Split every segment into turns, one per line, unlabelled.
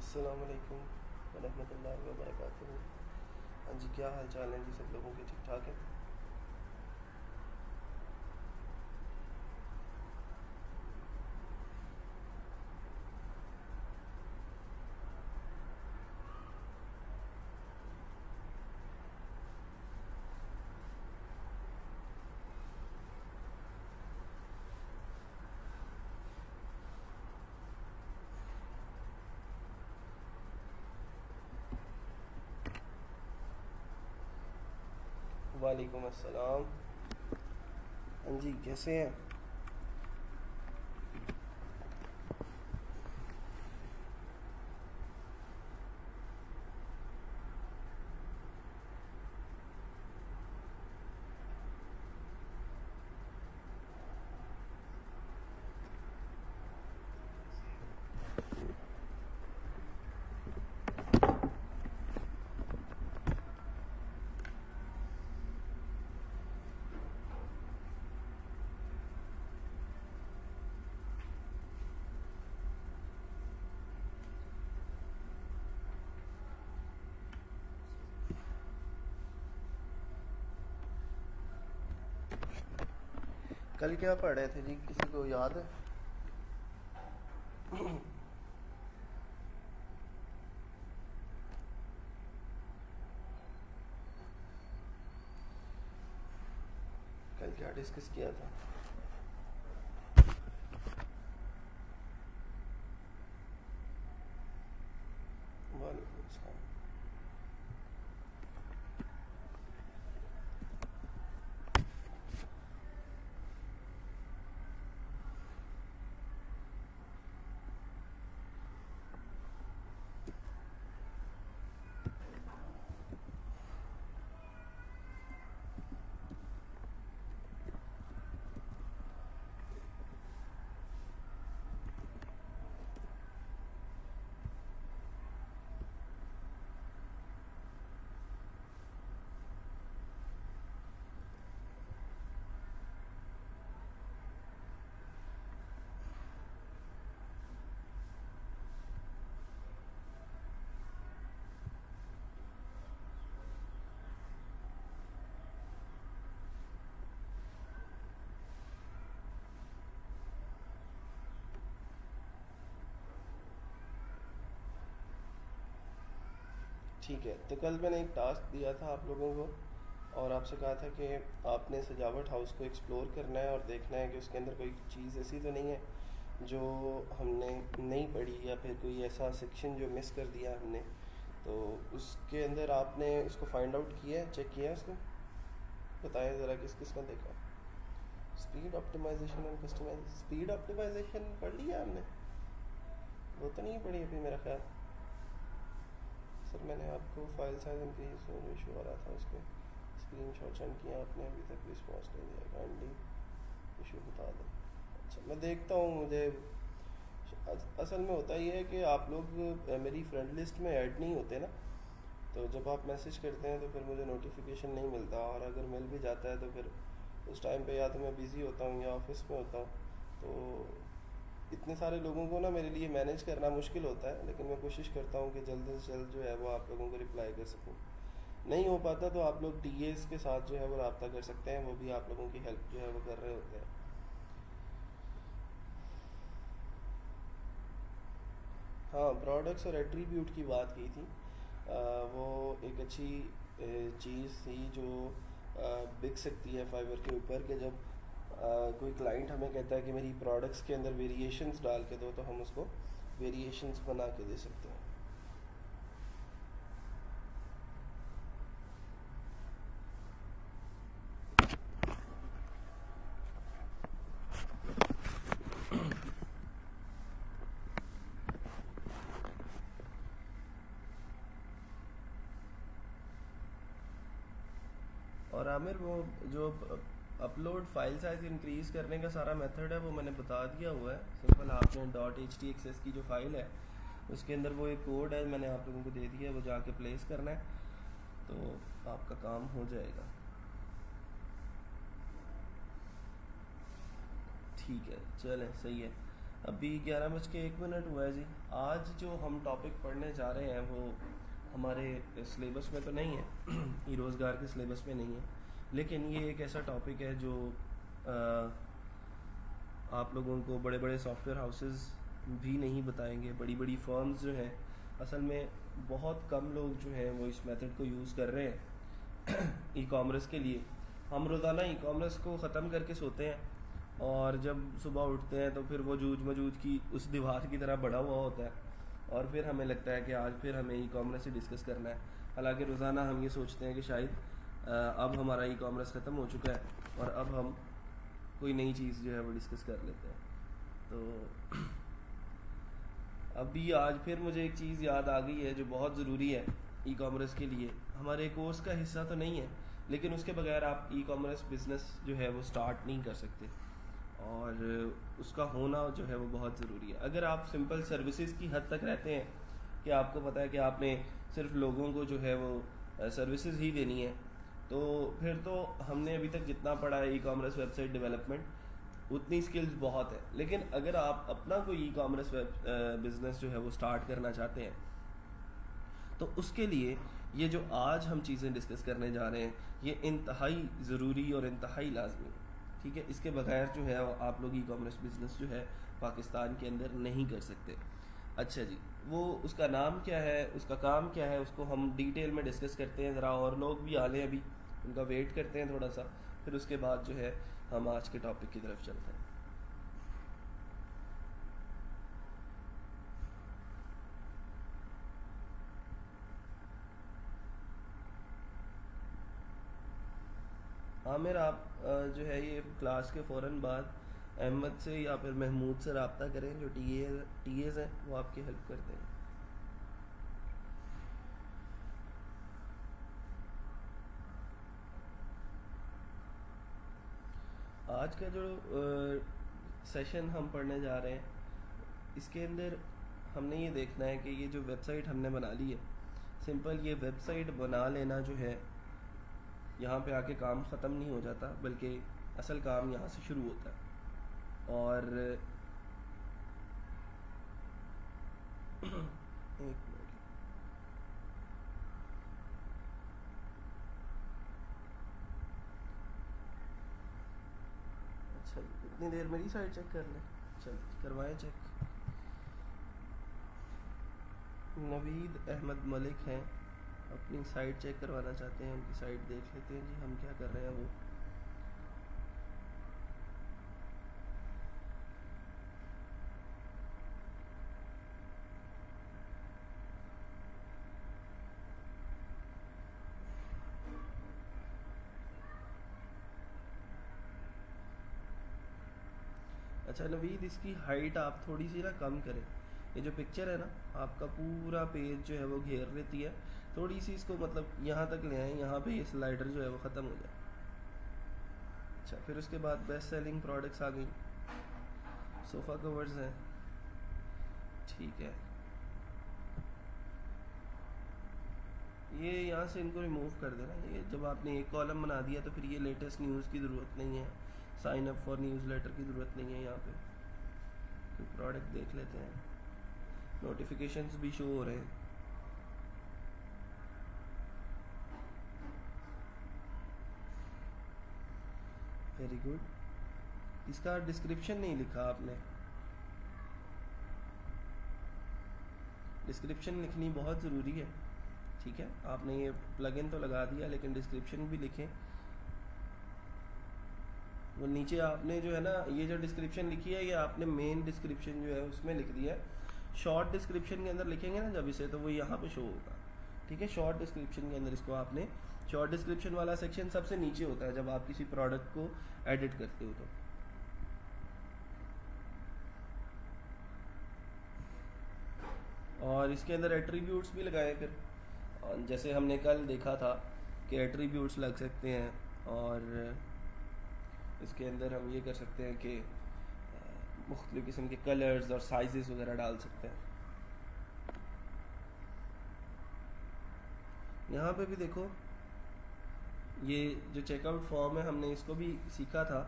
अस्सलाम वालेकुम वरहमतुल्लाहि वबरकातुहू। हाँ जी, क्या हाल चाल है जी? सब लोगों के ठीक ठाक है? वालेकुम अस्सलाम। हाँ जी, कैसे हैं? कल क्या पढ़ रहे थे जी, किसी को याद है? कल क्या डिस्कस किया था? वालेकुम अस्सलाम। ठीक है, तो कल मैंने एक टास्क दिया था आप लोगों को और आपसे कहा था कि आपने सजावट हाउस को एक्सप्लोर करना है और देखना है कि उसके अंदर कोई चीज़ ऐसी तो नहीं है जो हमने नहीं पढ़ी या फिर कोई ऐसा सेक्शन जो मिस कर दिया हमने। तो उसके अंदर आपने उसको फाइंड आउट किया है, चेक किया है उसको? बताएं ज़रा, किस किस ने देखा? स्पीड ऑप्टिमाइजेशन और कस्टमाइज स्पीड ऑप्टिमाइजेशन पढ़ लिया हमने? वो तो नहीं पढ़ी अभी मेरा ख्याल। सर मैंने आपको फाइल साइज इंक्रीज जो इशू आ रहा था उसके स्क्रीनशॉट सेंड किया, आपने अभी तक रिस्पॉन्स नहीं दिया, काइंडली इशू बता दें। अच्छा, मैं देखता हूँ। मुझे असल में होता ये है कि आप लोग मेरी फ्रेंड लिस्ट में ऐड नहीं होते ना, तो जब आप मैसेज करते हैं तो फिर मुझे नोटिफिकेशन नहीं मिलता, और अगर मिल भी जाता है तो फिर उस टाइम पे या तो मैं बिज़ी होता हूँ या ऑफिस में होता हूँ। तो इतने सारे लोगों को ना मेरे लिए मैनेज करना मुश्किल होता है, लेकिन मैं कोशिश करता हूँ कि जल्द से जल्द जो है वो आप लोगों को रिप्लाई कर सकूँ। नहीं हो पाता तो आप लोग टीएस के साथ जो है वो रब्ता कर सकते हैं, वो भी आप लोगों की हेल्प जो है वो कर रहे होते हैं। हाँ, प्रोडक्ट्स और एट्रीब्यूट की बात की थी। वो एक अच्छी चीज़ थी जो बिक सकती है फाइवर के ऊपर, कि जब कोई क्लाइंट हमें कहता है कि मेरी प्रोडक्ट्स के अंदर वेरिएशंस डाल के दो, तो हम उसको वेरिएशंस बना के दे सकते हैं। और आमिर, वो जो अपलोड फाइल साइज इंक्रीज करने का सारा मेथड है वो मैंने बता दिया हुआ है। सिंपल आपने dot H T x S की जो फाइल है उसके अंदर वो एक कोड है, मैंने आप लोगों को दे दिया है, वो जाके प्लेस करना है तो आपका काम हो जाएगा। ठीक है, चलें, सही है। अभी 11:01 हुआ है जी। आज जो हम टॉपिक पढ़ने जा रहे हैं वो हमारे सिलेबस में तो नहीं है ये रोज़गार के सिलेबस में नहीं है, लेकिन ये एक ऐसा टॉपिक है जो आप लोगों को बड़े बड़े सॉफ्टवेयर हाउसेस भी नहीं बताएंगे। बड़ी बड़ी फर्म्स जो हैं, असल में बहुत कम लोग जो हैं वो इस मेथड को यूज़ कर रहे हैं ई कॉमर्स के लिए। हम रोज़ाना ई कॉमर्स को ख़त्म करके सोते हैं और जब सुबह उठते हैं तो फिर वो जूझ मजूझ की उस दीवार की तरह बढ़ा हुआ होता है और फिर हमें लगता है कि आज फिर हमें ई कॉमर्स ही डिस्कस करना है। हालांकि रोज़ाना हम ये सोचते हैं कि शायद अब हमारा ई कॉमर्स ख़त्म हो चुका है और अब हम कोई नई चीज़ जो है वो डिस्कस कर लेते हैं। तो अभी आज फिर मुझे एक चीज़ याद आ गई है जो बहुत ज़रूरी है ई कॉमर्स के लिए। हमारे कोर्स का हिस्सा तो नहीं है, लेकिन उसके बगैर आप ई कॉमर्स बिज़नेस जो है वो स्टार्ट नहीं कर सकते और उसका होना जो है वो बहुत ज़रूरी है। अगर आप सिंपल सर्विसेज की हद तक रहते हैं कि आपको पता है कि आपने सिर्फ लोगों को जो है वो सर्विसेज ही देनी है, तो फिर तो हमने अभी तक जितना पढ़ा है ई कॉमर्स वेबसाइट डेवलपमेंट उतनी स्किल्स बहुत है। लेकिन अगर आप अपना कोई ई कॉमर्स बिज़नेस जो है वो स्टार्ट करना चाहते हैं तो उसके लिए ये जो आज हम चीज़ें डिस्कस करने जा रहे हैं ये इंतहाई ज़रूरी और इंतहाई लाजमी है। ठीक है, इसके बगैर जो है आप लोग ई कॉमर्स बिज़नेस जो है पाकिस्तान के अंदर नहीं कर सकते। अच्छा जी, वो उसका नाम क्या है, उसका काम क्या है, उसको हम डिटेल में डिस्कस करते हैं। ज़रा और लोग भी आ लें, अभी उनका वेट करते हैं थोड़ा सा, फिर उसके बाद जो है हम आज के टॉपिक की तरफ चलते हैं। आमिर, आप जो है ये क्लास के फ़ौरन बाद अहमद से या फिर महमूद से रब्ता करें, जो टीएज़ हैं वो आपकी हेल्प करते हैं। आज का जो सेशन हम पढ़ने जा रहे हैं इसके अंदर हमने ये देखना है कि ये जो वेबसाइट हमने बना ली है, सिंपल ये वेबसाइट बना लेना जो है यहाँ पे आके काम ख़त्म नहीं हो जाता, बल्कि असल काम यहाँ से शुरू होता है। और एक मिनट, अच्छा इतनी देर मेरी साइड चेक कर लें। चल करवाएं चेक। नवीद अहमद मलिक हैं, अपनी साइट चेक करवाना चाहते हैं, उनकी साइट देख लेते हैं जी हम क्या कर रहे हैं वो। अच्छा नवीद, इसकी हाइट आप थोड़ी सी ना कम करें। ये जो पिक्चर है ना, आपका पूरा पेज जो है वो घेर लेती है। थोड़ी सी इसको मतलब यहाँ तक ले आए, यहाँ पे ये स्लाइडर जो है वो ख़त्म हो जाए। अच्छा, फिर उसके बाद बेस्ट सेलिंग प्रोडक्ट्स आ गई, सोफ़ा कवर्स हैं, ठीक है। ये यहाँ से इनको रिमूव कर देना। ये जब आपने एक कॉलम बना दिया तो फिर ये लेटेस्ट न्यूज़ की ज़रूरत नहीं है, sign up for newsletter की ज़रूरत नहीं है। यहाँ पे तो प्रोडक्ट देख लेते हैं, नोटिफिकेशंस भी शो हो रहे हैं। Very good. इसका डिस्क्रिप्शन नहीं लिखा आपने, डिस्क्रिप्शन लिखनी बहुत ज़रूरी है। ठीक है, आपने ये प्लगइन तो लगा दिया लेकिन डिस्क्रिप्शन भी लिखें। वो नीचे आपने जो है ना ये जो डिस्क्रिप्शन लिखी है ये आपने मेन डिस्क्रिप्शन जो है उसमें लिख दिया है। शॉर्ट डिस्क्रिप्शन के अंदर लिखेंगे ना जब इसे, तो वो यहाँ पे शो होगा। ठीक है, शॉर्ट डिस्क्रिप्शन के अंदर इसको आपने, शॉर्ट डिस्क्रिप्शन वाला सेक्शन सबसे नीचे होता है जब आप किसी प्रोडक्ट को एडिट करते हो तो। और इसके अंदर एट्रीब्यूट्स भी लगाए फिर, और जैसे हमने कल देखा था कि एट्रीब्यूट्स लग सकते हैं, और इसके अंदर हम ये कर सकते हैं कि मुख्तलिफ किस्म के कलर्स और साइजेस वगैरह डाल सकते हैं। यहाँ पे भी देखो, ये जो चेकआउट फॉर्म है हमने इसको भी सीखा था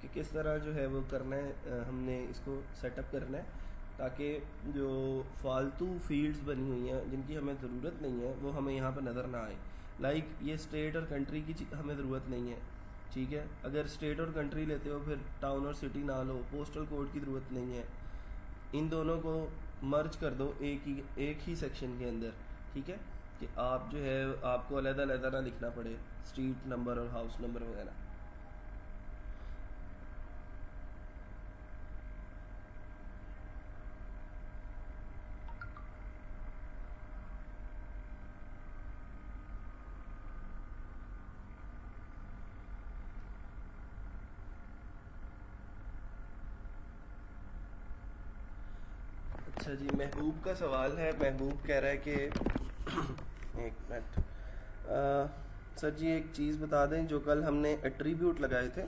कि किस तरह जो है वो करना है, हमने इसको सेटअप करना है ताकि जो फालतू फील्ड्स बनी हुई हैं जिनकी हमें ज़रूरत नहीं है वो हमें यहाँ पर नज़र ना आए। लाइक ये स्टेट और कंट्री की हमें ज़रूरत नहीं है, ठीक है। अगर स्टेट और कंट्री लेते हो फिर टाउन और सिटी ना लो, पोस्टल कोड की ज़रूरत नहीं है। इन दोनों को मर्ज कर दो एक ही सेक्शन के अंदर, ठीक है, कि आप जो है आपको अलग-अलग ना लिखना पड़े स्ट्रीट नंबर और हाउस नंबर वगैरह। अच्छा जी, महबूब का सवाल है। महबूब कह रहा है कि एक मिनट, सर जी एक चीज़ बता दें, जो कल हमने एट्रीब्यूट लगाए थे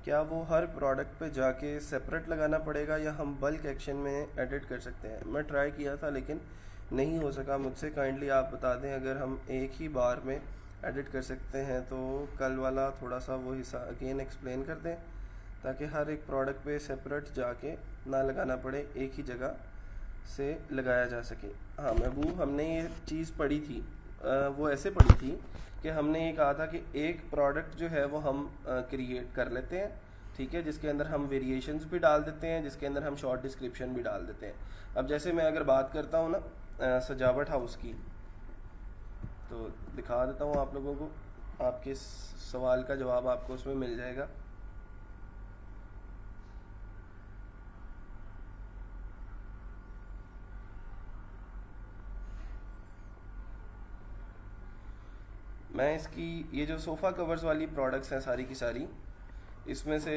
क्या वो हर प्रोडक्ट पे जाके सेपरेट लगाना पड़ेगा या हम बल्क एक्शन में एडिट कर सकते हैं? मैं ट्राई किया था लेकिन नहीं हो सका मुझसे। काइंडली आप बता दें अगर हम एक ही बार में एडिट कर सकते हैं तो कल वाला थोड़ा सा वो हिस्सा अगेन एक्सप्लेन कर दें ताकि हर एक प्रोडक्ट पे सेपरेट जाके ना लगाना पड़े, एक ही जगह से लगाया जा सके। हाँ महबूब, हमने ये चीज़ पढ़ी थी, वो ऐसे पढ़ी थी कि हमने ये कहा था कि एक प्रोडक्ट जो है वो हम क्रिएट कर लेते हैं, ठीक है, जिसके अंदर हम वेरिएशंस भी डाल देते हैं, जिसके अंदर हम शॉर्ट डिस्क्रिप्शन भी डाल देते हैं। अब जैसे मैं अगर बात करता हूँ ना सजावट हाउस की, तो दिखा देता हूँ आप लोगों को, आपके सवाल का जवाब आपको उसमें मिल जाएगा। मैं इसकी ये जो सोफ़ा कवर्स वाली प्रोडक्ट्स हैं सारी की सारी, इसमें से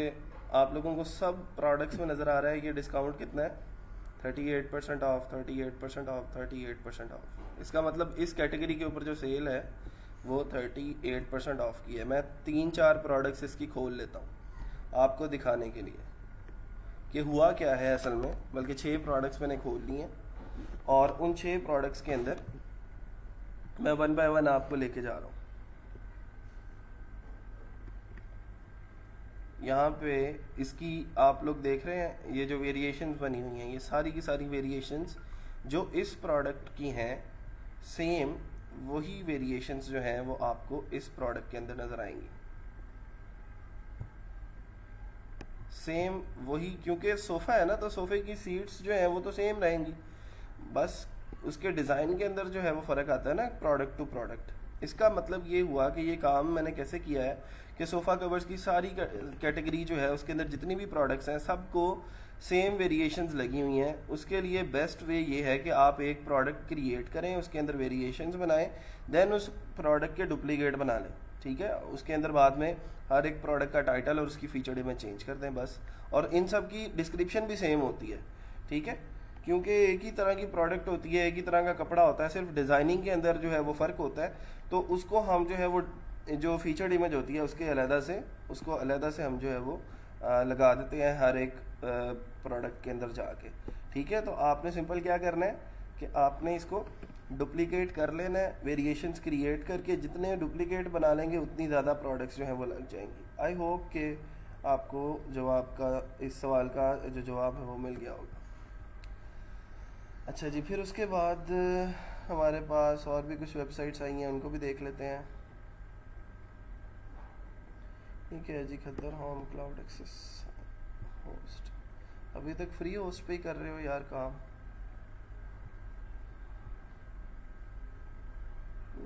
आप लोगों को सब प्रोडक्ट्स में नज़र आ रहा है ये डिस्काउंट कितना है, 38% ऑफ, 38% ऑफ, 38% ऑफ। इसका मतलब इस कैटेगरी के ऊपर जो सेल है वो 38% ऑफ की है। मैं 3-4 प्रोडक्ट्स इसकी खोल लेता हूँ आपको दिखाने के लिए कि हुआ क्या है असल में, बल्कि 6 प्रोडक्ट्स मैंने खोल लिए हैं और उन 6 प्रोडक्ट्स के अंदर मैं 1 बाय 1 आपको लेके जा रहा हूँ। यहाँ पे इसकी आप लोग देख रहे हैं ये जो वेरिएशंस बनी हुई हैं, ये सारी की सारी वेरिएशंस जो इस प्रोडक्ट की हैं, सेम वही वेरिएशंस जो हैं वो आपको इस प्रोडक्ट के अंदर नज़र आएंगी। सेम वही, क्योंकि सोफ़ा है ना तो सोफ़े की सीट्स जो हैं वो तो सेम रहेंगी, बस उसके डिज़ाइन के अंदर जो है वो फ़र्क आता है ना प्रोडक्ट टू प्रोडक्ट। इसका मतलब ये हुआ कि ये काम मैंने कैसे किया है कि सोफ़ा कवर्स की सारी कैटेगरी जो है उसके अंदर जितनी भी प्रोडक्ट्स हैं सबको सेम वेरिएशंस लगी हुई हैं। उसके लिए बेस्ट वे ये है कि आप एक प्रोडक्ट क्रिएट करें, उसके अंदर वेरिएशंस बनाएं, देन उस प्रोडक्ट के डुप्लीकेट बना लें, ठीक है। उसके अंदर बाद में हर एक प्रोडक्ट का टाइटल और उसकी फीचर इमेज चेंज कर दें बस, और इन सब की डिस्क्रिप्शन भी सेम होती है, ठीक है, क्योंकि एक ही तरह की प्रोडक्ट होती है, एक ही तरह का कपड़ा होता है, सिर्फ डिज़ाइनिंग के अंदर जो है वो फ़र्क होता है। तो उसको हम जो है वो जो फीचर्ड इमेज होती है उसके उसको अलहदा से हम जो है वो लगा देते हैं हर एक प्रोडक्ट के अंदर जाके, ठीक है। तो आपने सिंपल क्या करना है कि आपने इसको डुप्लीकेट कर लेना है, वेरिएशंस क्रिएट करके जितने डुप्लीकेट बना लेंगे उतनी ज़्यादा प्रोडक्ट्स जो हैं वो लग जाएंगी। आई होप कि आपको जवाब का, इस सवाल का जो जवाब है वो मिल गया होगा। अच्छा जी, फिर उसके बाद हमारे पास और भी कुछ वेबसाइट्स आई हैं, उनको भी देख लेते हैं। ठीक है जी, खद्दर होम क्लाउड एक्सेस होस्ट, अभी तक फ्री होस्ट पे ही कर रहे हो यार काम।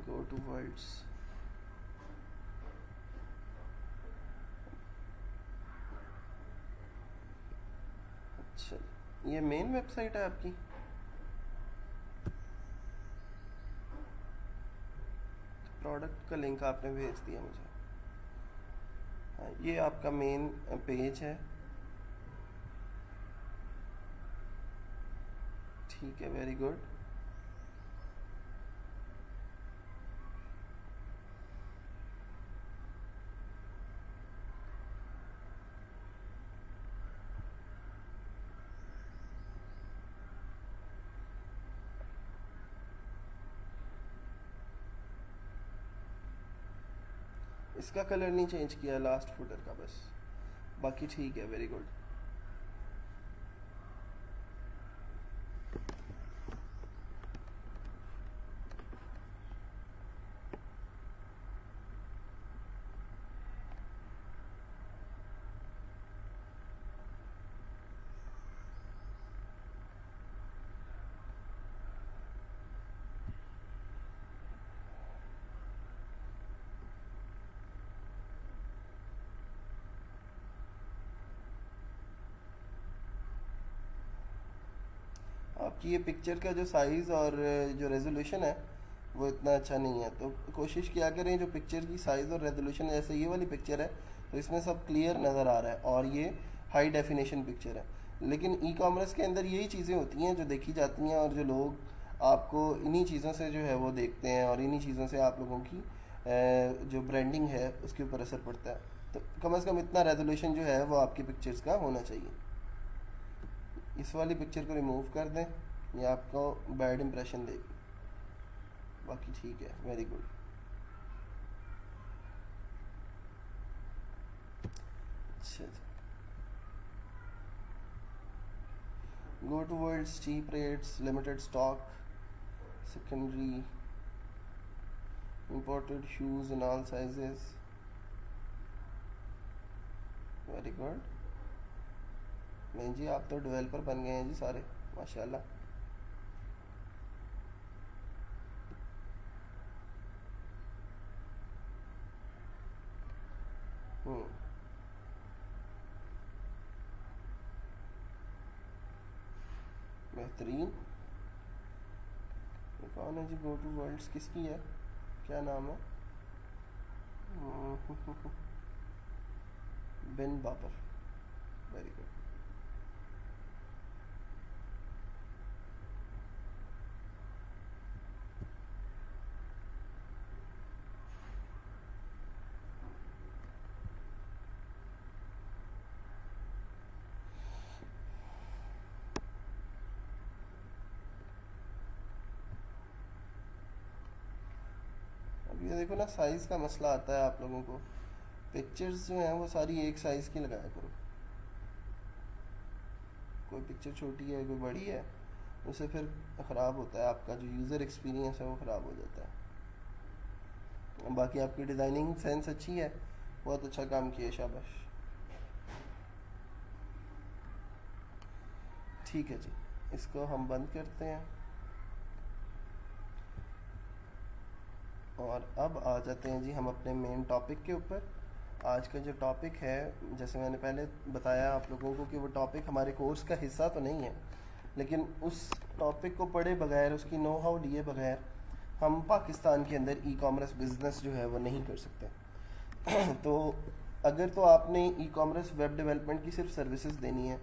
गो टू वर्ल्ड्स, अच्छा ये मेन वेबसाइट है आपकी। प्रोडक्ट का लिंक आपने भेज दिया मुझे, हाँ ये आपका मेन पेज है, ठीक है, वेरी गुड। इसका कलर नहीं चेंज किया, लास्ट फुटर का बस, बाकी ठीक है, वेरी गुड। आपकी ये पिक्चर का जो साइज़ और जो रेजोल्यूशन है वो इतना अच्छा नहीं है, तो कोशिश किया करें जो पिक्चर की साइज़ और रेजोल्यूशन, जैसे ये वाली पिक्चर है तो इसमें सब क्लियर नज़र आ रहा है और ये हाई डेफिनेशन पिक्चर है। लेकिन ई कॉमर्स के अंदर यही चीज़ें होती हैं जो देखी जाती हैं और जो लोग आपको इन्हीं चीज़ों से जो है वो देखते हैं और इन्हीं चीज़ों से आप लोगों की जो ब्रांडिंग है उसके ऊपर असर पड़ता है। तो कम से कम इतना रेजोल्यूशन जो है वो आपकी पिक्चर्स का होना चाहिए। इस वाली पिक्चर को रिमूव कर दें, ये आपको बैड इंप्रेशन देगी। बाकी ठीक है, वेरी गुड। अच्छा, go to worlds, cheap rates, limited stock, secondary, imported shoes in all sizes, very good. नहीं जी, आप तो डेवलपर बन गए हैं जी सारे, माशाल्लाह। बेहतरीन। ये कौन है जी? गो टू वर्ल्ड्स किसकी है, क्या नाम है? बिन बाबर, वेरी गुड। ये देखो ना, साइज़ का मसला आता है आप लोगों को। पिक्चर्स जो हैं वो सारी एक साइज़ की लगाया करो। कोई पिक्चर छोटी है, कोई बड़ी है, उससे फिर ख़राब होता है, आपका जो यूज़र एक्सपीरियंस है वो ख़राब हो जाता है। बाकी आपकी डिज़ाइनिंग सेंस अच्छी है, बहुत अच्छा काम किया, शाबाश। ठीक है जी, इसको हम बंद करते हैं और अब आ जाते हैं जी हम अपने मेन टॉपिक के ऊपर। आज का जो टॉपिक है, जैसे मैंने पहले बताया आप लोगों को कि वो टॉपिक हमारे कोर्स का हिस्सा तो नहीं है, लेकिन उस टॉपिक को पढ़े बगैर, उसकी नो हाउ लिए बगैर हम पाकिस्तान के अंदर ई कॉमर्स बिज़नेस जो है वो नहीं कर सकते। तो अगर तो आपने ई कॉमर्स वेब डेवलपमेंट की सिर्फ सर्विसेज देनी है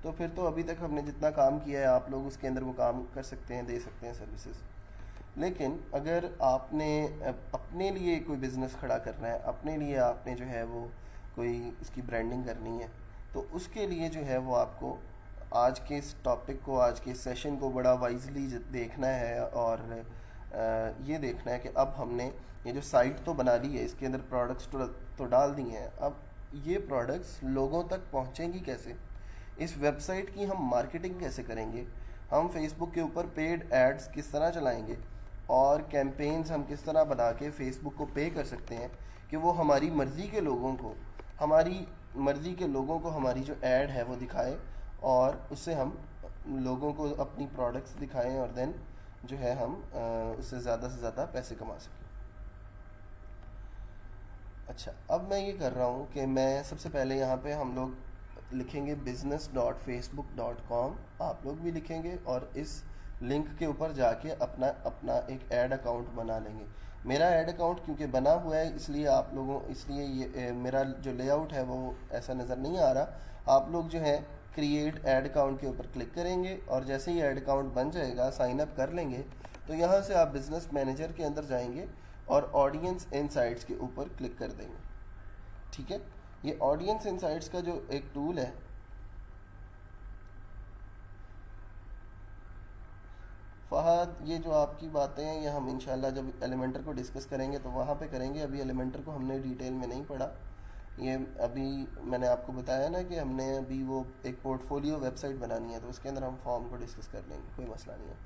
तो फिर तो अभी तक हमने जितना काम किया है आप लोग उसके अंदर वो काम कर सकते हैं, दे सकते हैं सर्विसेज। लेकिन अगर आपने अपने लिए कोई बिज़नेस खड़ा करना है, अपने लिए आपने जो है वो कोई उसकी ब्रांडिंग करनी है, तो उसके लिए जो है वो आपको आज के इस टॉपिक को, आज के इस सेशन को बड़ा वाइजली देखना है और ये देखना है कि अब हमने ये जो साइट तो बना ली है, इसके अंदर प्रोडक्ट्स तो डाल दिए हैं, अब ये प्रोडक्ट्स लोगों तक पहुंचेंगी कैसे, इस वेबसाइट की हम मार्केटिंग कैसे करेंगे, हम फेसबुक के ऊपर पेड एड्स किस तरह चलाएंगे और कैंपेन्स हम किस तरह बना के फेसबुक को पे कर सकते हैं कि वो हमारी मर्ज़ी के लोगों को, हमारी जो ऐड है वो दिखाए और उससे हम लोगों को अपनी प्रोडक्ट्स दिखाएं और देन जो है हम उससे ज़्यादा से ज़्यादा पैसे कमा सकें। अच्छा, अब मैं ये कर रहा हूँ कि मैं सबसे पहले यहाँ पे हम लोग लिखेंगे business.facebook.com, आप लोग भी लिखेंगे और इस लिंक के ऊपर जाके अपना एक ऐड अकाउंट बना लेंगे। मेरा ऐड अकाउंट क्योंकि बना हुआ है इसलिए ये मेरा जो लेआउट है वो ऐसा नज़र नहीं आ रहा। आप लोग जो है क्रिएट ऐड अकाउंट के ऊपर क्लिक करेंगे और जैसे ही ऐड अकाउंट बन जाएगा, साइन अप कर लेंगे, तो यहाँ से आप बिजनेस मैनेजर के अंदर जाएंगे और ऑडियंस इनसाइट्स के ऊपर क्लिक कर देंगे। ठीक है, ये ऑडियंस इनसाइट्स का जो एक टूल है, फहद, ये जो आपकी बातें हैं ये हम इंशाल्लाह जब एलिमेंटर को डिस्कस करेंगे तो वहाँ पे करेंगे। अभी एलिमेंटर को हमने डिटेल में नहीं पढ़ा, ये अभी मैंने आपको बताया ना कि हमने अभी वो एक पोर्टफोलियो वेबसाइट बनानी है, तो उसके अंदर हम फॉर्म को डिस्कस कर लेंगे, कोई मसला नहीं है।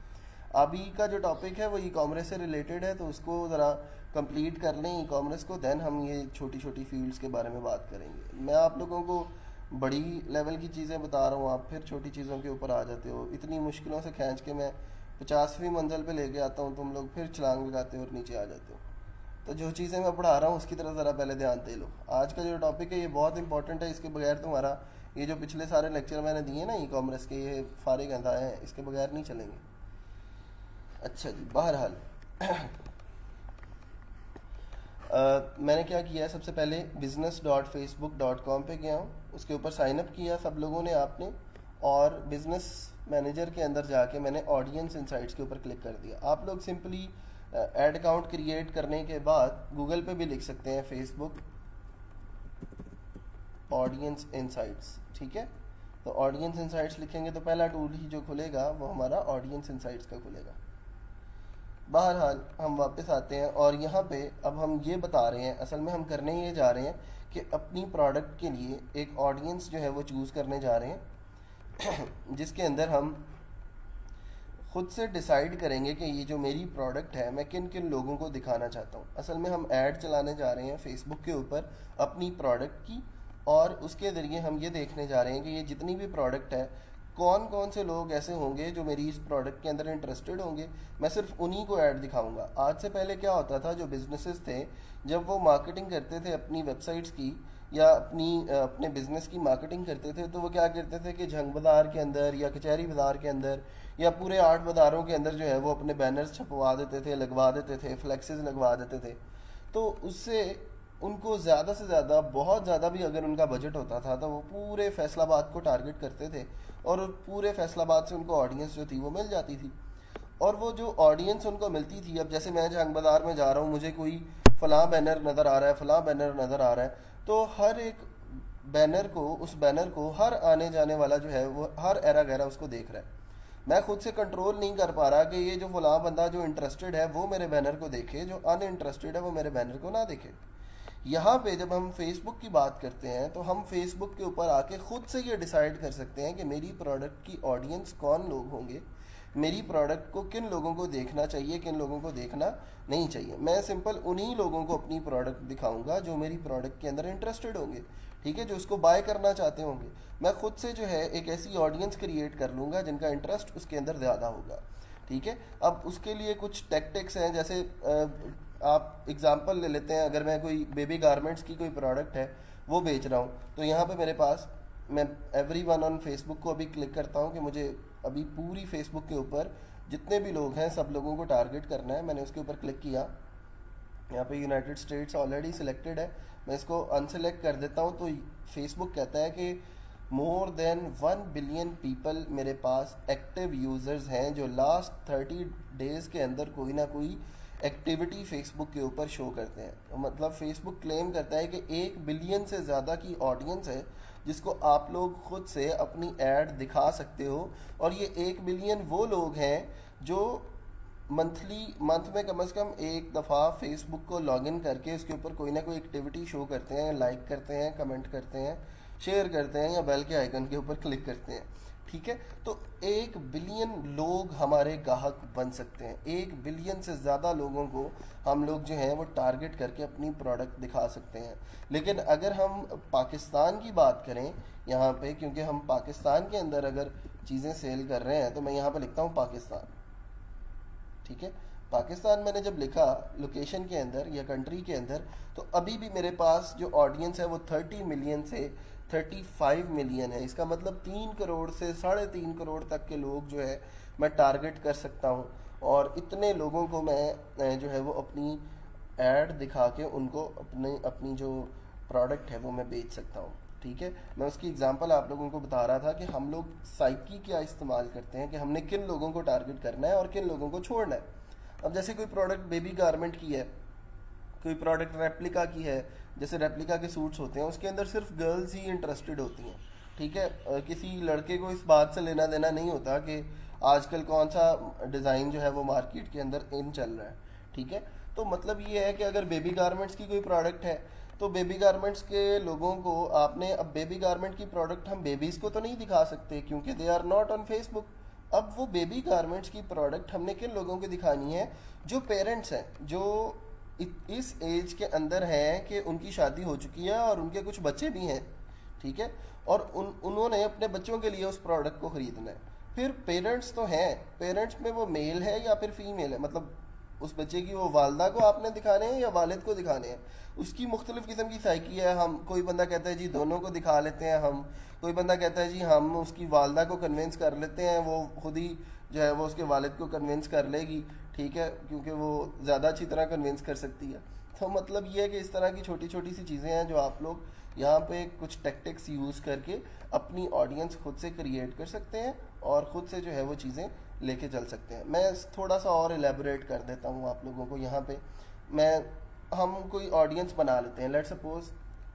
अभी का जो टॉपिक है वो ई कॉमर्स से रिलेटेड है, तो उसको ज़रा कंप्लीट कर लें ई कॉमर्स को, देन हम ये छोटी छोटी फील्ड्स के बारे में बात करेंगे। मैं आप लोगों को बड़ी लेवल की चीज़ें बता रहा हूँ, आप फिर छोटी चीज़ों के ऊपर आ जाते हो। इतनी मुश्किलों से खींच के मैं 50वीं मंजिल पे लेके आता हूँ, तुम लोग फिर छलांग लगाते हो और नीचे आ जाते हो। तो जो चीज़ें मैं पढ़ा रहा हूँ उसकी तरफ ज़रा पहले ध्यान दे लो। आज का जो टॉपिक है ये बहुत इंपॉर्टेंट है, इसके बगैर तुम्हारा ये जो पिछले सारे लेक्चर मैंने दिए ना ई कॉमर्स के, ये फारिग अंदाए हैं, इसके बगैर नहीं चलेंगे। अच्छा जी, बहरहाल मैंने क्या किया है, सबसे पहले business.facebook.com पे गया हूँ, उसके ऊपर साइन अप किया सब लोगों ने, आपने, और बिजनेस मैनेजर के अंदर जाके मैंने ऑडियंस इनसाइट्स के ऊपर क्लिक कर दिया। आप लोग सिंपली एड अकाउंट क्रिएट करने के बाद गूगल पे भी लिख सकते हैं फेसबुक ऑडियंस इनसाइट्स, ठीक है। तो ऑडियंस इनसाइट्स लिखेंगे तो पहला टूल ही जो खुलेगा वो हमारा ऑडियंस इनसाइट्स का खुलेगा। बहरहाल हम वापस आते हैं और यहाँ पे अब हम ये बता रहे हैं, असल में हम करने ये जा रहे हैं कि अपनी प्रोडक्ट के लिए एक ऑडियंस जो है वो चूज़ करने जा रहे हैं जिसके अंदर हम खुद से डिसाइड करेंगे कि ये जो मेरी प्रोडक्ट है मैं किन किन लोगों को दिखाना चाहता हूँ। असल में हम ऐड चलाने जा रहे हैं फेसबुक के ऊपर अपनी प्रोडक्ट की, और उसके ज़रिए हम ये देखने जा रहे हैं कि ये जितनी भी प्रोडक्ट है कौन कौन से लोग ऐसे होंगे जो मेरी इस प्रोडक्ट के अंदर इंटरेस्टेड होंगे। मैं सिर्फ उन्हीं को ऐड दिखाऊंगा। आज से पहले क्या होता था, जो बिजनेसेस थे जब वो मार्केटिंग करते थे अपनी वेबसाइट्स की या अपने बिज़नेस की मार्केटिंग करते थे, तो वो क्या करते थे कि झंग बाज़ार के अंदर या कचहरी बाज़ार के अंदर या पूरे 8 बाज़ारों के अंदर जो है वो अपने बैनर्स छपवा देते थे, लगवा देते थे, फ्लैक्सेस लगवा देते थे। तो उससे उनको ज़्यादा से ज़्यादा, बहुत ज़्यादा भी अगर उनका बजट होता था तो वो पूरे फैसलाबाद को टारगेट करते थे, और पूरे फैसलाबाद से उनको ऑडियंस जो थी वो मिल जाती थी। और वो जो ऑडियंस उनको मिलती थी, अब जैसे मैं जंग बाज़ार में जा रहा हूँ, मुझे कोई फ़लाँ बैनर नज़र आ रहा है, फ़लाँ बैनर नज़र आ रहा है, तो हर एक बैनर को, उस बैनर को हर आने जाने वाला जो है वो हर एरा गैरा उसको देख रहा है। मैं खुद से कंट्रोल नहीं कर पा रहा कि ये जो फ़लाँ बंदा जो इंटरेस्टेड है वो मेरे बैनर को देखे, जो अनइंटरेस्टेड है वो मेरे बैनर को ना देखे। यहाँ पे जब हम फेसबुक की बात करते हैं तो हम फेसबुक के ऊपर आके खुद से ये डिसाइड कर सकते हैं कि मेरी प्रोडक्ट की ऑडियंस कौन लोग होंगे, मेरी प्रोडक्ट को किन लोगों को देखना चाहिए, किन लोगों को देखना नहीं चाहिए। मैं सिंपल उन्हीं लोगों को अपनी प्रोडक्ट दिखाऊंगा जो मेरी प्रोडक्ट के अंदर इंटरेस्टेड होंगे, ठीक है, जो उसको बाय करना चाहते होंगे। मैं खुद से जो है एक ऐसी ऑडियंस क्रिएट कर लूँगा जिनका इंटरेस्ट उसके अंदर ज़्यादा होगा, ठीक है। अब उसके लिए कुछ टैक्टिक्स हैं, जैसे आप एग्जांपल ले लेते हैं, अगर मैं कोई बेबी गारमेंट्स की कोई प्रोडक्ट है वो बेच रहा हूँ, तो यहाँ पे मेरे पास, मैं एवरीवन ऑन फेसबुक को अभी क्लिक करता हूँ कि मुझे अभी पूरी फेसबुक के ऊपर जितने भी लोग हैं सब लोगों को टारगेट करना है। मैंने उसके ऊपर क्लिक किया, यहाँ पे यूनाइटेड स्टेट्स ऑलरेडी सिलेक्टेड है, मैं इसको अनसेलेक्ट कर देता हूँ। तो फेसबुक कहता है कि मोर देन 1 बिलियन पीपल मेरे पास एक्टिव यूज़र्स हैं जो लास्ट 30 डेज़ के अंदर कोई ना कोई एक्टिविटी फेसबुक के ऊपर शो करते हैं। तो मतलब फेसबुक क्लेम करता है कि 1 बिलियन से ज़्यादा की ऑडियंस है जिसको आप लोग खुद से अपनी ऐड दिखा सकते हो, और ये 1 बिलियन वो लोग हैं जो मंथ में कम से कम एक दफ़ा फेसबुक को लॉगिन करके उसके ऊपर कोई ना कोई एक्टिविटी शो करते हैं, लाइक करते हैं, कमेंट करते हैं, शेयर करते हैं या बेल के आइकन के ऊपर क्लिक करते हैं, ठीक है। तो 1 बिलियन लोग हमारे ग्राहक बन सकते हैं। 1 बिलियन से ज़्यादा लोगों को हम लोग जो हैं वो टारगेट करके अपनी प्रोडक्ट दिखा सकते हैं। लेकिन अगर हम पाकिस्तान की बात करें यहाँ पे, क्योंकि हम पाकिस्तान के अंदर अगर चीज़ें सेल कर रहे हैं, तो मैं यहाँ पे लिखता हूँ पाकिस्तान, ठीक है। पाकिस्तान मैंने जब लिखा लोकेशन के अंदर या कंट्री के अंदर, तो अभी भी मेरे पास जो ऑडियंस है वो 30 मिलियन से 35 मिलियन है। इसका मतलब 3 करोड़ से 3.5 करोड़ तक के लोग जो है मैं टारगेट कर सकता हूँ, और इतने लोगों को मैं जो है वो अपनी ऐड दिखा के उनको अपनी जो प्रोडक्ट है वो मैं बेच सकता हूँ, ठीक है। मैं उसकी एग्जांपल आप लोगों को बता रहा था कि हम लोग साइकी क्या इस्तेमाल करते हैं कि हमने किन लोगों को टारगेट करना है और किन लोगों को छोड़ना है। अब जैसे कोई प्रोडक्ट बेबी गारमेंट की है, कोई प्रोडक्ट रेप्लिका की है, जैसे रेप्लिका के सूट्स होते हैं उसके अंदर सिर्फ गर्ल्स ही इंटरेस्टेड होती हैं, ठीक है। किसी लड़के को इस बात से लेना देना नहीं होता कि आजकल कौन सा डिज़ाइन जो है वो मार्केट के अंदर इन चल रहा है, ठीक है। तो मतलब ये है कि अगर बेबी गारमेंट्स की कोई प्रोडक्ट है तो बेबी गारमेंट्स के लोगों को आपने, अब बेबी गारमेंट की प्रोडक्ट हम बेबीज़ को तो नहीं दिखा सकते क्योंकि they are not on Facebook. अब वो बेबी गारमेंट्स की प्रोडक्ट हमने किन लोगों को दिखानी है? जो पेरेंट्स हैं, जो इस एज के अंदर हैं कि उनकी शादी हो चुकी है और उनके कुछ बच्चे भी हैं, ठीक है, और उन्होंने अपने बच्चों के लिए उस प्रोडक्ट को ख़रीदना है। फिर पेरेंट्स तो हैं, पेरेंट्स में वो मेल है या फिर फीमेल है, मतलब उस बच्चे की वो वालदा को आपने दिखाने हैं या वालिद को दिखाने हैं, उसकी मुख्तलिफ किस्म की साइकी है। हम, कोई बंदा कहता है जी दोनों को दिखा लेते हैं हम, कोई बंदा कहता है जी हम उसकी वालदा को कन्विंस कर लेते हैं, वो खुद ही जो है वो उसके वालिद को कन्विंस कर लेगी, ठीक है, क्योंकि वो ज़्यादा अच्छी तरह कन्विंस कर सकती है। तो मतलब ये है कि इस तरह की छोटी छोटी सी चीज़ें हैं जो आप लोग यहाँ पे कुछ टैक्टिक्स यूज़ करके अपनी ऑडियंस खुद से क्रिएट कर सकते हैं और ख़ुद से जो है वो चीज़ें लेके चल सकते हैं। मैं थोड़ा सा और एलेबोरेट कर देता हूँ आप लोगों को यहाँ पे। हम कोई ऑडियंस बना लेते हैं, लेट सपोज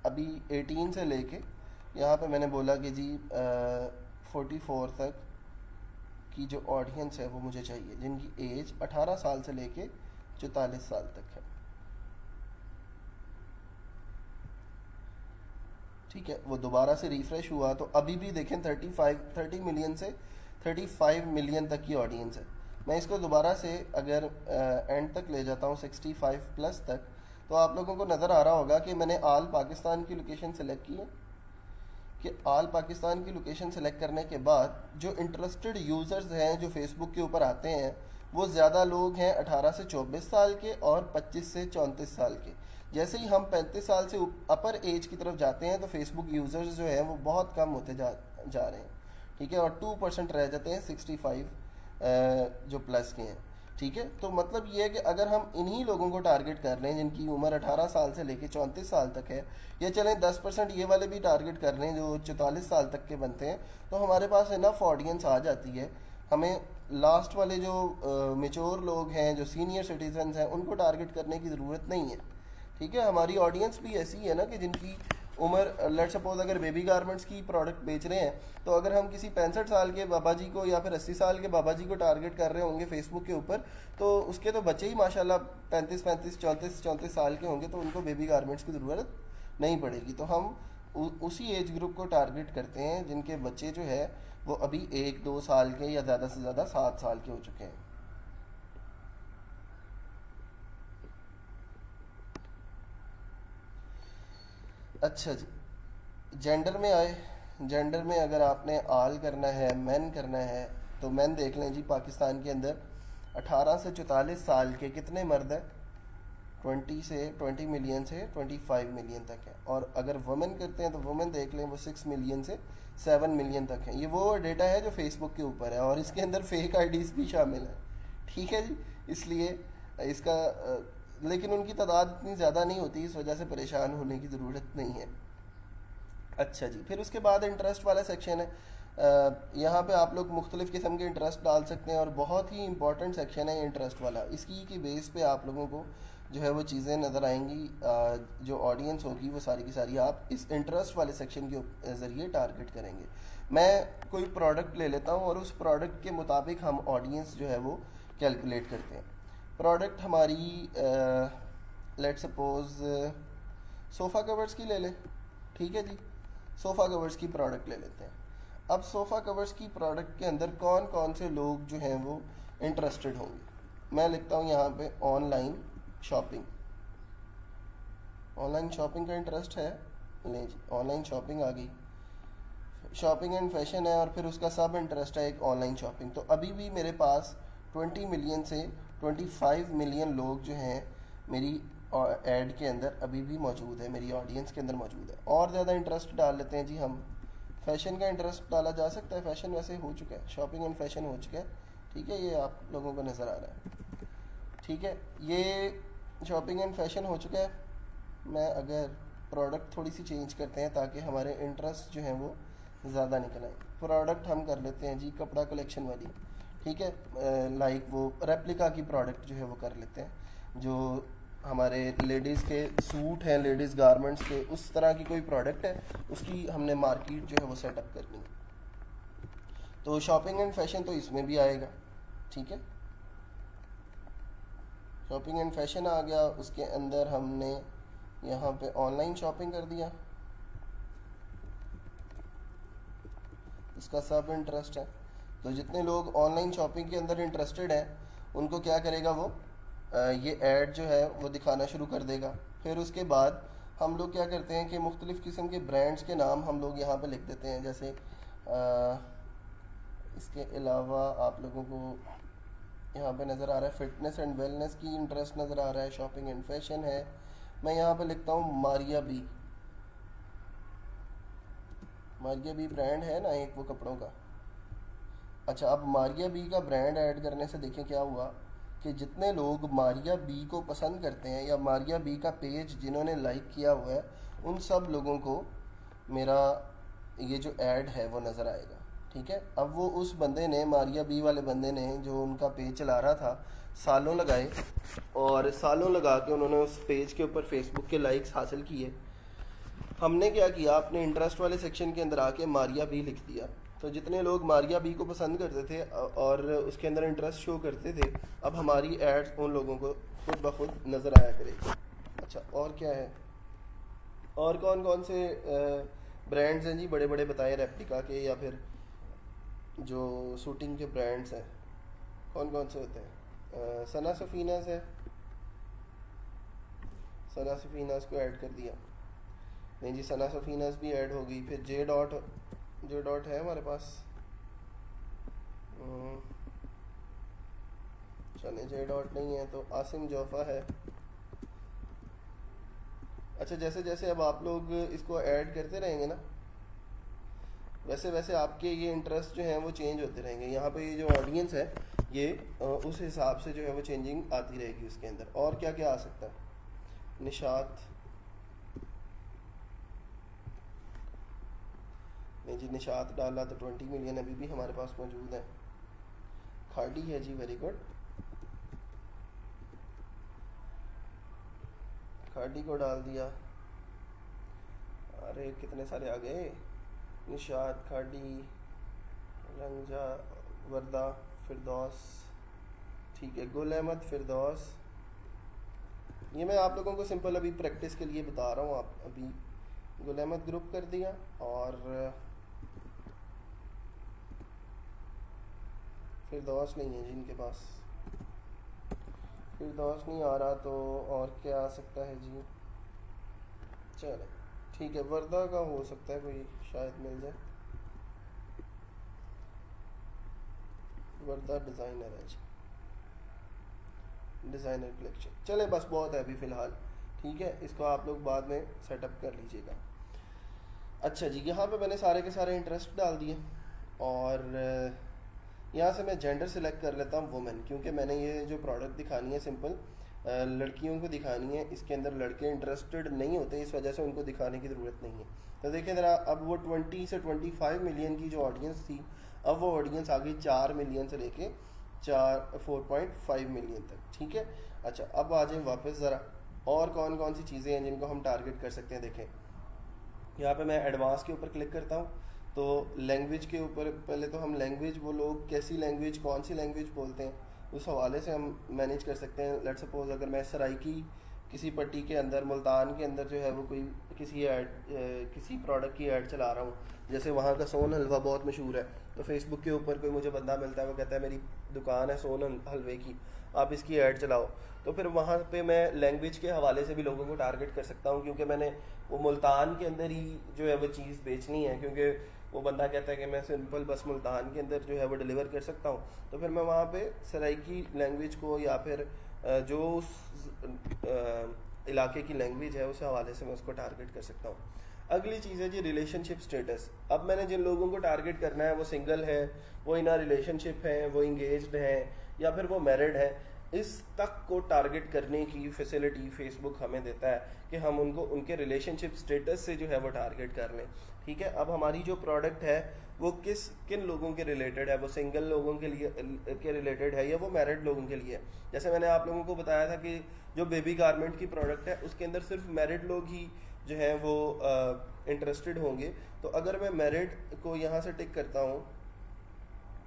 अभी 18 से लेके यहाँ पे मैंने बोला कि जी 44 तक की जो ऑडियंस है वो मुझे चाहिए, जिनकी एज 18 साल से लेके 44 साल तक है, ठीक है। वो दोबारा से रिफ्रेश हुआ तो अभी भी देखें 30 मिलियन से 35 मिलियन तक की ऑडियंस है। मैं इसको दोबारा से अगर एंड तक ले जाता हूँ 65 प्लस तक, तो आप लोगों को नज़र आ रहा होगा कि मैंने आल पाकिस्तान की लोकेशन सेलेक्ट की है, कि आल पाकिस्तान की लोकेशन सेलेक्ट करने के बाद जो इंटरेस्टेड यूज़र्स हैं जो फेसबुक के ऊपर आते हैं वो ज़्यादा लोग हैं 18 से 24 साल के और 25 से 34 साल के। जैसे ही हम 35 साल से अपर एज की तरफ जाते हैं तो फेसबुक यूज़र्स जो हैं वो बहुत कम होते जा रहे हैं, ठीक है, और 2% रह जाते हैं 65 जो प्लस के हैं, ठीक है। तो मतलब ये है कि अगर हम इन्हीं लोगों को टारगेट कर रहे हैं जिनकी उम्र 18 साल से लेकर 34 साल तक है, या चलें 10% ये वाले भी टारगेट कर रहे हैं जो 44 साल तक के बनते हैं, तो हमारे पास इनफ ऑडियंस आ जाती है। हमें लास्ट वाले जो मेच्योर लोग हैं, जो सीनियर सिटीजन हैं, उनको टारगेट करने की ज़रूरत नहीं है, ठीक है। हमारी ऑडियंस भी ऐसी है ना कि जिनकी उम्र, लेट सपोज अगर बेबी गारमेंट्स की प्रोडक्ट बेच रहे हैं तो अगर हम किसी 65 साल के बाबा जी को या फिर 80 साल के बाबा जी को टारगेट कर रहे होंगे फेसबुक के ऊपर, तो उसके तो बच्चे ही माशाल्लाह 35 34 साल के होंगे, तो उनको बेबी गारमेंट्स की ज़रूरत नहीं पड़ेगी। तो हम उसी एज ग्रुप को टारगेट करते हैं जिनके बच्चे जो है वो अभी 1-2 साल के या ज़्यादा से ज़्यादा 7 साल के हो चुके हैं। अच्छा जी, जेंडर में आए। जेंडर में अगर आपने आल करना है, मैन करना है, तो मैन देख लें जी, पाकिस्तान के अंदर 18 से 44 साल के कितने मर्द हैं? 20 मिलियन से 25 मिलियन तक है। और अगर वुमेन करते हैं तो वुमेन देख लें, वो 6 मिलियन से 7 मिलियन तक है। ये वो डेटा है जो फेसबुक के ऊपर है और इसके अंदर फेक आईडीज़ भी शामिल हैं, ठीक है जी। इसलिए इसका लेकिन उनकी तादाद इतनी ज़्यादा नहीं होती, इस वजह से परेशान होने की ज़रूरत नहीं है। अच्छा जी, फिर उसके बाद इंटरेस्ट वाला सेक्शन है। यहाँ पे आप लोग मुख्तलिफ़ किस्म के इंटरेस्ट डाल सकते हैं और बहुत ही इंपॉर्टेंट सेक्शन है इंटरेस्ट वाला। इसकी की बेस पे आप लोगों को जो है वो चीज़ें नज़र आएंगी। जो ऑडियंस होगी वो सारी की सारी आप इस इंटरेस्ट वाले सेक्शन के ज़रिए टारगेट करेंगे। मैं कोई प्रोडक्ट ले लेता हूँ और उस प्रोडक्ट के मुताबिक हम ऑडियंस जो है वो कैलकुलेट करते हैं। प्रोडक्ट हमारी लेट सपोज सोफ़ा कवर्स की ले लें, ठीक है जी। सोफ़ा कवर्स की प्रोडक्ट ले लेते हैं। अब सोफ़ा कवर्स की प्रोडक्ट के अंदर कौन कौन से लोग जो हैं वो इंटरेस्टेड होंगे। मैं लिखता हूँ यहाँ पे ऑनलाइन शॉपिंग। ऑनलाइन शॉपिंग का इंटरेस्ट है, लें जी, ऑनलाइन शॉपिंग आ गई। शॉपिंग एंड फैशन है और फिर उसका सब इंटरेस्ट है एक ऑनलाइन शॉपिंग। तो अभी भी मेरे पास 20 मिलियन से 25 मिलियन लोग जो हैं मेरी ऐड के अंदर अभी भी मौजूद है, मेरी ऑडियंस के अंदर मौजूद है। और ज़्यादा इंटरेस्ट डाल लेते हैं जी हम। फैशन का इंटरेस्ट डाला जा सकता है, फैशन वैसे हो चुका है, शॉपिंग एंड फैशन हो चुका है, ठीक है, ये आप लोगों को नज़र आ रहा है, ठीक है, ये शॉपिंग एंड फैशन हो चुका है। मैं अगर प्रोडक्ट थोड़ी सी चेंज करते हैं ताकि हमारे इंटरेस्ट जो हैं वो ज़्यादा निकल आए। प्रोडक्ट हम कर लेते हैं जी कपड़ा कलेक्शन वाली, ठीक है, लाइक वो रेप्लिका की प्रोडक्ट जो है वो कर लेते हैं। जो हमारे लेडीज़ के सूट हैं, लेडीज़ गारमेंट्स के, उस तरह की कोई प्रोडक्ट है, उसकी हमने मार्केट जो है वो सेटअप करनी है। तो शॉपिंग एंड फैशन तो इसमें भी आएगा, ठीक है। शॉपिंग एंड फैशन आ गया, उसके अंदर हमने यहाँ पे ऑनलाइन शॉपिंग कर दिया, इसका सब इंटरेस्ट है। तो जितने लोग ऑनलाइन शॉपिंग के अंदर इंटरेस्टेड हैं उनको क्या करेगा वो ये ऐड जो है वो दिखाना शुरू कर देगा। फिर उसके बाद हम लोग क्या करते हैं कि मुख्तलिफ़ किस्म के ब्रांड्स के नाम हम लोग यहाँ पे लिख देते हैं। जैसे इसके अलावा आप लोगों को यहाँ पे नज़र आ रहा है फ़िटनेस एंड वेलनेस की इंटरेस्ट नज़र आ रहा है, शॉपिंग एंड फैशन है। मैं यहाँ पे लिखता हूँ Maria B. Maria B brand है ना एक वो कपड़ों का। अच्छा, अब मारिया बी का ब्रांड ऐड करने से देखें क्या हुआ कि जितने लोग मारिया बी को पसंद करते हैं या मारिया बी का पेज जिन्होंने लाइक किया हुआ है उन सब लोगों को मेरा ये जो ऐड है वो नज़र आएगा। ठीक है, अब वो उस बंदे ने, मारिया बी वाले बंदे ने जो उनका पेज चला रहा था, सालों लगाए और सालों लगा के उन्होंने उस पेज के ऊपर फेसबुक के लाइक्स हासिल किए। हमने क्या किया, अपने इंटरेस्ट वाले सेक्शन के अंदर आके मारिया बी लिख दिया। तो जितने लोग मारिया बी को पसंद करते थे और उसके अंदर इंटरेस्ट शो करते थे, अब हमारी एड्स उन लोगों को खुद ब खुद नज़र आया करेगी। अच्छा, और क्या है, और कौन कौन से ब्रांड्स हैं जी बड़े बड़े बताएं, रेप्लिका के या फिर जो शूटिंग के ब्रांड्स हैं कौन कौन से होते हैं? सना सफीनास है, सना सफीनास को ऐड कर दिया। नहीं जी, सना सफीनास भी ऐड हो गई। फिर जे डॉट है हमारे पास, चले जे डॉट नहीं है तो आसिम जोफा है। अच्छा, जैसे जैसे अब आप लोग इसको ऐड करते रहेंगे ना, वैसे वैसे आपके ये इंटरेस्ट जो हैं वो चेंज होते रहेंगे। यहाँ पे ये जो ऑडियंस है ये उस हिसाब से जो है वो चेंजिंग आती रहेगी उसके अंदर। और क्या क्या आ सकता है? निशात, नहीं जी, निशात डाला तो 20 मिलियन अभी भी हमारे पास मौजूद है। खाड़ी है जी, वेरी गुड, खाड़ी को डाल दिया। अरे कितने सारे आ गए, निशात, खाड़ी, रंजा, वर्दा, फिरदौस, ठीक है, गुल अहमद, फिरदौस। ये मैं आप लोगों को सिंपल अभी प्रैक्टिस के लिए बता रहा हूँ। आप अभी गुल अहमद ग्रुप कर दिया और फिरदौस नहीं है जी इनके पास, फिरदौस नहीं आ रहा तो और क्या आ सकता है जी? चलो ठीक है, वर्दा का हो सकता है कोई, शायद मिल जाए। वर्दा डिज़ाइनर है जी, डिज़ाइनर कलेक्शन। चले बस बहुत है अभी फ़िलहाल, ठीक है, इसको आप लोग बाद में सेटअप कर लीजिएगा। अच्छा जी, यहाँ पे मैंने सारे के सारे इंटरेस्ट डाल दिए और यहाँ से मैं जेंडर सेलेक्ट कर लेता हूँ वुमेन, क्योंकि मैंने ये जो प्रोडक्ट दिखानी है सिंपल लड़कियों को दिखानी है। इसके अंदर लड़के इंटरेस्टेड नहीं होते, इस वजह से उनको दिखाने की ज़रूरत नहीं है। तो देखें ज़रा, अब वो 20 से 25 मिलियन की जो ऑडियंस थी, अब वो ऑडियंस आ गई 4 मिलियन से लेके 4.5 मिलियन तक। ठीक है, अच्छा अब आ जाए वापस ज़रा, और कौन कौन सी चीज़ें हैं जिनको हम टारगेट कर सकते हैं। देखें यहाँ पे मैं एडवांस के ऊपर क्लिक करता हूँ तो लैंग्वेज के ऊपर, पहले तो हम लैंग्वेज, वो लोग कैसी लैंग्वेज, कौन सी लैंग्वेज बोलते हैं, उस हवाले से हम मैनेज कर सकते हैं। लेट्स सपोज अगर मैं सराइकी किसी पट्टी के अंदर, मुल्तान के अंदर जो है वो कोई किसी प्रोडक्ट की ऐड चला रहा हूँ, जैसे वहाँ का सोन हलवा बहुत मशहूर है, तो फेसबुक के ऊपर कोई मुझे बंदा मिलता है, वो कहता है मेरी दुकान है सोन हलवे की, आप इसकी ऐड चलाओ, तो फिर वहाँ पे मैं लैंग्वेज के हवाले से भी लोगों को टारगेट कर सकता हूँ, क्योंकि मैंने वो मुल्तान के अंदर ही जो है वो चीज़ बेचनी है, क्योंकि वो बंदा कहता है कि मैं सिंपल बस मुल्तान के अंदर जो है वो डिलीवर कर सकता हूँ। तो फिर मैं वहाँ पे सराइकी लैंग्वेज को या फिर जो उस इलाके की लैंग्वेज है उस हवाले से मैं उसको टारगेट कर सकता हूँ। अगली चीज़ है जी रिलेशनशिप स्टेटस। अब मैंने जिन लोगों को टारगेट करना है वो सिंगल है, वो इन रिलेशनशिप है, वो इंगेज्ड है या फिर वो मैरिड है, इस तक को टारगेट करने की फैसिलिटी फेसबुक हमें देता है कि हम उनको उनके रिलेशनशिप स्टेटस से जो है वो टारगेट कर लें। ठीक है, अब हमारी जो प्रोडक्ट है वो किन लोगों के रिलेटेड है, वो सिंगल लोगों के लिए के रिलेटेड है या वो मैरिड लोगों के लिए। जैसे मैंने आप लोगों को बताया था कि जो बेबी गारमेंट की प्रोडक्ट है उसके अंदर सिर्फ मैरिड लोग ही जो है वो इंटरेस्टेड होंगे। तो अगर मैं मैरिड को यहाँ से टिक करता हूँ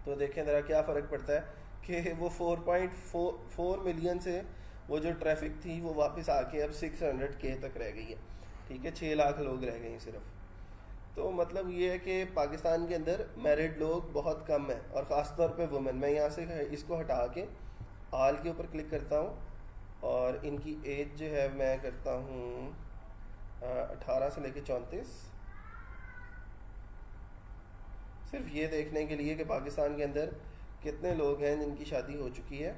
तो देखें ज़रा क्या फ़र्क पड़ता है कि वो 4.4 मिलियन से वो जो ट्रैफिक थी वो वापस आके अब 600K तक रह गई है, ठीक है, 6 लाख लोग रह गए हैं सिर्फ। तो मतलब ये है कि पाकिस्तान के अंदर मैरिड लोग बहुत कम हैं, और ख़ासतौर पे वुमेन। मैं यहाँ से इसको हटा के आल के ऊपर क्लिक करता हूँ, और इनकी एज जो है मैं करता हूँ 18 से लेके 34, सिर्फ ये देखने के लिए कि पाकिस्तान के अंदर कितने लोग हैं जिनकी शादी हो चुकी है।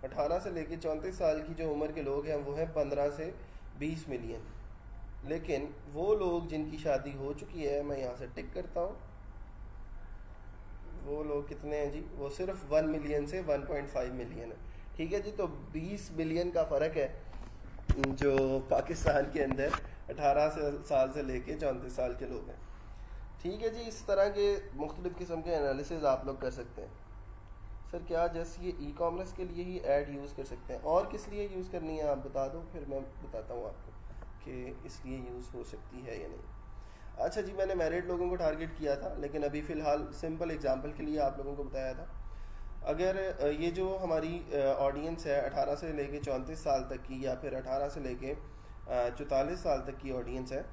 18 से लेके 34 साल की जो उम्र के लोग हैं वो हैं 15 से 20 मिलियन। लेकिन वो लोग जिनकी शादी हो चुकी है, मैं यहाँ से टिक करता हूँ, वो लोग कितने हैं जी, वो सिर्फ 1 मिलियन से 1.5 मिलियन है, ठीक है जी। तो 20 बिलियन का फ़र्क है जो पाकिस्तान के अंदर 18 साल से लेके 34 साल के लोग हैं, ठीक है जी। इस तरह के मुख्तलिफ़ किस्म के एनालिसिस आप लोग कर सकते हैं। सर क्या जस्ट ये ई कॉमर्स के लिए ही ऐड यूज़ कर सकते हैं, और किस लिए यूज़ करनी है आप बता दो, फिर मैं बताता हूँ आपको कि इसलिए यूज़ हो सकती है या नहीं। अच्छा जी, मैंने मैरिड लोगों को टारगेट किया था, लेकिन अभी फ़िलहाल सिंपल एग्जांपल के लिए आप लोगों को बताया था। अगर ये जो हमारी ऑडियंस है 18 से लेके 34 साल तक की, या फिर 18 से लेके 44 साल तक की ऑडियंस है,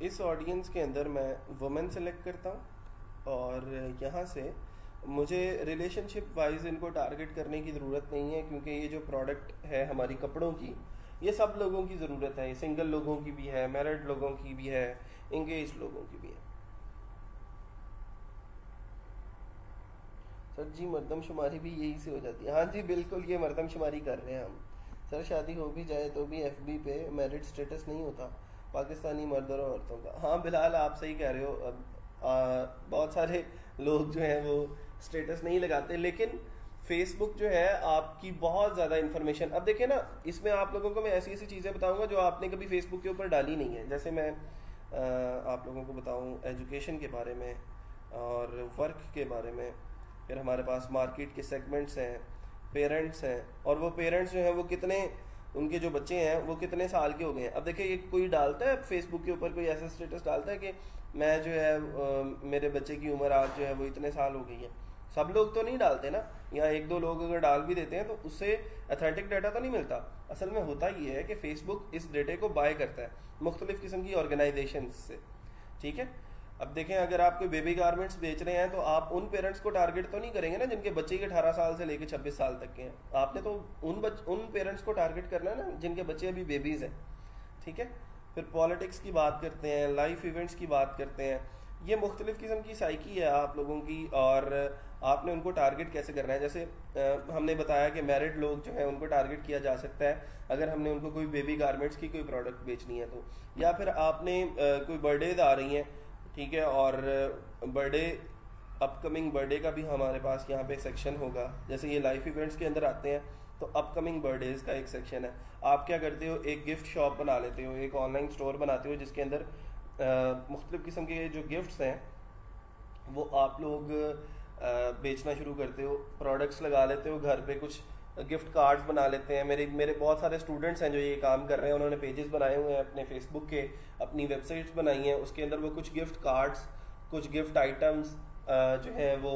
इस ऑडियंस के अंदर मैं वुमेन सेलेक्ट करता हूँ, और यहाँ से मुझे रिलेशनशिप वाइज इनको टारगेट करने की ज़रूरत नहीं है, क्योंकि ये जो प्रोडक्ट है हमारी कपड़ों की, ये सब लोगों की ज़रूरत है। ये सिंगल लोगों की भी है, मैरिड लोगों की भी है, इंगेज लोगों की भी है। सर जी मरदमशुमारी भी यही से हो जाती है। हाँ जी बिल्कुल, ये मरदमशुमारी कर रहे हैं हम। सर शादी हो भी जाए तो भी FB पे मैरिड स्टेटस नहीं होता पाकिस्तानी मर्द और औरतों का। हाँ बिलाल आप सही कह रहे हो, बहुत सारे लोग जो हैं वो स्टेटस नहीं लगाते, लेकिन फेसबुक जो है आपकी बहुत ज़्यादा इन्फॉर्मेशन, अब देखिए ना, इसमें आप लोगों को मैं ऐसी ऐसी चीज़ें बताऊंगा जो आपने कभी फेसबुक के ऊपर डाली नहीं है। जैसे मैं आप लोगों को बताऊं एजुकेशन के बारे में और वर्क के बारे में, फिर हमारे पास मार्केट के सेगमेंट्स हैं, पेरेंट्स हैं, और वो पेरेंट्स जो हैं वो कितने, उनके जो बच्चे हैं वो कितने साल के हो गए हैं। अब देखिए ये कोई डालता है फेसबुक के ऊपर, कोई ऐसा स्टेटस डालता है कि मैं जो है मेरे बच्चे की उम्र आज जो है वो इतने साल हो गई है। सब लोग तो नहीं डालते ना, या एक दो लोग अगर डाल भी देते हैं तो उससे अथेंटिक डाटा तो नहीं मिलता। असल में होता ये है कि फेसबुक इस डेटे को बाय करता है मुख्तलिफ किस्म की ऑर्गेनाइजेशन से, ठीक है। अब देखें अगर आप कोई बेबी गारमेंट्स बेच रहे हैं तो आप उन पेरेंट्स को टारगेट तो नहीं करेंगे ना जिनके बच्चे के 18 साल से लेकर 26 साल तक के हैं। आपने तो उन पेरेंट्स को टारगेट करना है ना जिनके बच्चे अभी बेबीज़ हैं, ठीक है। फिर पॉलिटिक्स की बात करते हैं, लाइफ इवेंट्स की बात करते हैं, ये मुख्तलिफ किस्म की साइकी है आप लोगों की, और आपने उनको टारगेट कैसे करना है। जैसे हमने बताया कि मैरिड लोग जो हैं उनको टारगेट किया जा सकता है अगर हमने उनको कोई बेबी गारमेंट्स की कोई प्रोडक्ट बेचनी है तो, या फिर आपने कोई बर्थडेज आ रही हैं, ठीक है, और बर्थडे अपकमिंग बर्थडे का भी हमारे पास यहाँ पे सेक्शन होगा। जैसे ये लाइफ इवेंट्स के अंदर आते हैं तो अपकमिंग बर्थडेज का एक सेक्शन है। आप क्या करते हो, एक गिफ्ट शॉप बना लेते हो, एक ऑनलाइन स्टोर बनाते हो जिसके अंदर मुख्तलिफ किस्म के जो गिफ्ट्स हैं वो आप लोग बेचना शुरू करते हो, प्रोडक्ट्स लगा लेते हो, घर पे कुछ गिफ्ट कार्ड्स बना लेते हैं। मेरे बहुत सारे स्टूडेंट्स हैं जो ये काम कर रहे हैं, उन्होंने पेजेस बनाए हुए हैं अपने फेसबुक के, अपनी वेबसाइट्स बनाई हैं, उसके अंदर वो कुछ गिफ्ट कार्ड्स, कुछ गिफ्ट आइटम्स जो हैं वो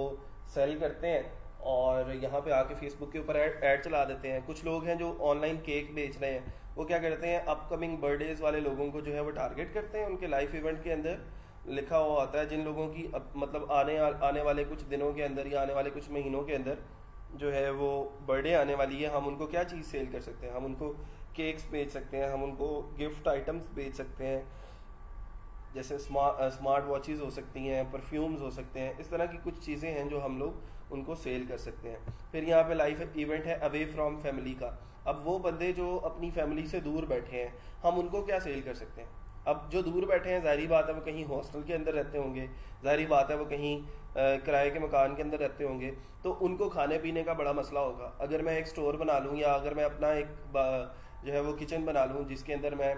सेल करते हैं, और यहाँ पे आके फेसबुक के ऊपर ऐड चला देते हैं। कुछ लोग हैं जो ऑनलाइन केक बेच रहे हैं, वो क्या करते हैं, अपकमिंग बर्थडेज वाले लोगों को जो है वो टारगेट करते हैं। उनके लाइफ इवेंट के अंदर लिखा हुआ होता है जिन लोगों की मतलब आने वाले कुछ दिनों के अंदर या आने वाले कुछ महीनों के अंदर जो है वो बर्थडे आने वाली है, हम उनको क्या चीज़ सेल कर सकते हैं, हम उनको केक्स बेच सकते हैं, हम उनको गिफ्ट आइटम्स बेच सकते हैं, जैसे स्मार्ट वॉचेस हो सकती हैं, परफ्यूम्स हो सकते हैं, इस तरह की कुछ चीज़ें हैं जो हम लोग उनको सेल कर सकते हैं। फिर यहाँ पे लाइफ इवेंट है अवे फ्रॉम फैमिली का। अब वो बंदे जो अपनी फैमिली से दूर बैठे हैं, हम उनको क्या सेल कर सकते हैं। अब जो दूर बैठे हैं ज़ाहिर बात है वो कहीं हॉस्टल के अंदर रहते होंगे, ज़ाहिर बात है वो कहीं किराए के मकान के अंदर रहते होंगे, तो उनको खाने पीने का बड़ा मसला होगा। अगर मैं एक स्टोर बना लूँ या अगर मैं अपना एक जो है वो किचन बना लूँ जिसके अंदर मैं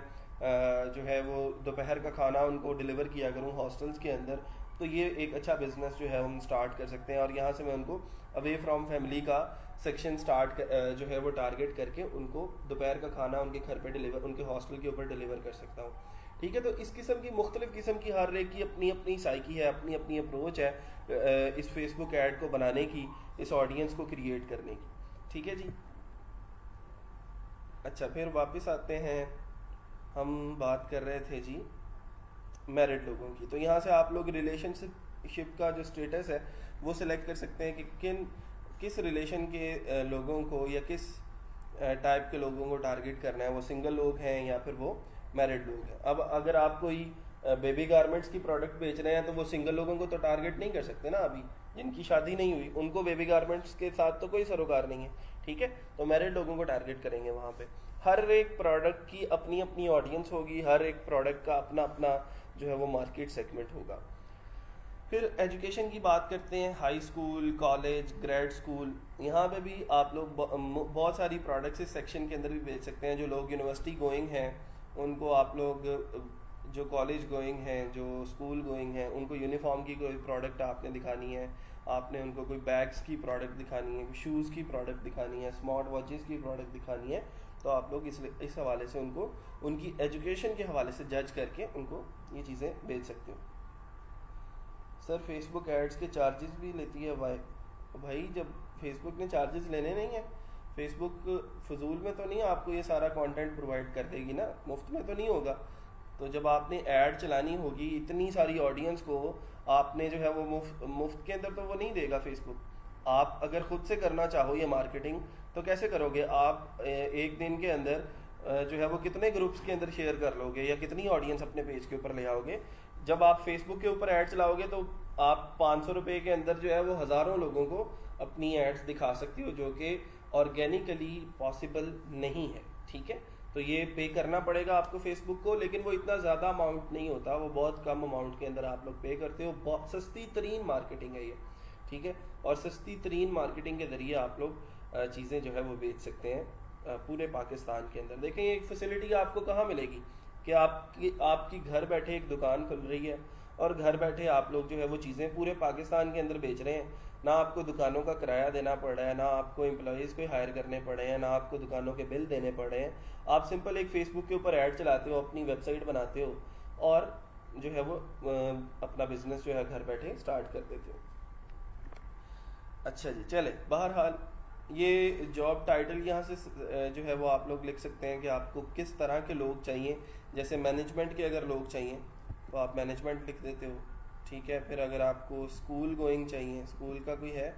जो है वो दोपहर का खाना उनको डिलीवर किया करूँ हॉस्टल्स के अंदर, तो ये एक अच्छा बिजनेस जो है हम स्टार्ट कर सकते हैं। और यहाँ से मैं उनको अवे फ्रॉम फैमिली का सेक्शन स्टार्ट जो है वो टारगेट करके उनको दोपहर का खाना उनके घर पे डिलीवर, उनके हॉस्टल के ऊपर डिलीवर कर सकता हूँ, ठीक है। तो इस किस्म की मुख्तलिफ किस्म की हर एक की अपनी अपनी साइकी है, अपनी अपनी अप्रोच है इस फेसबुक ऐड को बनाने की, इस ऑडियंस को क्रिएट करने की। ठीक है जी। अच्छा, फिर वापस आते हैं, हम बात कर रहे थे जी मैरिड लोगों की। तो यहाँ से आप लोग रिलेशनशिप का जो स्टेटस है वो सिलेक्ट कर सकते हैं कि किस रिलेशन के लोगों को या किस टाइप के लोगों को टारगेट करना है, वो सिंगल लोग हैं या फिर वो मैरिड लोग हैं। अब अगर आप कोई बेबी गारमेंट्स की प्रोडक्ट बेच रहे हैं तो वो सिंगल लोगों को तो टारगेट नहीं कर सकते ना, अभी जिनकी शादी नहीं हुई उनको बेबी गारमेंट्स के साथ तो कोई सरोकार नहीं है। ठीक है, तो मैरिड लोगों को टारगेट करेंगे वहाँ पे। हर एक प्रोडक्ट की अपनी अपनी ऑडियंस होगी, हर एक प्रोडक्ट का अपना अपना जो है वो मार्केट सेगमेंट होगा। फिर एजुकेशन की बात करते हैं, high school, college, grade school. यहाँ पे भी आप लोग बहुत सारी प्रोडक्ट्स इस सेक्शन के अंदर भी बेच सकते हैं। जो लोग यूनिवर्सिटी गोइंग हैं उनको आप लोग, जो कॉलेज गोइंग हैं, जो स्कूल गोइंग हैं, उनको यूनिफॉर्म की कोई प्रोडक्ट आपने दिखानी है, आपने उनको कोई बैग्स की प्रोडक्ट दिखानी है, शूज़ की प्रोडक्ट दिखानी है, स्मार्ट वॉचेस की प्रोडक्ट दिखानी है, तो आप लोग इस हवाले से उनको उनकी एजुकेशन के हवाले से जज करके उनको ये चीज़ें बेच सकते हो। सर फेसबुक एड्स के चार्जेस भी लेती है भाई जब फेसबुक ने चार्जेस लेने नहीं है, फेसबुक फजूल में तो नहीं आपको ये सारा कंटेंट प्रोवाइड कर देगी ना, मुफ्त में तो नहीं होगा। तो जब आपने ऐड चलानी होगी इतनी सारी ऑडियंस को, आपने जो है वो मुफ्त के अंदर तो वो नहीं देगा फेसबुक। आप अगर खुद से करना चाहो ये मार्केटिंग तो कैसे करोगे? आप एक दिन के अंदर जो है वो कितने ग्रुप्स के अंदर शेयर कर लोगे या कितनी ऑडियंस अपने पेज के ऊपर ले आओगे? जब आप फेसबुक के ऊपर ऐड चलाओगे तो आप 500 रुपये के अंदर जो है वो हज़ारों लोगों को अपनी एड्स दिखा सकती हो, जो कि ऑर्गेनिकली पॉसिबल नहीं है। ठीक है, तो ये पे करना पड़ेगा आपको फेसबुक को, लेकिन वो इतना ज़्यादा अमाउंट नहीं होता, वो बहुत कम अमाउंट के अंदर आप लोग पे करते हो। बहुत सस्ती तरीन मार्केटिंग है ये। ठीक है, और सस्ती तरीन मार्केटिंग के ज़रिए आप लोग चीज़ें जो है वो बेच सकते हैं पूरे पाकिस्तान के अंदर। देखें ये फैसिलिटी आपको कहाँ मिलेगी कि आपकी घर बैठे एक दुकान खुल रही है और घर बैठे आप लोग जो है वो चीज़ें पूरे पाकिस्तान के अंदर बेच रहे हैं। ना आपको दुकानों का किराया देना पड़ रहा है, ना आपको एम्प्लॉयज़ को हायर करने पड़े हैं, ना आपको दुकानों के बिल देने पड़े हैं। आप सिंपल एक फेसबुक के ऊपर ऐड चलाते हो, अपनी वेबसाइट बनाते हो और जो है वो अपना बिजनेस जो है घर बैठे स्टार्ट कर देते हो। अच्छा जी, चले बहरहाल ये जॉब टाइटल यहाँ से जो है वो आप लोग लिख सकते हैं कि आपको किस तरह के लोग चाहिए। जैसे मैनेजमेंट के अगर लोग चाहिए तो आप मैनेजमेंट लिख देते हो। ठीक है, फिर अगर आपको स्कूल गोइंग चाहिए, स्कूल का कोई है,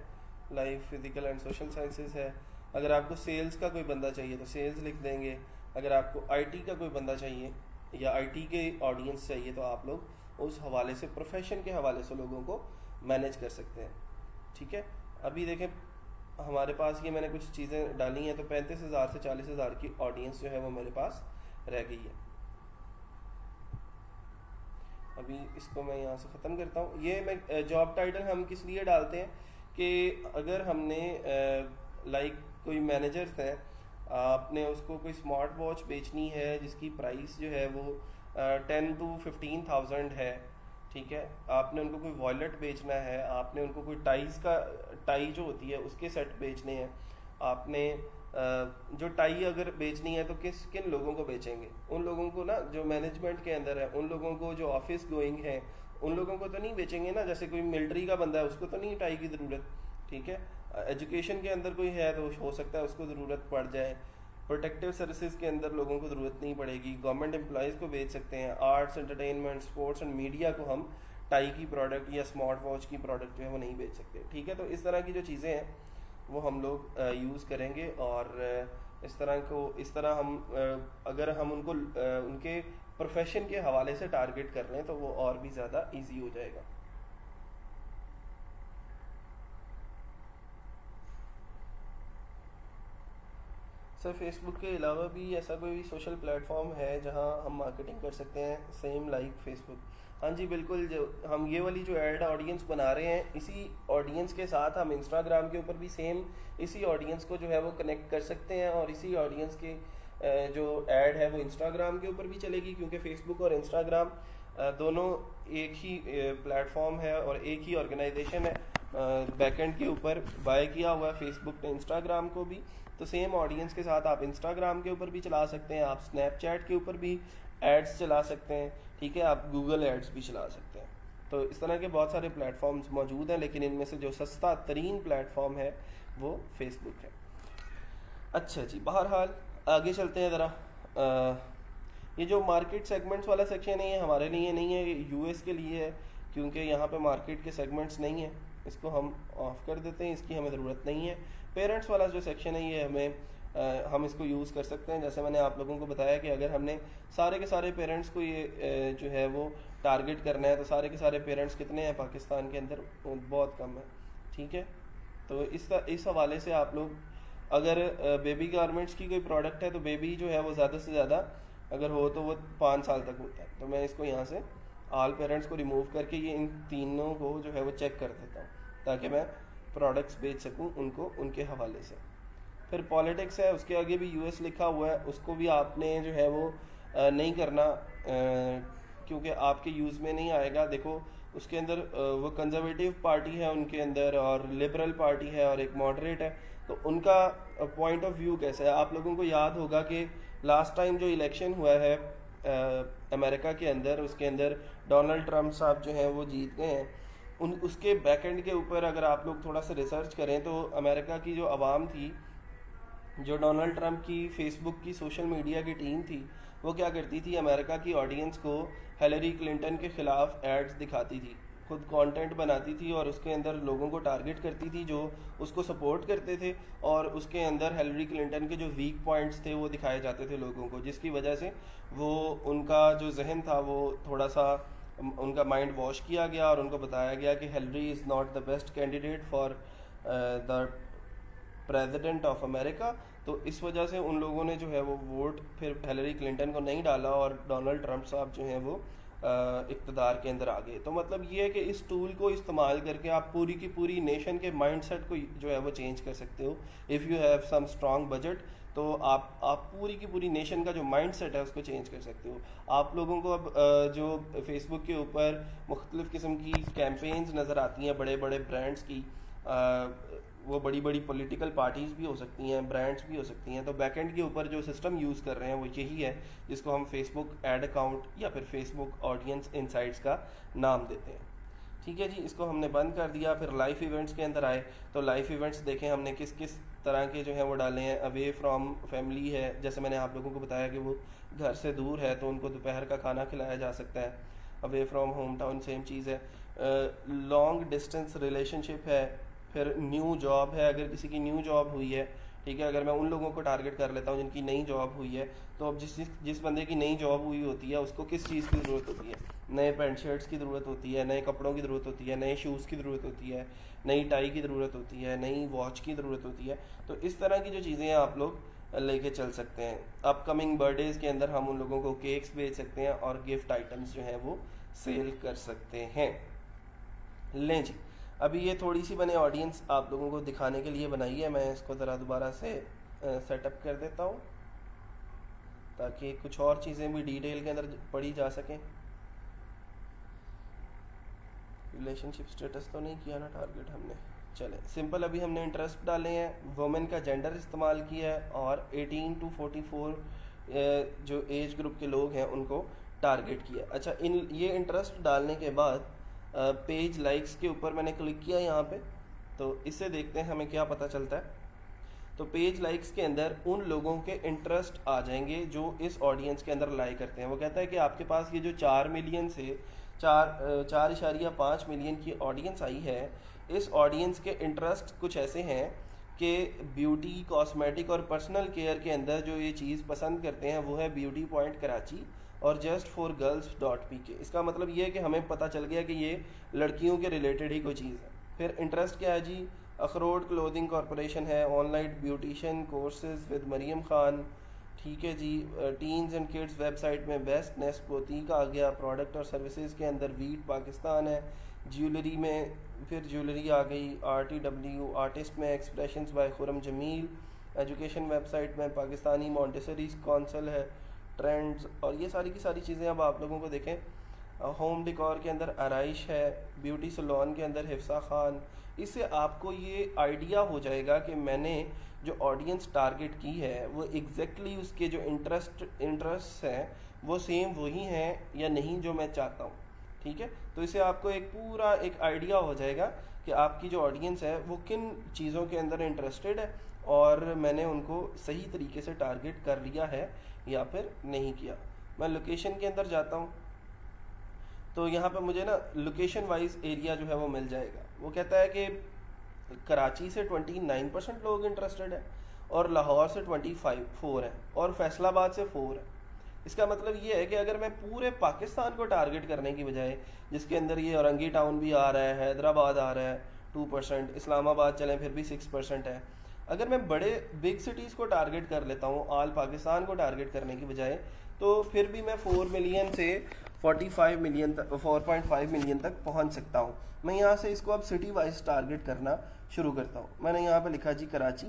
life, physical and social sciences है। अगर आपको सेल्स का कोई बंदा चाहिए तो सेल्स लिख देंगे। अगर आपको आईटी का कोई बंदा चाहिए या आईटी के ऑडियंस चाहिए तो आप लोग उस हवाले से, प्रोफेशन के हवाले से लोगों को मैनेज कर सकते हैं। ठीक है, अभी देखें हमारे पास ये मैंने कुछ चीज़ें डाली हैं तो 35,000 से 40,000 की ऑडियंस जो है वो मेरे पास रह गई है। अभी इसको मैं यहाँ से ख़त्म करता हूँ। ये मैं जॉब टाइटल हम किस लिए डालते हैं कि अगर हमने लाइक कोई मैनेजर्स हैं, आपने उसको कोई स्मार्ट वॉच बेचनी है जिसकी प्राइस जो है वो 10 to 15,000 है। ठीक है, आपने उनको कोई वॉलेट बेचना है, आपने उनको कोई टाई जो होती है उसके सेट बेचने हैं, आपने जो टाई अगर बेचनी है तो किन लोगों को बेचेंगे? उन लोगों को ना जो मैनेजमेंट के अंदर है, उन लोगों को जो ऑफिस गोइंग है, उन लोगों को तो नहीं बेचेंगे ना। जैसे कोई मिलिट्री का बंदा है उसको तो नहीं टाई की ज़रूरत। ठीक है, एजुकेशन के अंदर कोई है तो हो सकता है उसको ज़रूरत पड़ जाए। प्रोटेक्टिव सर्विसेज के अंदर लोगों को ज़रूरत नहीं पड़ेगी। गवर्नमेंट एम्प्लॉयज़ को बेच सकते हैं। Arts, entertainment, sports and media को हम टाई की प्रोडक्ट या स्मार्ट वॉच की प्रोडक्ट जो है वो नहीं बेच सकते। ठीक है, तो इस तरह की जो चीज़ें हैं वो हम लोग यूज़ करेंगे और इस तरह हम अगर हम उनको उनके प्रोफेशन के हवाले से टारगेट कर रहे हैं तो वो और भी ज़्यादा ईजी हो जाएगा। सर फेसबुक के अलावा भी ऐसा कोई सोशल प्लेटफॉर्म है जहां हम मार्केटिंग कर सकते हैं सेम लाइक फेसबुक? हाँ जी बिल्कुल, जो हम ये वाली जो ऐड ऑडियंस बना रहे हैं इसी ऑडियंस के साथ हम इंस्टाग्राम के ऊपर भी सेम इसी ऑडियंस को जो है वो कनेक्ट कर सकते हैं और इसी ऑडियंस के जो ऐड है वो इंस्टाग्राम के ऊपर भी चलेगी, क्योंकि फेसबुक और इंस्टाग्राम दोनों एक ही प्लेटफॉर्म है और एक ही ऑर्गेनाइजेशन है। बैकएंड के ऊपर बाय किया हुआ है फेसबुक ने इंस्टाग्राम को भी तो सेम ऑडियंस के साथ आप इंस्टाग्राम के ऊपर भी चला सकते हैं, आप स्नैपचैट के ऊपर भी एड्स चला सकते हैं, ठीक है, आप गूगल एड्स भी चला सकते हैं। तो इस तरह के बहुत सारे प्लेटफॉर्म्स मौजूद हैं, लेकिन इनमें से जो सस्ता तरीन प्लेटफॉर्म है वो फेसबुक है। अच्छा जी, बहरहाल आगे चलते हैं ज़रा। ये जो मार्केट सेगमेंट्स वाला सेक्शन है ये हमारे लिए नहीं है, ये यूएस के लिए है, क्योंकि यहाँ पे मार्केट के सेगमेंट्स नहीं है, इसको हम ऑफ कर देते हैं, इसकी हमें ज़रूरत नहीं है। पेरेंट्स वाला जो सेक्शन है ये हम इसको यूज़ कर सकते हैं। जैसे मैंने आप लोगों को बताया कि अगर हमने सारे के सारे पेरेंट्स को ये जो है वो टारगेट करना है, तो सारे के सारे पेरेंट्स कितने हैं पाकिस्तान के अंदर, बहुत कम है, ठीक है। तो इस हवाले से आप लोग अगर बेबी गारमेंट्स की कोई प्रोडक्ट है तो बेबी जो है वो ज़्यादा से ज़्यादा अगर हो तो वो 5 साल तक होता है। तो मैं इसको यहाँ से ऑल पेरेंट्स को रिमूव करके ये इन तीनों को जो है वो चेक कर देता हूँ, ताकि मैं प्रोडक्ट्स बेच सकूँ उनको उनके हवाले से। फिर पॉलिटिक्स है, उसके आगे भी यूएस लिखा हुआ है, उसको भी आपने जो है वो नहीं करना, क्योंकि आपके यूज़ में नहीं आएगा। देखो उसके अंदर वो कंजर्वेटिव पार्टी है उनके अंदर, और लिबरल पार्टी है, और एक मॉडरेट है। तो उनका पॉइंट ऑफ व्यू कैसा है, आप लोगों को याद होगा कि लास्ट टाइम जो इलेक्शन हुआ है अमेरिका के अंदर, उसके अंदर डोनाल्ड ट्रंप साहब जो हैं वो जीत गए हैं। उसके बैकएंड के ऊपर अगर आप लोग थोड़ा सा रिसर्च करें तो अमेरिका की जो आवाम थी, जो डोनाल्ड ट्रंप की फेसबुक की सोशल मीडिया की टीम थी, वो क्या करती थी, अमेरिका की ऑडियंस को हिलरी क्लिंटन के ख़िलाफ़ एड्स दिखाती थी, खुद कंटेंट बनाती थी और उसके अंदर लोगों को टारगेट करती थी जो उसको सपोर्ट करते थे, और उसके अंदर हिलरी क्लिंटन के जो वीक पॉइंट्स थे वो दिखाए जाते थे लोगों को, जिसकी वजह से वो उनका जो जहन था वो थोड़ा सा उनका माइंड वॉश किया गया, और उनको बताया गया कि Hillary is not the best candidate for the president of America. तो इस वजह से उन लोगों ने जो है वो वोट फिर हिलरी क्लिंटन को नहीं डाला, और डोनाल्ड ट्रंप साहब जो हैं वो इक़्तिदार के अंदर आ गए। तो मतलब ये है कि इस टूल को इस्तेमाल करके आप पूरी की पूरी नेशन के माइंडसेट को जो है वो चेंज कर सकते हो। If you have some strong budget, तो आप पूरी की पूरी नेशन का जो माइंडसेट है उसको चेंज कर सकते हो। आप लोगों को अब जो फेसबुक के ऊपर मुख्तलिफ़ किस्म की कैंपेन्स नज़र आती हैं बड़े बड़े ब्रांड्स की, वो बड़ी बड़ी पॉलिटिकल पार्टीज़ भी हो सकती हैं, ब्रांड्स भी हो सकती हैं। तो बैकएंड के ऊपर जो सिस्टम यूज़ कर रहे हैं वो यही है, जिसको हम फेसबुक एड अकाउंट या फिर फेसबुक ऑडियंस इनसाइट्स का नाम देते हैं। ठीक है जी, इसको हमने बंद कर दिया। फिर लाइफ इवेंट्स के अंदर आए, तो लाइफ इवेंट्स देखें हमने किस किस तरह के जो हैं वो डाले हैं। अवे फ्रॉम फैमिली है, जैसे मैंने आप लोगों को बताया कि वो घर से दूर है तो उनको दोपहर का खाना खिलाया जा सकता है। Away from home town same चीज़ है। लॉन्ग डिस्टेंस रिलेशनशिप है। फिर न्यू जॉब है, अगर किसी की न्यू जॉब हुई है, ठीक है, अगर मैं उन लोगों को टारगेट कर लेता हूँ जिनकी नई जॉब हुई है, तो अब जिस बंदे की नई जॉब हुई होती है उसको किस चीज़ की ज़रूरत होती है, नए पैंट शर्ट्स की ज़रूरत होती है, नए कपड़ों की ज़रूरत होती है, नए शूज़ की ज़रूरत होती है, नई टाई की ज़रूरत होती है, नई वॉच की ज़रूरत होती है। तो इस तरह की जो चीज़ें हैं आप लोग लेके चल सकते हैं। अपकमिंग बर्थडेज़ के अंदर हम उन लोगों को केक्स भेज सकते हैं और गिफ्ट आइटम्स जो हैं वो सेल कर सकते हैं। लें जी, अभी ये थोड़ी सी मैंने ऑडियंस आप लोगों को दिखाने के लिए बनाई है, मैं इसको ज़रा दोबारा से सेटअप कर देता हूँ ताकि कुछ और चीज़ें भी डिटेल के अंदर पढ़ी जा सकें। रिलेशनशिप स्टेटस तो नहीं किया ना टारगेट हमने, चले सिंपल। अभी हमने इंटरेस्ट डाले हैं, वुमेन का जेंडर इस्तेमाल किया है, और 18 to 44 जो एज ग्रुप के लोग हैं उनको टारगेट किया। अच्छा, ये इंटरेस्ट डालने के बाद पेज लाइक्स के ऊपर मैंने क्लिक किया यहाँ पे, तो इससे देखते हैं हमें क्या पता चलता है। तो पेज लाइक्स के अंदर उन लोगों के इंटरेस्ट आ जाएंगे जो इस ऑडियंस के अंदर लाइक करते हैं। वो कहता है कि आपके पास ये जो 4 मिलियन से 4.5 मिलियन की ऑडियंस आई है, इस ऑडियंस के इंटरेस्ट कुछ ऐसे हैं कि ब्यूटी, कॉस्मेटिक और पर्सनल केयर के अंदर जो ये चीज़ पसंद करते हैं वो है ब्यूटी पॉइंट कराची और जस्ट फॉर गर्ल्स.pk। इसका मतलब ये है कि हमें पता चल गया कि ये लड़कियों के रिलेटेड ही कोई चीज़ है। फिर इंटरेस्ट क्या है जी, अखरोट क्लोथिंग कॉरपोरेशन है, online beautician courses with Mariam Khan, ठीक है जी। टीन्स एंड किड्स वेबसाइट में बेस्ट नेस्ट बोतीक आ गया। प्रोडक्ट और सर्विसेज के अंदर वीट पाकिस्तान है। ज्वेलरी में फिर ज्वेलरी आ गई, RTW आर्टिस्ट में expressions by Khurram Jameel. Education website में पाकिस्तानी मॉन्टेसरी काउंसिल है, ट्रेंड्स, और ये सारी की सारी चीज़ें अब आप लोगों को देखें होम डेकोर के अंदर आराइश है, ब्यूटी सलोन के अंदर हिफ्सा खान। इससे आपको ये आइडिया हो जाएगा कि मैंने जो ऑडियंस टारगेट की है वो एग्जैक्टली उसके जो इंटरेस्ट हैं वो सेम वही हैं या नहीं जो मैं चाहता हूँ। ठीक है, तो इससे आपको एक पूरा एक आइडिया हो जाएगा कि आपकी जो ऑडियंस है वो किन चीज़ों के अंदर इंटरेस्टेड है और मैंने उनको सही तरीके से टारगेट कर लिया है या फिर नहीं किया। मैं लोकेशन के अंदर जाता हूँ तो यहाँ पे मुझे ना लोकेशन वाइज एरिया जो है वो मिल जाएगा। वो कहता है कि कराची से 29% लोग इंटरेस्टेड है और लाहौर से 24 है और फैसलाबाद से 4 है। इसका मतलब ये है कि अगर मैं पूरे पाकिस्तान को टारगेट करने की बजाय, जिसके अंदर ये औरंगी टाउन भी आ रहा है, हैदराबाद आ रहा है 2%, इस्लामाबाद चलें फिर भी 6% है, अगर मैं बड़े बिग सिटीज़ को टारगेट कर लेता हूँ ऑल पाकिस्तान को टारगेट करने की बजाय, तो फिर भी मैं 4 मिलियन से 45 मिलियन तक 4.5 मिलियन तक पहुँच सकता हूँ। मैं यहाँ से इसको अब सिटी वाइज टारगेट करना शुरू करता हूँ। मैंने यहाँ पे लिखा जी कराची,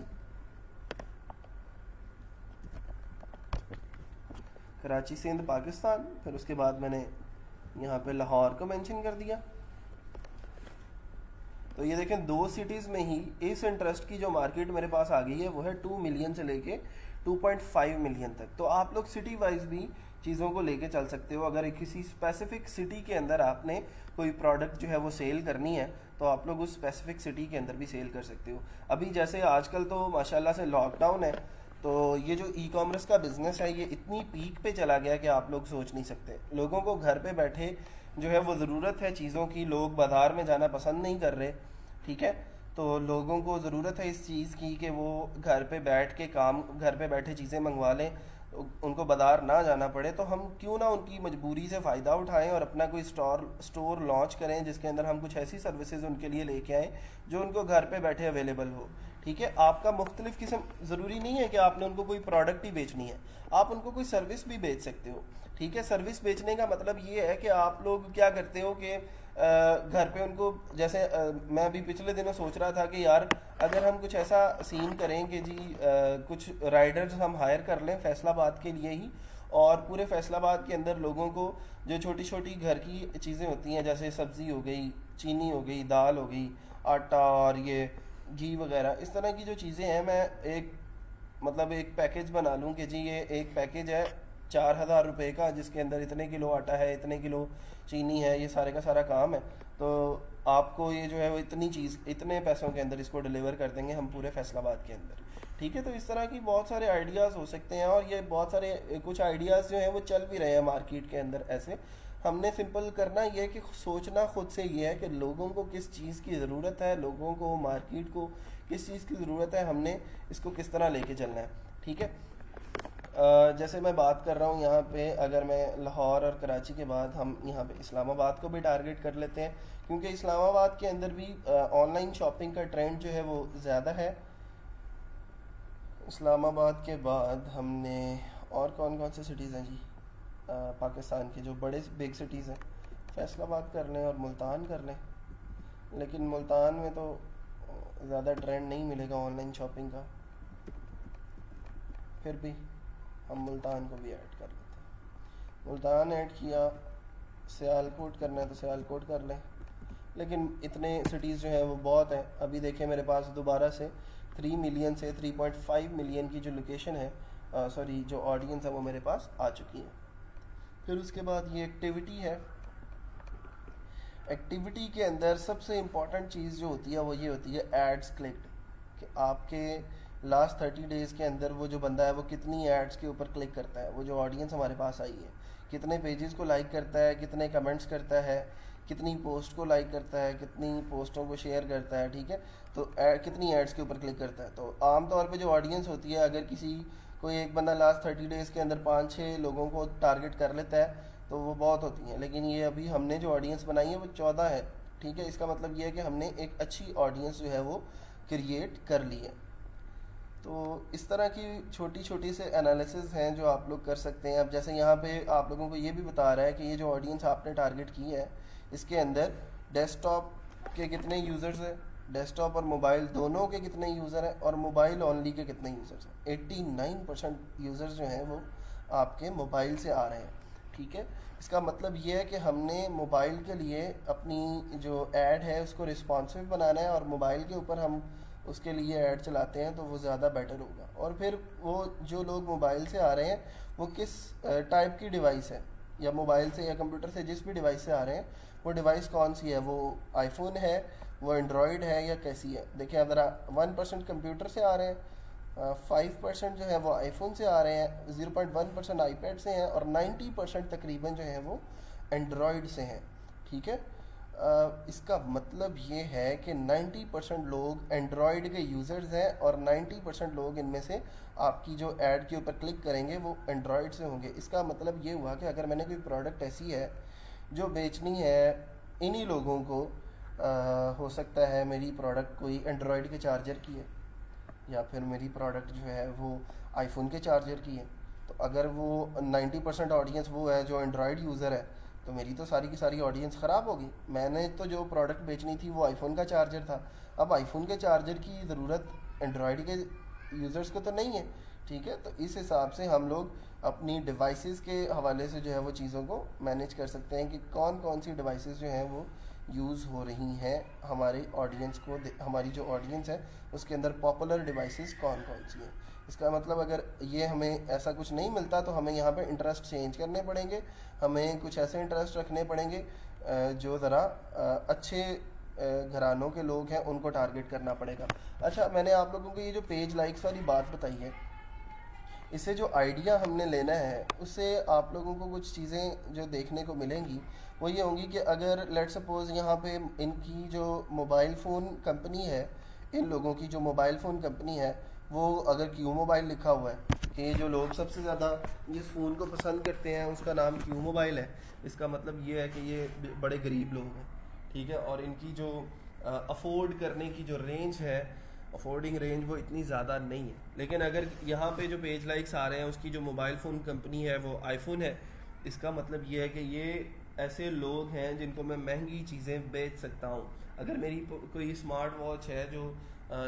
कराची सिंध पाकिस्तान, फिर उसके बाद मैंने यहाँ पे लाहौर को मेंशन कर दिया। तो ये देखें 2 सिटीज़ में ही इस इंटरेस्ट की जो मार्केट मेरे पास आ गई है वो है 2 मिलियन से लेके 2.5 मिलियन तक। तो आप लोग सिटी वाइज भी चीज़ों को लेके चल सकते हो। अगर किसी स्पेसिफिक सिटी के अंदर आपने कोई प्रोडक्ट जो है वो सेल करनी है तो आप लोग उस स्पेसिफिक सिटी के अंदर भी सेल कर सकते हो। अभी जैसे आजकल तो माशाल्लाह से लॉकडाउन है, तो ये जो ई कॉमर्स का बिज़नेस है ये इतनी पीक पे चला गया कि आप लोग सोच नहीं सकते। लोगों को घर पे बैठे जो है वो ज़रूरत है चीज़ों की, लोग बाज़ार में जाना पसंद नहीं कर रहे। ठीक है, तो लोगों को ज़रूरत है इस चीज़ की कि वो घर पे बैठ के घर पे बैठे चीज़ें मंगवा लें, उनको बाज़ार ना जाना पड़े। तो हम क्यों ना उनकी मजबूरी से फ़ायदा उठाएं और अपना कोई स्टोर लॉन्च करें जिसके अंदर हम कुछ ऐसी सर्विसेज उनके लिए लेके आएँ जो उनको घर पे बैठे अवेलेबल हो। ठीक है, आपका मुख्तलिफ किस्म, ज़रूरी नहीं है कि आपने उनको कोई प्रोडक्ट ही बेचनी है, आप उनको कोई सर्विस भी बेच सकते हो। ठीक है, सर्विस बेचने का मतलब ये है कि आप लोग क्या करते हो कि घर पे उनको, जैसे मैं अभी पिछले दिनों सोच रहा था कि यार अगर हम कुछ ऐसा सीन करें कि जी कुछ राइडर्स हम हायर कर लें फैसलाबाद के लिए ही, और पूरे फैसलाबाद के अंदर लोगों को जो छोटी छोटी घर की चीज़ें होती हैं जैसे सब्ज़ी हो गई, चीनी हो गई, दाल हो गई, आटा और ये घी वगैरह, इस तरह की जो चीज़ें हैं, मैं एक पैकेज बना लूँ कि जी ये एक पैकेज है 4,000 रुपये का जिसके अंदर इतने किलो आटा है, इतने किलो चीनी है, ये सारे का सारा काम है। तो आपको ये जो है वो इतने पैसों के अंदर इसको डिलीवर कर देंगे हम पूरे फैसलाबाद के अंदर। ठीक है, तो इस तरह की बहुत सारे आइडियाज़ हो सकते हैं और ये बहुत सारे कुछ आइडियाज़ जो हैं वो चल भी रहे हैं मार्केट के अंदर। ऐसे हमने सिंपल करना ये है कि सोचना खुद से ये है कि लोगों को किस चीज़ की ज़रूरत है, लोगों को मार्केट को किस चीज़ की ज़रूरत है, हमने इसको किस तरह लेके चलना है। ठीक है, जैसे मैं बात कर रहा हूँ यहाँ पे, अगर मैं लाहौर और कराची के बाद हम यहाँ पे इस्लामाबाद को भी टारगेट कर लेते हैं, क्योंकि इस्लामाबाद के अंदर भी ऑनलाइन शॉपिंग का ट्रेंड जो है वो ज़्यादा है। इस्लामाबाद के बाद हमने और कौन कौन से सिटीज़ हैं जी पाकिस्तान के जो बड़े बिग सिटीज़ हैं, फैसलाबाद कर लें और मुल्तान कर लें, लेकिन मुल्तान में तो ज़्यादा ट्रेंड नहीं मिलेगा ऑनलाइन शॉपिंग का, फिर भी हम मुल्तान को भी ऐड कर लेते हैं। मुल्तान ऐड किया, सियालकोट करना है तो सियालकोट कर लें, लेकिन इतने सिटीज़ जो हैं वो बहुत हैं। अभी देखें मेरे पास दोबारा से 3 मिलियन से 3.5 मिलियन की जो लोकेशन है, जो ऑडियंस है वो मेरे पास आ चुकी है। फिर उसके बाद ये एक्टिविटी है। एक्टिविटी के अंदर सबसे इम्पॉर्टेंट चीज़ जो होती है वो ये होती है एड्स क्लिक्ड, कि आपके लास्ट 30 डेज़ के अंदर वो जो बंदा है वो कितनी एड्स के ऊपर क्लिक करता है, वो जो ऑडियंस हमारे पास आई है कितने पेजेस को लाइक करता है, कितने कमेंट्स करता है, कितनी पोस्ट को लाइक करता है, कितनी पोस्टों को शेयर करता है। ठीक है, तो कितनी एड्स के ऊपर क्लिक करता है। तो आमतौर पे जो ऑडियंस होती है, अगर कोई एक बंदा लास्ट 30 डेज़ के अंदर 5-6 लोगों को टारगेट कर लेता है तो वो बहुत होती हैं, लेकिन ये अभी हमने जो ऑडियंस बनाई है वो 14 है। ठीक है, इसका मतलब ये है कि हमने एक अच्छी ऑडियंस जो है वो क्रिएट कर ली है। तो इस तरह की छोटी छोटी से एनालिसिस हैं जो आप लोग कर सकते हैं। अब जैसे यहाँ पे आप लोगों को ये भी बता रहा है कि ये जो ऑडियंस आपने टारगेट की है इसके अंदर डेस्कटॉप के कितने यूज़र्स हैं, डेस्कटॉप और मोबाइल दोनों के कितने यूज़र हैं, और मोबाइल ओनली के कितने यूज़र्स हैं। 89% यूज़र्स जो हैं वो आपके मोबाइल से आ रहे हैं। ठीक है। इसका मतलब ये है कि हमने मोबाइल के लिए अपनी जो ऐड है उसको रिस्पॉन्सिव बनाना है, और मोबाइल के ऊपर हम उसके लिए ऐड चलाते हैं तो वो ज़्यादा बेटर होगा। और फिर वो जो लोग मोबाइल से आ रहे हैं वो किस टाइप की डिवाइस है, या मोबाइल से या कंप्यूटर से जिस भी डिवाइस से आ रहे हैं वो डिवाइस कौन सी है, वो आईफोन है, वो एंड्रॉयड है या कैसी है। देखिए अगर 1% कंप्यूटर से आ रहे हैं, 5% जो है वो आईफोन से आ रहे हैं, 0.1% आईपैड से हैं, और 90% तकरीबन जो है वो एंड्रॉयड से हैं, ठीक है। इसका मतलब ये है कि 90% लोग एंड्रॉयड के यूज़र्स हैं, और 90% लोग इनमें से आपकी जो ऐड के ऊपर क्लिक करेंगे वो एंड्रॉयड से होंगे। इसका मतलब ये हुआ कि अगर मैंने कोई प्रोडक्ट ऐसी है जो बेचनी है इन्हीं लोगों को, हो सकता है मेरी प्रोडक्ट कोई एंड्रॉयड के चार्जर की है, या फिर मेरी प्रोडक्ट जो है वो आईफोन के चार्जर की है, तो अगर वो 90% ऑडियंस वो है जो एंड्रॉयड यूज़र है, तो मेरी तो सारी की सारी ऑडियंस ख़राब होगी। मैंने तो जो प्रोडक्ट बेचनी थी वो आईफोन का चार्जर था, अब आईफोन के चार्जर की ज़रूरत एंड्रॉयड के यूज़र्स को तो नहीं है, ठीक है। तो इस हिसाब से हम लोग अपनी डिवाइसेस के हवाले से जो है वो चीज़ों को मैनेज कर सकते हैं कि कौन कौन सी डिवाइसेस जो हैं वो यूज़ हो रही हैं हमारे ऑडियंस को, हमारी जो ऑडियंस है उसके अंदर पॉपुलर डिवाइसेस कौन कौन सी हैं। इसका मतलब अगर ये हमें ऐसा कुछ नहीं मिलता तो हमें यहाँ पे इंटरेस्ट चेंज करने पड़ेंगे, हमें कुछ ऐसे इंटरेस्ट रखने पड़ेंगे जो ज़रा अच्छे घरानों के लोग हैं उनको टारगेट करना पड़ेगा। अच्छा, मैंने आप लोगों को ये जो पेज लाइक्स वाली बात बताई है, इससे जो आइडिया हमने लेना है उससे आप लोगों को कुछ चीज़ें जो देखने को मिलेंगी वो ये होंगी कि अगर लेट सपोज़ यहाँ पे इनकी जो मोबाइल फ़ोन कंपनी है, इन लोगों की जो मोबाइल फ़ोन कंपनी है वो अगर क्यू मोबाइल लिखा हुआ है कि जो लोग सबसे ज़्यादा जिस फ़ोन को पसंद करते हैं उसका नाम क्यू मोबाइल है, इसका मतलब ये है कि ये बड़े गरीब लोग हैं, ठीक है। और इनकी जो अफोर्ड करने की जो रेंज है, अफोर्डिंग रेंज वो इतनी ज़्यादा नहीं है। लेकिन अगर यहाँ पे जो पेज लाइक्स आ रहे हैं उसकी जो मोबाइल फ़ोन कंपनी है वो आईफोन है, इसका मतलब ये है कि ये ऐसे लोग हैं जिनको मैं महंगी चीज़ें बेच सकता हूँ। अगर मेरी कोई स्मार्ट वॉच है जो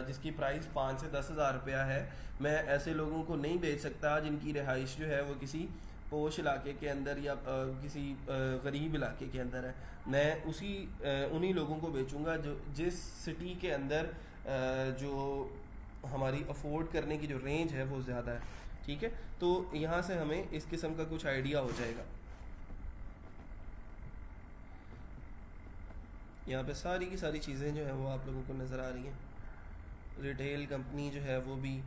जिसकी प्राइस 5 से 10 हज़ार रुपया है, मैं ऐसे लोगों को नहीं बेच सकता जिनकी रिहाइश जो है वो किसी पोश इलाके के अंदर या किसी गरीब इलाके के अंदर है। मैं उन्हीं लोगों को बेचूंगा जो जिस सिटी के अंदर जो हमारी अफोर्ड करने की जो रेंज है वो ज़्यादा है, ठीक है। तो यहाँ से हमें इस किस्म का कुछ आइडिया हो जाएगा। यहाँ पे सारी की सारी चीज़ें जो है वो आप लोगों को नज़र आ रही हैं। रिटेल कंपनी जो है वो भी,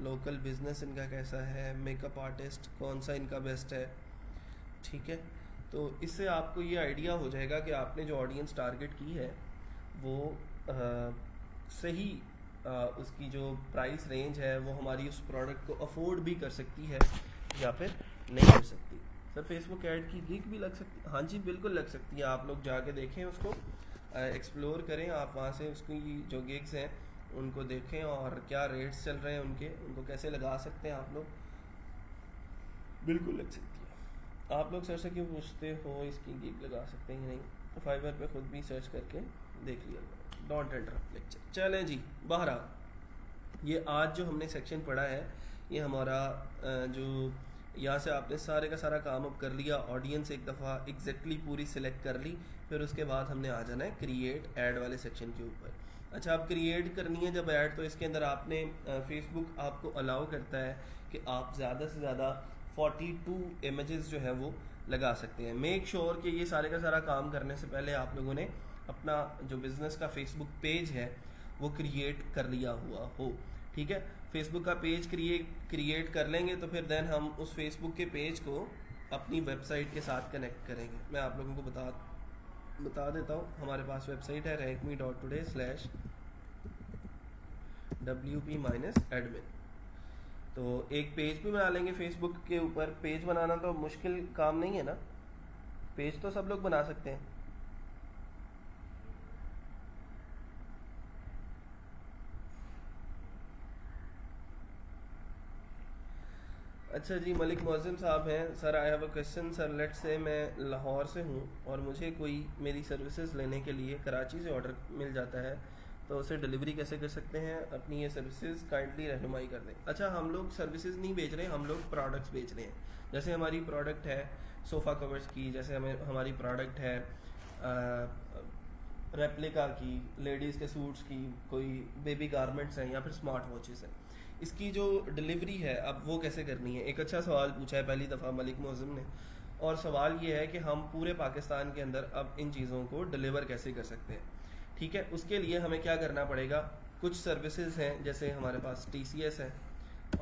लोकल बिजनेस इनका कैसा है, मेकअप आर्टिस्ट कौन सा इनका बेस्ट है, ठीक है। तो इससे आपको ये आइडिया हो जाएगा कि आपने जो ऑडियंस टारगेट की है वो सही उसकी जो प्राइस रेंज है वो हमारी उस प्रोडक्ट को अफोर्ड भी कर सकती है या फिर नहीं कर सकती। सर फेसबुक ऐड की गिग भी लग सकती है? हाँ जी बिल्कुल लग सकती है। आप लोग जाके देखें, उसको एक्सप्लोर करें, आप वहाँ से उसकी जो गिग्स हैं उनको देखें और क्या रेट्स चल रहे हैं उनको कैसे लगा सकते हैं आप लोग, बिल्कुल लग सकती है। आप लोग सर से क्यों पूछते हो इसकी गिग लगा सकते हैं नहीं, तो फाइवर पे खुद भी सर्च करके देख लिया। Don't interrupt lecture. चलें जी, बहरहाल ये आज जो हमने सेक्शन पढ़ा है ये हमारा जो यहाँ से आपने सारे का सारा काम अब कर लिया, ऑडियंस एक दफ़ा एग्जैक्टली पूरी सिलेक्ट कर ली, फिर उसके बाद हमने आ जाना है क्रिएट ऐड वाले सेक्शन के ऊपर। अच्छा, आप क्रिएट करनी है जब ऐड, तो इसके अंदर आपने फेसबुक आपको अलाउ करता है कि आप ज़्यादा से ज़्यादा 42 इमेजेस जो है वो लगा सकते हैं। मेक श्योर कि ये सारे का सारा काम करने से पहले आप लोगों ने अपना जो बिज़नेस का फेसबुक पेज है वो क्रिएट कर लिया हुआ हो, ठीक है। फेसबुक का पेज क्रिएट कर लेंगे तो फिर देन हम उस फेसबुक के पेज को अपनी वेबसाइट के साथ कनेक्ट करेंगे। मैं आप लोगों को बता देता हूँ, हमारे पास वेबसाइट है rankme.today/wp-admin। तो एक पेज भी बना लेंगे फेसबुक के ऊपर। पेज बनाना तो मुश्किल काम नहीं है ना, पेज तो सब लोग बना सकते हैं। अच्छा जी, मलिक मौज़िम साहब हैं। Sir I have a question sir, let's say मैं लाहौर से हूँ और मुझे कोई मेरी सर्विसेज लेने के लिए कराची से ऑर्डर मिल जाता है, तो उसे डिलीवरी कैसे कर सकते हैं, अपनी ये सर्विसेज काइंडली रहनुमाई कर दें। अच्छा, हम लोग सर्विसेज नहीं बेच रहे, हम लोग प्रोडक्ट्स बेच रहे हैं। जैसे हमारी प्रोडक्ट है सोफ़ा कवर्स की, जैसे हमारी प्रोडक्ट है रेप्लिका की, लेडीज़ के सूट्स की, कोई बेबी गारमेंट्स हैं या फिर स्मार्ट वॉचेस हैं। इसकी जो डिलीवरी है अब वो कैसे करनी है, एक अच्छा सवाल पूछा है पहली दफ़ा मलिक मोज़म ने। और सवाल ये है कि हम पूरे पाकिस्तान के अंदर अब इन चीज़ों को डिलीवर कैसे कर सकते हैं। ठीक है, उसके लिए हमें क्या करना पड़ेगा, कुछ सर्विसेज हैं, जैसे हमारे पास TCS है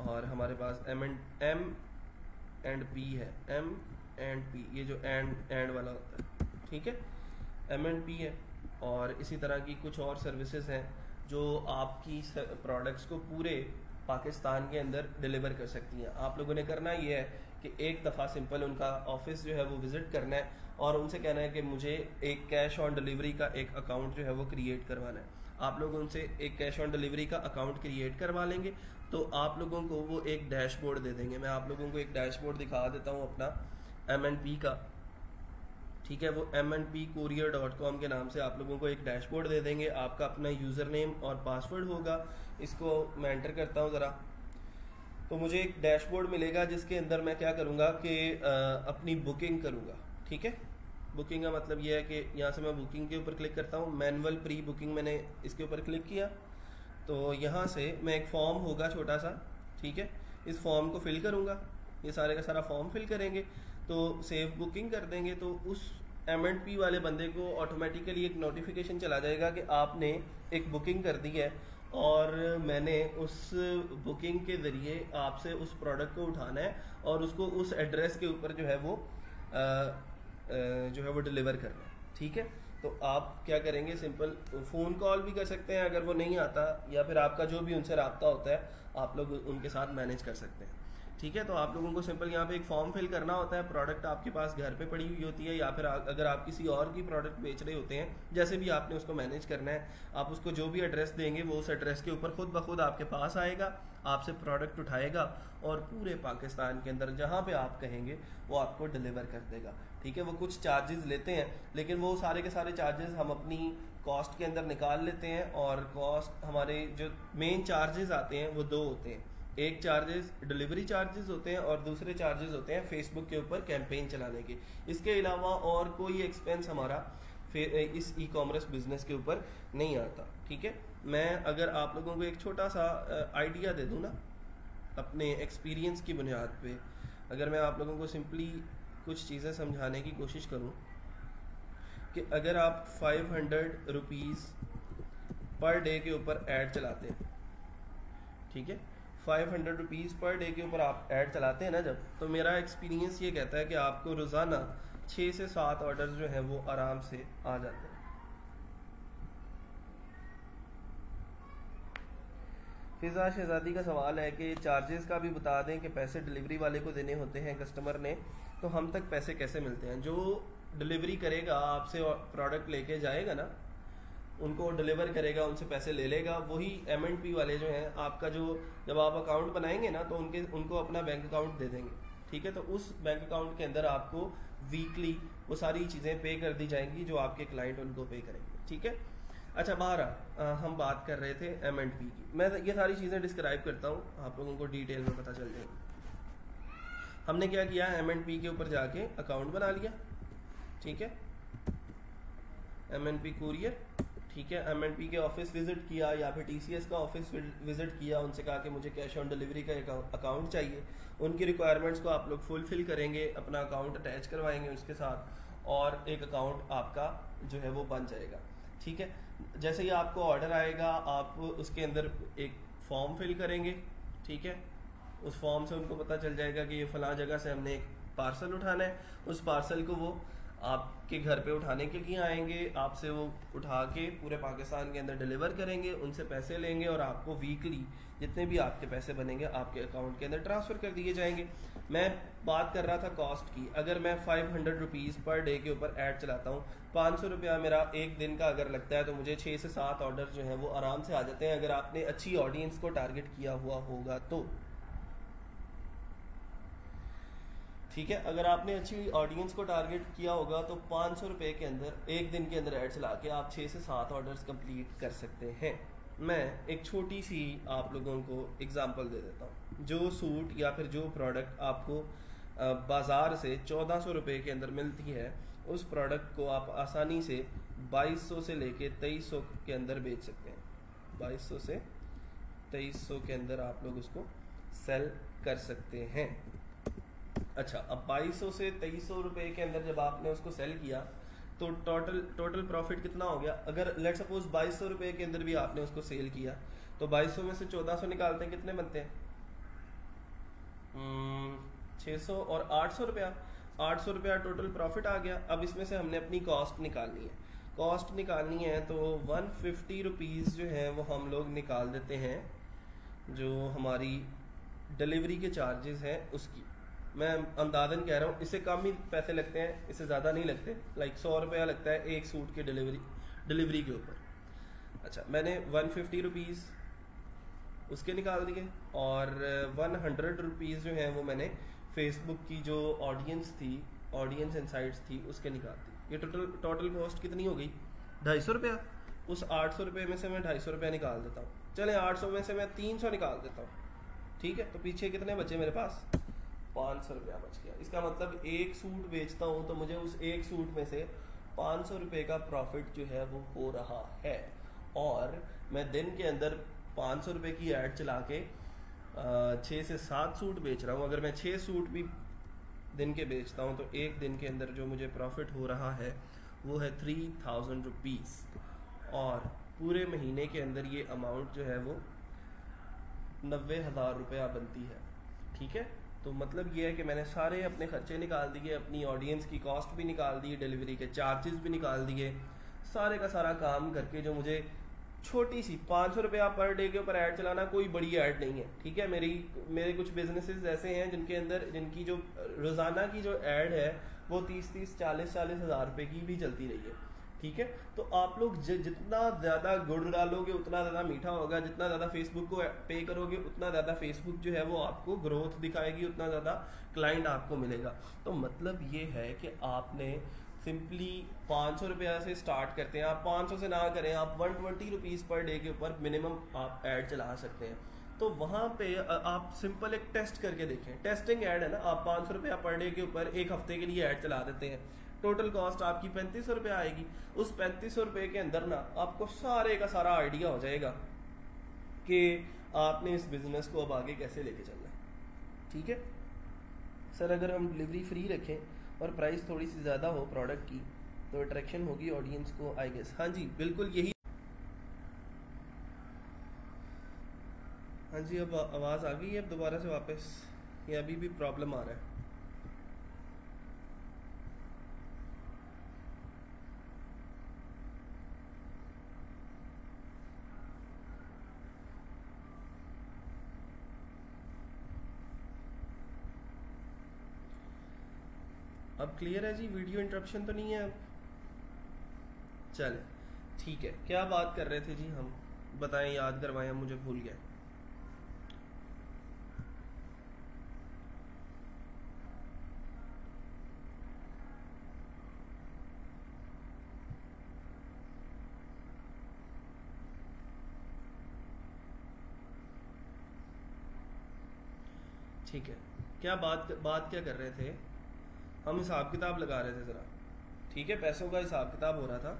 और हमारे पास M&P है, M&P, ये जो एंड वाला होता है, ठीक है, M&P है। और इसी तरह की कुछ और सर्विसेज हैं जो आपकी प्रोडक्ट्स को पूरे पाकिस्तान के अंदर डिलीवर कर सकती हैं। आप लोगों ने करना ये है कि एक दफ़ा सिंपल उनका ऑफिस जो है वो विज़िट करना है और उनसे कहना है कि मुझे एक कैश ऑन डिलीवरी का एक अकाउंट जो है वो क्रिएट करवाना है। आप लोग उनसे एक कैश ऑन डिलीवरी का अकाउंट क्रिएट करवा लेंगे तो आप लोगों को वो एक डैशबोर्ड दे देंगे। मैं आप लोगों को एक डैशबोर्ड दिखा देता हूँ अपना M&P का, ठीक है, वो mnpcourier.com के नाम से आप लोगों को एक डैशबोर्ड दे देंगे। आपका अपना यूज़र नेम और पासवर्ड होगा, इसको मैं एंटर करता हूँ ज़रा, तो मुझे एक डैशबोर्ड मिलेगा जिसके अंदर मैं क्या करूँगा कि अपनी बुकिंग करूँगा। ठीक है, बुकिंग का मतलब ये है कि यहाँ से मैं बुकिंग के ऊपर क्लिक करता हूँ, मैनुअल प्री बुकिंग, मैंने इसके ऊपर क्लिक किया तो यहाँ से मैं एक फॉर्म होगा छोटा सा, ठीक है, इस फॉर्म को फिल करूँगा। ये सारे का सारा फॉर्म फिल करेंगे तो सेव बुकिंग कर देंगे तो उस M&P वाले बंदे को ऑटोमेटिकली एक नोटिफिकेशन चला जाएगा कि आपने एक बुकिंग कर दी है और मैंने उस बुकिंग के ज़रिए आपसे उस प्रोडक्ट को उठाना है और उसको उस एड्रेस के ऊपर जो है वो डिलीवर करना है। ठीक है, तो आप क्या करेंगे, सिंपल फ़ोन कॉल भी कर सकते हैं अगर वो नहीं आता, या फिर आपका जो भी उनसे रब्ता होता है आप लोग उनके साथ मैनेज कर सकते हैं। ठीक है, तो आप लोगों को सिंपल यहाँ पे एक फॉर्म फिल करना होता है, प्रोडक्ट आपके पास घर पे पड़ी हुई होती है या फिर अगर आप किसी और की प्रोडक्ट बेच रहे होते हैं, जैसे भी आपने उसको मैनेज करना है, आप उसको जो भी एड्रेस देंगे वो उस एड्रेस के ऊपर खुद ब खुद आपके पास आएगा, आपसे प्रोडक्ट उठाएगा और पूरे पाकिस्तान के अंदर जहाँ पे आप कहेंगे वो आपको डिलीवर कर देगा। ठीक है, वो कुछ चार्जेस लेते हैं लेकिन वो सारे के सारे चार्जेस हम अपनी कॉस्ट के अंदर निकाल लेते हैं और कॉस्ट हमारे जो मेन चार्जेस आते हैं वो दो होते हैं, एक चार्जेस डिलीवरी चार्जेस होते हैं और दूसरे चार्जेस होते हैं फेसबुक के ऊपर कैंपेन चलाने के। इसके अलावा और कोई एक्सपेंस हमारा इस ई-कॉमर्स बिजनेस के ऊपर नहीं आता। ठीक है, मैं अगर आप लोगों को एक छोटा सा आइडिया दे दूँ ना अपने एक्सपीरियंस की बुनियाद पे, अगर मैं आप लोगों को सिंपली कुछ चीज़ें समझाने की कोशिश करूँ कि अगर आप 500 रुपीज़ पर डे के ऊपर ऐड चलाते हैं, ठीक है, 500 रुपीज़ पर डे के ऊपर आप ऐड चलाते हैं ना जब, तो मेरा एक्सपीरियंस ये कहता है कि आपको रोज़ाना 6 से 7 ऑर्डर्स जो हैं वो आराम से आ जाते हैं। फिज़ा शहज़ादी का सवाल है कि चार्जेस का भी बता दें कि पैसे डिलीवरी वाले को देने होते हैं कस्टमर ने, तो हम तक पैसे कैसे मिलते हैं। जो डिलीवरी करेगा आपसे प्रोडक्ट लेके जाएगा ना, उनको डिलीवर करेगा, उनसे पैसे ले लेगा, वही M&P वाले जो हैं आपका जो जब आप अकाउंट बनाएंगे ना तो उनको अपना बैंक अकाउंट दे देंगे। ठीक है, तो उस बैंक अकाउंट के अंदर आपको वीकली वो सारी चीज़ें पे कर दी जाएंगी जो आपके क्लाइंट उनको पे करेंगे। ठीक है, अच्छा बाहर हम बात कर रहे थे M&P की, मैं ये सारी चीज़ें डिस्क्राइब करता हूँ, आप लोगों को डिटेल में पता चल जाएगी। हमने क्या किया, M&P के ऊपर जाके अकाउंट बना लिया, ठीक है, M&P कुरियर, ठीक है, M&P के ऑफिस विजिट किया या फिर TCS का ऑफिस विजिट किया, उनसे कहा कि मुझे कैश ऑन डिलीवरी का एक अकाउंट चाहिए, उनकी रिक्वायरमेंट्स को आप लोग फुलफिल करेंगे, अपना अकाउंट अटैच करवाएंगे उसके साथ और एक अकाउंट आपका जो है वो बन जाएगा। ठीक है, जैसे ही आपको ऑर्डर आएगा आप उसके अंदर एक फॉर्म फिल करेंगे, ठीक है, उस फॉर्म से उनको पता चल जाएगा कि ये फ़लाँ जगह से हमने एक पार्सल उठाना है, उस पार्सल को वो आपके घर पे उठाने के लिए आएंगे, आपसे वो उठा के पूरे पाकिस्तान के अंदर डिलीवर करेंगे, उनसे पैसे लेंगे और आपको वीकली जितने भी आपके पैसे बनेंगे आपके अकाउंट के अंदर ट्रांसफ़र कर दिए जाएंगे। मैं बात कर रहा था कॉस्ट की, अगर मैं 500 रुपीज़ पर डे के ऊपर ऐड चलाता हूँ, 500 रुपया मेरा एक दिन का अगर लगता है तो मुझे 6 से 7 ऑर्डर जो हैं वो आराम से आ जाते हैं अगर आपने अच्छी ऑडियंस को टारगेट किया हुआ होगा तो। ठीक है, अगर आपने अच्छी ऑडियंस को टारगेट किया होगा तो 500 रुपये के अंदर एक दिन के अंदर ऐड चला के आप 6 से 7 ऑर्डर्स कंप्लीट कर सकते हैं। मैं एक छोटी सी आप लोगों को एग्जांपल दे देता हूँ। जो सूट या फिर जो प्रोडक्ट आपको बाज़ार से 1400 रुपये के अंदर मिलती है, उस प्रोडक्ट को आप आसानी से 2200 से लेके 2300 के अंदर बेच सकते हैं। 2200 से 2300 के अंदर आप लोग उसको सेल कर सकते हैं। अच्छा, अब 2200 से 2300 रुपये के अंदर जब आपने उसको सेल किया तो टोटल प्रॉफिट कितना हो गया? अगर लेट सपोज 2200 रुपये के अंदर भी आपने उसको सेल किया तो 2200 में से 1400 निकालते हैं, कितने बनते हैं? 600 और 800 रुपया। 800 रुपया टोटल प्रॉफिट आ गया। अब इसमें से हमने अपनी कॉस्ट निकालनी है। कॉस्ट निकालनी है तो 150 रुपीज़ जो है वो हम लोग निकाल देते हैं, जो हमारी डिलीवरी के चार्जेस हैं उसकी। मैं अंदाज़न कह रहा हूँ, इससे कम ही पैसे लगते हैं, इससे ज़्यादा नहीं लगते। लाइक 100 रुपया लगता है एक सूट की डिलीवरी के ऊपर। अच्छा, मैंने 150 रुपीज़ उसके निकाल दिए और 100 रुपीज़ जो है वो मैंने फेसबुक की जो ऑडियंस थी, ऑडियंस इनसाइट्स थी, उसके निकाल दी। ये टोटल कॉस्ट कितनी हो गई? 250 रुपया। उस 800 रुपये में से मैं 250 रुपया निकाल देता हूँ। चले 800 में से मैं 300 निकाल देता हूँ, ठीक है। तो पीछे कितने बचे मेरे पास? 500 रुपया बच गया। इसका मतलब एक सूट बेचता हूँ तो मुझे उस एक सूट में से 500 रुपये का प्रॉफिट जो है वो हो रहा है। और मैं दिन के अंदर 500 रुपये की ऐड चला के 6 से 7 सूट बेच रहा हूँ। अगर मैं 6 सूट भी दिन के बेचता हूँ तो एक दिन के अंदर जो मुझे प्रॉफिट हो रहा है वो है 3000 रुपीज़। और पूरे महीने के अंदर ये अमाउंट जो है वो 90,000 रुपया बनती है, ठीक है। तो मतलब ये है कि मैंने सारे अपने खर्चे निकाल दिए, अपनी ऑडियंस की कॉस्ट भी निकाल दी, डिलीवरी के चार्जेस भी निकाल दिए, सारे का सारा काम करके जो मुझे छोटी सी 500 रुपया पर डे के ऊपर ऐड चलाना कोई बड़ी ऐड नहीं है, ठीक है। मेरे कुछ बिजनेसेस ऐसे हैं जिनकी जो रोज़ाना की जो ऐड है वो 30-30, 40-40 हज़ार रुपये की भी चलती रही है, ठीक है। तो आप लोग जितना ज़्यादा गुड़ डालोगे उतना ज़्यादा मीठा होगा, जितना ज़्यादा फेसबुक को पे करोगे उतना ज़्यादा फेसबुक जो है वो आपको ग्रोथ दिखाएगी, उतना ज़्यादा क्लाइंट आपको मिलेगा। तो मतलब ये है कि आपने सिंपली 500 रुपया से स्टार्ट करते हैं। आप 500 से ना करें, आप 120 रुपीज़ पर डे के ऊपर मिनिमम आप ऐड चला सकते हैं। तो वहाँ पे आप सिंपल एक टेस्ट करके देखें, टेस्टिंग ऐड है ना। आप 500 रुपया पर डे के ऊपर एक हफ्ते के लिए ऐड चला देते हैं, टोटल कॉस्ट आपकी 3500 रुपये आएगी। उस 3500 रुपये के अंदर ना आपको सारे का सारा आइडिया हो जाएगा कि आपने इस बिज़नेस को अब आगे कैसे लेके चलना है, ठीक है। सर अगर हम डिलीवरी फ्री रखें और प्राइस थोड़ी सी ज़्यादा हो प्रोडक्ट की तो अट्रैक्शन होगी ऑडियंस को, आई गेस। हाँ जी, बिल्कुल यही। हाँ जी, अब आवाज़ आ गई है अब दोबारा से वापस, या अभी भी प्रॉब्लम आ रहा है? अब क्लियर है जी, वीडियो इंटरप्शन तो नहीं है अब? चले ठीक है। क्या बात कर रहे थे जी हम? बताएं, याद करवाएं, मुझे भूल गया। ठीक है, क्या बात क्या कर रहे थे हम? हिसाब किताब लगा रहे थे ज़रा, ठीक है। पैसों का हिसाब किताब हो रहा था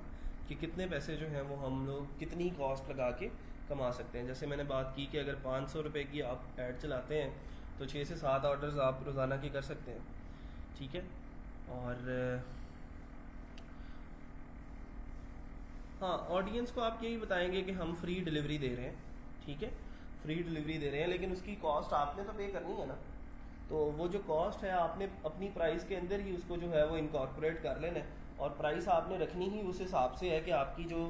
कि कितने पैसे जो हैं वो हम लोग कितनी कॉस्ट लगा के कमा सकते हैं। जैसे मैंने बात की कि अगर 500 रुपये की आप ऐड चलाते हैं तो 6 से 7 ऑर्डर्स आप रोज़ाना की कर सकते हैं, ठीक है। और हाँ, ऑडियंस को आप यही बताएंगे कि हम फ्री डिलीवरी दे रहे हैं, ठीक है। फ्री डिलीवरी दे रहे हैं, लेकिन उसकी कॉस्ट आपने तो पे करनी है ना। तो वो जो कॉस्ट है आपने अपनी प्राइस के अंदर ही उसको जो है वो इनकॉर्पोरेट कर लेना है। और प्राइस आपने रखनी ही उस हिसाब से है कि आपकी जो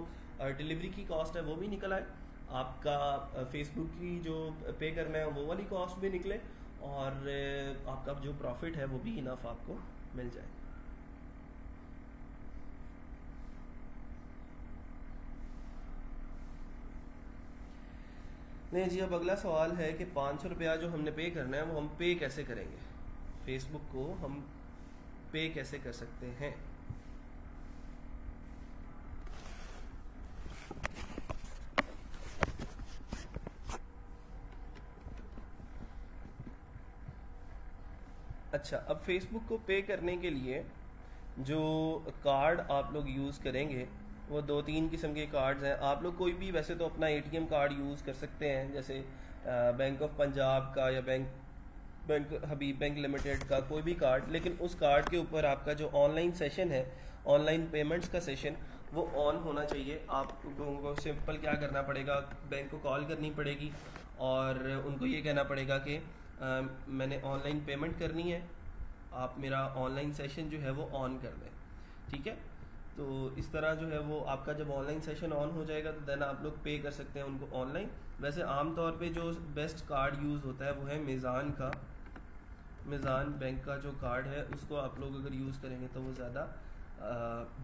डिलीवरी की कॉस्ट है वो भी निकल आए, आपका फेसबुक की जो पे करना है वो वाली कॉस्ट भी निकले, और आपका जो प्रॉफिट है वो भी इनफ आपको मिल जाए। नहीं जी, अब अगला सवाल है कि 500 रुपया जो हमने पे करना है वो हम पे कैसे करेंगे, फेसबुक को हम पे कैसे कर सकते हैं। अच्छा, अब फेसबुक को पे करने के लिए जो कार्ड आप लोग यूज़ करेंगे वो 2-3 किस्म के कार्ड्स हैं। आप लोग कोई भी वैसे तो अपना एटीएम कार्ड यूज़ कर सकते हैं, जैसे बैंक ऑफ पंजाब का या बैंक हबीब बैंक लिमिटेड का कोई भी कार्ड, लेकिन उस कार्ड के ऊपर आपका जो ऑनलाइन सेशन है, ऑनलाइन पेमेंट्स का सेशन, वो ऑन होना चाहिए। आप लोगों को सिंपल क्या करना पड़ेगा, बैंक को कॉल करनी पड़ेगी और उनको ये कहना पड़ेगा कि मैंने ऑनलाइन पेमेंट करनी है, आप मेरा ऑनलाइन सेशन जो है वो ऑन कर दें। ठीक है, तो इस तरह जो है वो आपका जब ऑनलाइन सेशन ऑन हो जाएगा तो देन आप लोग पे कर सकते हैं उनको ऑनलाइन। वैसे आम तौर पे जो बेस्ट कार्ड यूज़ होता है वो है मीज़ान बैंक का जो कार्ड है, उसको आप लोग अगर यूज़ करेंगे तो वो ज़्यादा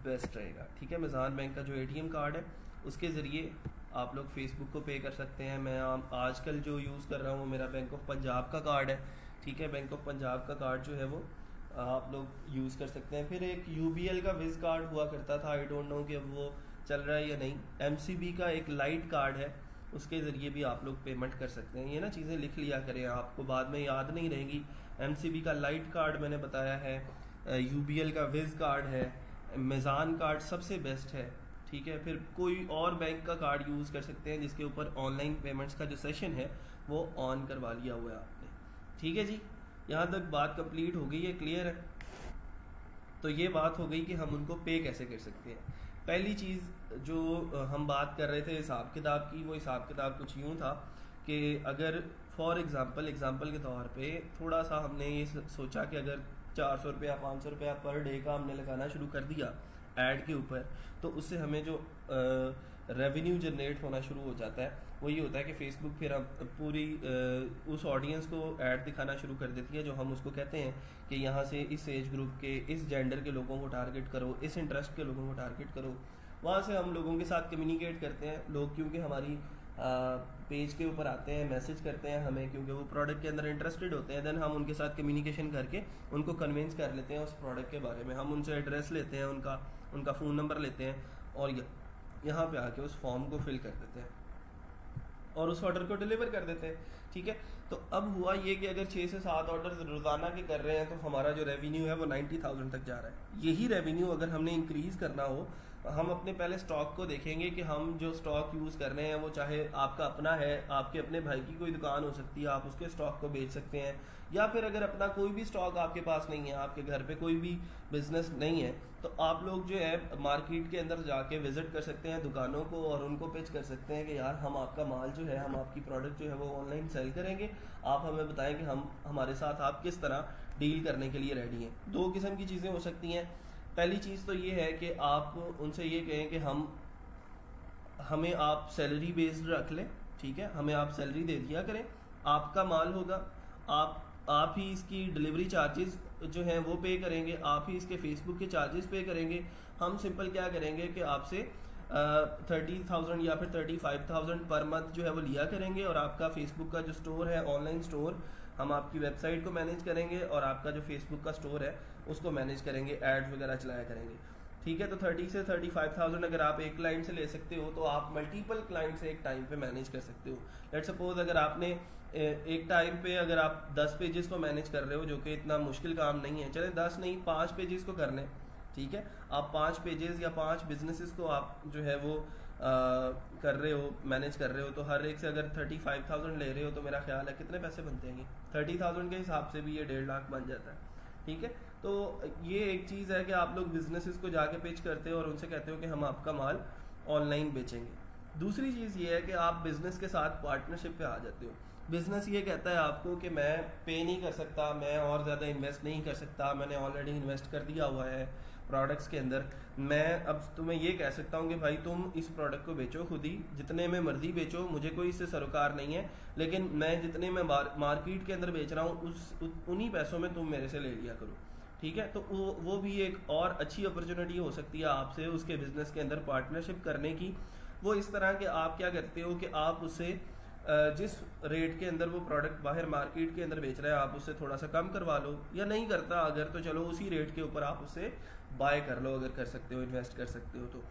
बेस्ट रहेगा। ठीक है, मीज़ान बैंक का जो एटीएम कार्ड है उसके ज़रिए आप लोग फेसबुक को पे कर सकते हैं। मैं आजकल जो यूज़ कर रहा हूँ मेरा बैंक ऑफ पंजाब का कार्ड है। ठीक है, बैंक ऑफ पंजाब का कार्ड जो है वो आप लोग यूज़ कर सकते हैं। फिर एक यूबीएल का विज़ कार्ड हुआ करता था, आई डोंट नो कि अब वो चल रहा है या नहीं। एमसीबी का एक लाइट कार्ड है, उसके ज़रिए भी आप लोग पेमेंट कर सकते हैं। ये ना चीज़ें लिख लिया करें, आपको बाद में याद नहीं रहेगी। एमसीबी का लाइट कार्ड मैंने बताया है, यूबीएल का विज़ कार्ड है, मीज़ान कार्ड सबसे बेस्ट है। ठीक है, फिर कोई और बैंक का कार्ड यूज़ कर सकते हैं जिसके ऊपर ऑनलाइन पेमेंट्स का जो सेशन है वो ऑन करवा लिया हुआ है आपने। ठीक है जी, यहाँ तक बात कंप्लीट हो गई है, क्लियर है। तो ये बात हो गई कि हम उनको पे कैसे कर सकते हैं। पहली चीज़ जो हम बात कर रहे थे हिसाब किताब की, वो हिसाब किताब कुछ यूँ था कि अगर फॉर एग्ज़ाम्पल के तौर पे थोड़ा सा हमने ये सोचा कि अगर 400 रुपया 500 रुपया पर डे का हमने लगाना शुरू कर दिया ऐड के ऊपर, तो उससे हमें जो रेवेन्यू जनरेट होना शुरू हो जाता है वो ये होता है कि फेसबुक फिर हम पूरी उस ऑडियंस को ऐड दिखाना शुरू कर देती है जो हम उसको कहते हैं कि यहाँ से इस एज ग्रुप के, इस जेंडर के लोगों को टारगेट करो, इस इंटरेस्ट के लोगों को टारगेट करो। वहाँ से हम लोगों के साथ कम्युनिकेट करते हैं लोग, क्योंकि हमारी पेज के ऊपर आते हैं, मैसेज करते हैं हमें, क्योंकि वो प्रोडक्ट के अंदर इंटरेस्टेड होते हैं। देन हम उनके साथ कम्युनिकेशन करके उनको कन्विंस कर लेते हैं उस प्रोडक्ट के बारे में। हम उनसे एड्रेस लेते हैं, उनका फ़ोन नंबर लेते हैं और यहाँ पे आके उस फॉर्म को फिल कर देते हैं और उस ऑर्डर को डिलीवर कर देते हैं। ठीक है, तो अब हुआ ये कि अगर 6 से 7 ऑर्डर रोज़ाना के कर रहे हैं तो हमारा जो रेवेन्यू है वो 90,000 तक जा रहा है। यही रेवेन्यू अगर हमने इंक्रीज़ करना हो, हम अपने पहले स्टॉक को देखेंगे कि हम जो स्टॉक यूज़ कर रहे हैं वो चाहे आपका अपना है, आपके अपने भाई की कोई दुकान हो सकती है, आप उसके स्टॉक को बेच सकते हैं, या फिर अगर अपना कोई भी स्टॉक आपके पास नहीं है, आपके घर पे कोई भी बिजनेस नहीं है, तो आप लोग जो है मार्केट के अंदर जाके विजिट कर सकते हैं दुकानों को और उनको पिच कर सकते हैं कि यार हम आपका माल जो है, हम आपकी प्रोडक्ट जो है वो ऑनलाइन सेल करेंगे, आप हमें बताएं कि हम हमारे साथ आप किस तरह डील करने के लिए रेडी हैं। 2 किस्म की चीज़ें हो सकती हैं। पहली चीज़ तो ये है कि आप उनसे ये कहें कि हमें आप सैलरी बेस्ड रख लें। ठीक है, हमें आप सैलरी दे दिया करें, आपका माल होगा, आप ही इसकी डिलीवरी चार्जेस जो हैं वो पे करेंगे, आप ही इसके फेसबुक के चार्जेस पे करेंगे। हम सिंपल क्या करेंगे कि आपसे 30,000 या फिर 35,000 पर मंथ जो है वो लिया करेंगे और आपका फेसबुक का जो स्टोर है, ऑनलाइन स्टोर, हम आपकी वेबसाइट को मैनेज करेंगे और आपका जो फेसबुक का स्टोर है उसको मैनेज करेंगे, एड्स वगैरह चलाया करेंगे। ठीक है, तो 30 से 35,000 अगर आप एक क्लाइंट से ले सकते हो तो आप मल्टीपल क्लाइंट से एक टाइम पे मैनेज कर सकते हो। लेट सपोज अगर आपने एक टाइम पे अगर आप 10 पेजेस को मैनेज कर रहे हो, जो कि इतना मुश्किल काम नहीं है, चले 10 नहीं 5 पेजेस को कर लें। ठीक है, आप 5 पेजेस या 5 बिजनेसेस को आप जो है वो कर रहे हो, मैनेज कर रहे हो, तो हर एक से अगर 35,000 ले रहे हो तो मेरा ख्याल है कितने पैसे बनते हैं, 30,000 के हिसाब से भी ये 1.5 लाख बन जाता है। ठीक है, तो ये एक चीज़ है कि आप लोग बिजनेसेस को जाके पिच करते हो और उनसे कहते हो कि हम आपका माल ऑनलाइन बेचेंगे। दूसरी चीज़ ये है कि आप बिजनेस के साथ पार्टनरशिप पे आ जाते हो। बिजनेस ये कहता है आपको कि मैं पे नहीं कर सकता, मैं और ज़्यादा इन्वेस्ट नहीं कर सकता, मैंने ऑलरेडी इन्वेस्ट कर दिया हुआ है प्रोडक्ट्स के अंदर, मैं अब तुम्हें ये कह सकता हूँ कि भाई तुम इस प्रोडक्ट को बेचो खुद ही, जितने में मर्जी बेचो, मुझे कोई इससे सरोकार नहीं है, लेकिन मैं जितने में मार्केट के अंदर बेच रहा हूँ उन्हीं पैसों में तुम मेरे से ले लिया करो। ठीक है, तो वो भी एक और अच्छी अपॉर्चुनिटी हो सकती है आपसे उसके बिजनेस के अंदर पार्टनरशिप करने की। वो इस तरह के आप क्या करते हो कि आप उससे जिस रेट के अंदर वो प्रोडक्ट बाहर मार्केट के अंदर बेच रहा है आप उससे थोड़ा सा कम करवा लो, या नहीं करता अगर तो चलो उसी रेट के ऊपर आप उससे बाय कर लो, अगर कर सकते हो, इन्वेस्ट कर सकते हो। तो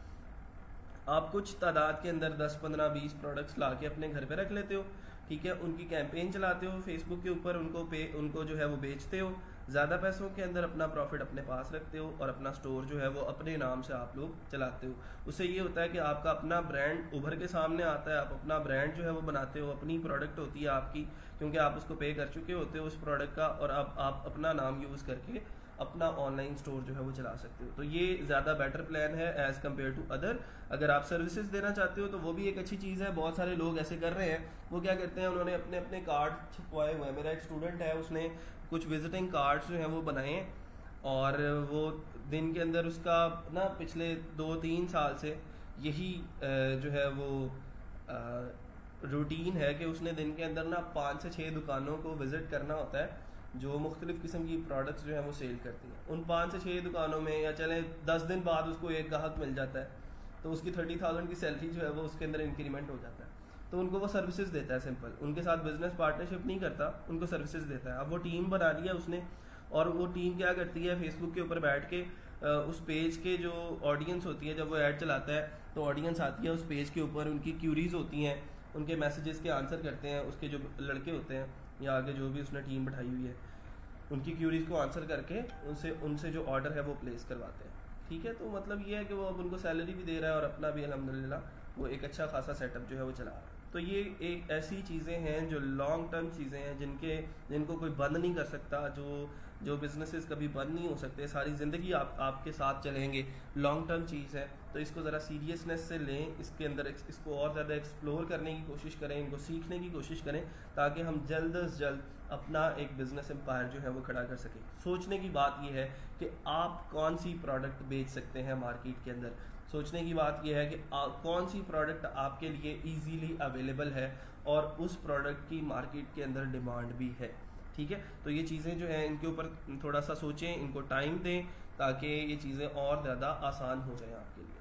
आप कुछ तादाद के अंदर 10, 15, 20 प्रोडक्ट्स ला के अपने घर पे रख लेते हो, ठीक है, उनकी कैंपेन चलाते हो फेसबुक के ऊपर, उनको जो है वो बेचते हो, ज़्यादा पैसों के अंदर अपना प्रॉफिट अपने पास रखते हो और अपना स्टोर जो है वो अपने नाम से आप लोग चलाते हो। उससे ये होता है कि आपका अपना ब्रांड उभर के सामने आता है, आप अपना ब्रांड जो है वो बनाते हो, अपनी प्रोडक्ट होती है आपकी, क्योंकि आप उसको पे कर चुके होते हो उस प्रोडक्ट का, और अब आप अपना नाम यूज़ करके अपना ऑनलाइन स्टोर जो है वो चला सकते हो। तो ये ज़्यादा बेटर प्लान है एज़ कम्पेयर टू अदर। अगर आप सर्विसेज देना चाहते हो तो वो भी एक अच्छी चीज़ है। बहुत सारे लोग ऐसे कर रहे हैं, वो क्या करते हैं, उन्होंने अपने अपने कार्ड छपवाए हुए हैं। मेरा एक स्टूडेंट है, उसने कुछ विजिटिंग कार्ड्स जो हैं वो बनाए हैं, और वो दिन के अंदर उसका ना पिछले 2-3 साल से यही जो है वो रूटीन है कि उसने दिन के अंदर ना 5 से 6 दुकानों को विज़िट करना होता है जो मुख्तलिफ़ किस्म की प्रोडक्ट्स जो हैं वो सेल करती हैं। उन 5 से 6 दुकानों में, या चले 10 दिन बाद उसको एक ग्राहक मिल जाता है, तो उसकी 30,000 की सैलरी जो है वो उसके अंदर इंक्रीमेंट हो जाता है। तो उनको वो सर्विसेज देता है, सिंपल, उनके साथ बिजनेस पार्टनरशिप नहीं करता, उनको सर्विसेज देता है। अब वो टीम बना लिया उसने, और वो टीम क्या करती है, फेसबुक के ऊपर बैठ के उस पेज के जो ऑडियंस होती है, जब वो ऐड चलाता है तो ऑडियंस आती है उस पेज के ऊपर, उनकी क्यूरीज होती हैं, उनके मैसेजेस के आंसर करते हैं उसके जो लड़के होते हैं या आगे जो भी उसने टीम बैठाई हुई है, उनकी क्यूरीज को आंसर करके उनसे जो ऑर्डर है वो प्लेस करवाते हैं। ठीक है, तो मतलब ये है कि वो अब उनको सैलरी भी दे रहा है और अपना भी अल्हम्दुलिल्लाह वो एक अच्छा खासा सेटअप जो है वो चला रहा है। तो ये एक ऐसी चीज़ें हैं जो लॉन्ग टर्म चीज़ें हैं, जिनको कोई बंद नहीं कर सकता, जो बिजनेसेस कभी बंद नहीं हो सकते, सारी ज़िंदगी आपके साथ चलेंगे, लॉन्ग टर्म चीज़ है। तो इसको ज़रा सीरियसनेस से लें, इसके अंदर इसको और ज़्यादा एक्सप्लोर करने की कोशिश करें, इनको सीखने की कोशिश करें, ताकि हम जल्द से जल्द अपना एक बिज़नेस एम्पायर जो है वो खड़ा कर सकें। सोचने की बात यह है कि आप कौन सी प्रोडक्ट बेच सकते हैं मार्केट के अंदर। सोचने की बात यह है कि कौन सी प्रोडक्ट आपके लिए इजीली अवेलेबल है और उस प्रोडक्ट की मार्केट के अंदर डिमांड भी है। ठीक है, तो ये चीज़ें जो हैं इनके ऊपर थोड़ा सा सोचें, इनको टाइम दें, ताकि ये चीज़ें और ज़्यादा आसान हो जाएं आपके लिए।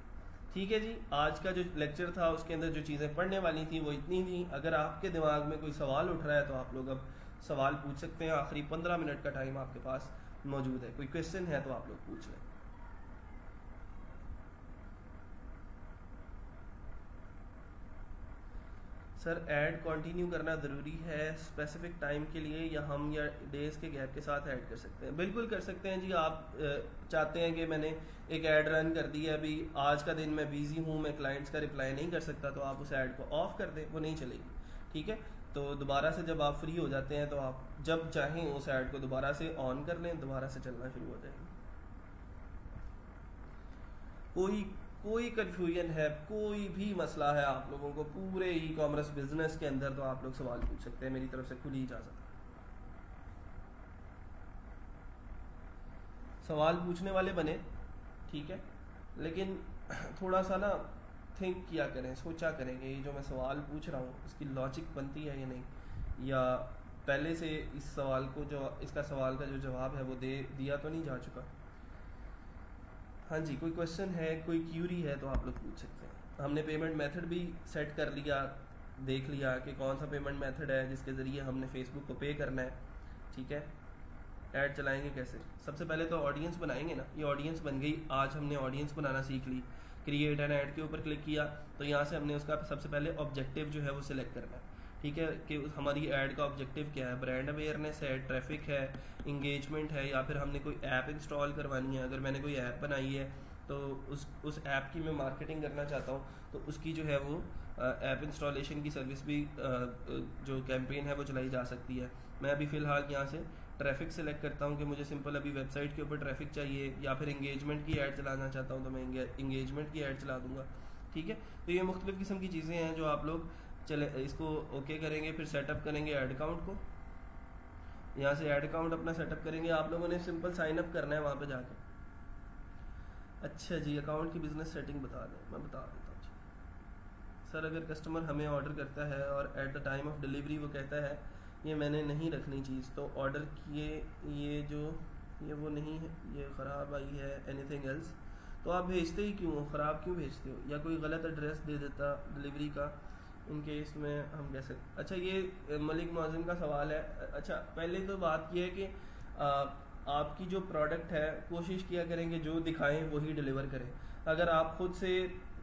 ठीक है जी, आज का जो लेक्चर था उसके अंदर जो चीज़ें पढ़ने वाली थी वो इतनी थी। अगर आपके दिमाग में कोई सवाल उठ रहा है तो आप लोग अब सवाल पूछ सकते हैं। आखिरी 15 मिनट का टाइम आपके पास मौजूद है, कोई क्वेश्चन है तो आप लोग पूछ लें। सर, ऐड कंटिन्यू करना ज़रूरी है स्पेसिफिक टाइम के लिए, या हम या डेज़ के गैप के साथ ऐड कर सकते हैं? बिल्कुल कर सकते हैं जी। आप चाहते हैं कि मैंने एक ऐड रन कर दी है, अभी आज का दिन मैं बिज़ी हूँ, मैं क्लाइंट्स का रिप्लाई नहीं कर सकता, तो आप उस ऐड को ऑफ कर दें, वो नहीं चलेगी। ठीक है, तो दोबारा से जब आप फ्री हो जाते हैं तो आप जब चाहें उस ऐड को दोबारा से ऑन कर लें, दोबारा से चलना शुरू हो जाएगी। कोई कन्फ्यूजन है, कोई भी मसला है आप लोगों को पूरे ई कॉमर्स बिजनेस के अंदर, तो आप लोग सवाल पूछ सकते हैं, मेरी तरफ से खुली इजाज़त है। सवाल पूछने वाले बने, ठीक है, लेकिन थोड़ा सा ना थिंक किया करें, सोचा करें कि ये जो मैं सवाल पूछ रहा हूँ इसकी लॉजिक बनती है या नहीं, या पहले से इस सवाल को इसका सवाल का जो जवाब है वो दिया तो नहीं जा चुका। हाँ जी, कोई क्वेश्चन है, कोई क्यूरी है तो आप लोग पूछ सकते हैं। हमने पेमेंट मेथड भी सेट कर लिया, देख लिया कि कौन सा पेमेंट मेथड है जिसके ज़रिए हमने फेसबुक को पे करना है। ठीक है, ऐड चलाएंगे कैसे? सबसे पहले तो ऑडियंस बनाएंगे ना, ये ऑडियंस बन गई। आज हमने ऑडियंस बनाना सीख ली, क्रिएट एन ऐड के ऊपर क्लिक किया, तो यहाँ से हमने उसका सबसे पहले ऑब्जेक्टिव जो है वो सिलेक्ट करना है। ठीक है, कि हमारी ऐड का ऑब्जेक्टिव क्या है, ब्रांड अवेयरनेस है, ट्रैफिक है, इंगेजमेंट है, या फिर हमने कोई ऐप इंस्टॉल करवानी है। अगर मैंने कोई ऐप बनाई है तो उस ऐप की मैं मार्केटिंग करना चाहता हूँ, तो उसकी जो है वो ऐप इंस्टॉलेशन की सर्विस भी जो कैंपेन है वो चलाई जा सकती है। मैं अभी फ़िलहाल यहाँ से ट्रैफिक सेलेक्ट करता हूँ कि मुझे सिंपल अभी वेबसाइट के ऊपर ट्रैफिक चाहिए, या फिर इंगेजमेंट की ऐड चलाना चाहता हूँ तो मैं इंगेजमेंट की ऐड चला दूँगा। ठीक है, तो ये मुख्तलिफ़ किस्म की चीज़ें हैं जो आप लोग इसको ओके करेंगे, फिर सेटअप करेंगे ऐड अकाउंट को। यहाँ से ऐड अकाउंट अपना सेटअप करेंगे, आप लोगों ने सिंपल साइन अप करना है वहाँ पे जाके। अच्छा जी, अकाउंट की बिज़नेस सेटिंग बता दें, मैं बता देता हूँ जी। सर, अगर कस्टमर हमें ऑर्डर करता है और at the time of delivery वो कहता है ये मैंने नहीं रखनी चीज़, तो ऑर्डर किए ये वो नहीं है, ये ख़राब आई है, एनीथिंग एल्स, तो आप भेजते ही क्यों हो, ख़राब क्यों भेजते हो? या कोई गलत एड्रेस दे देता डिलीवरी का, इन केस में हम कैसे, अच्छा ये मलिक मुअज़्ज़िम का सवाल है। अच्छा पहले तो बात ये है कि आपकी जो प्रोडक्ट है कोशिश किया करें कि जो दिखाएं वही डिलीवर करें। अगर आप खुद से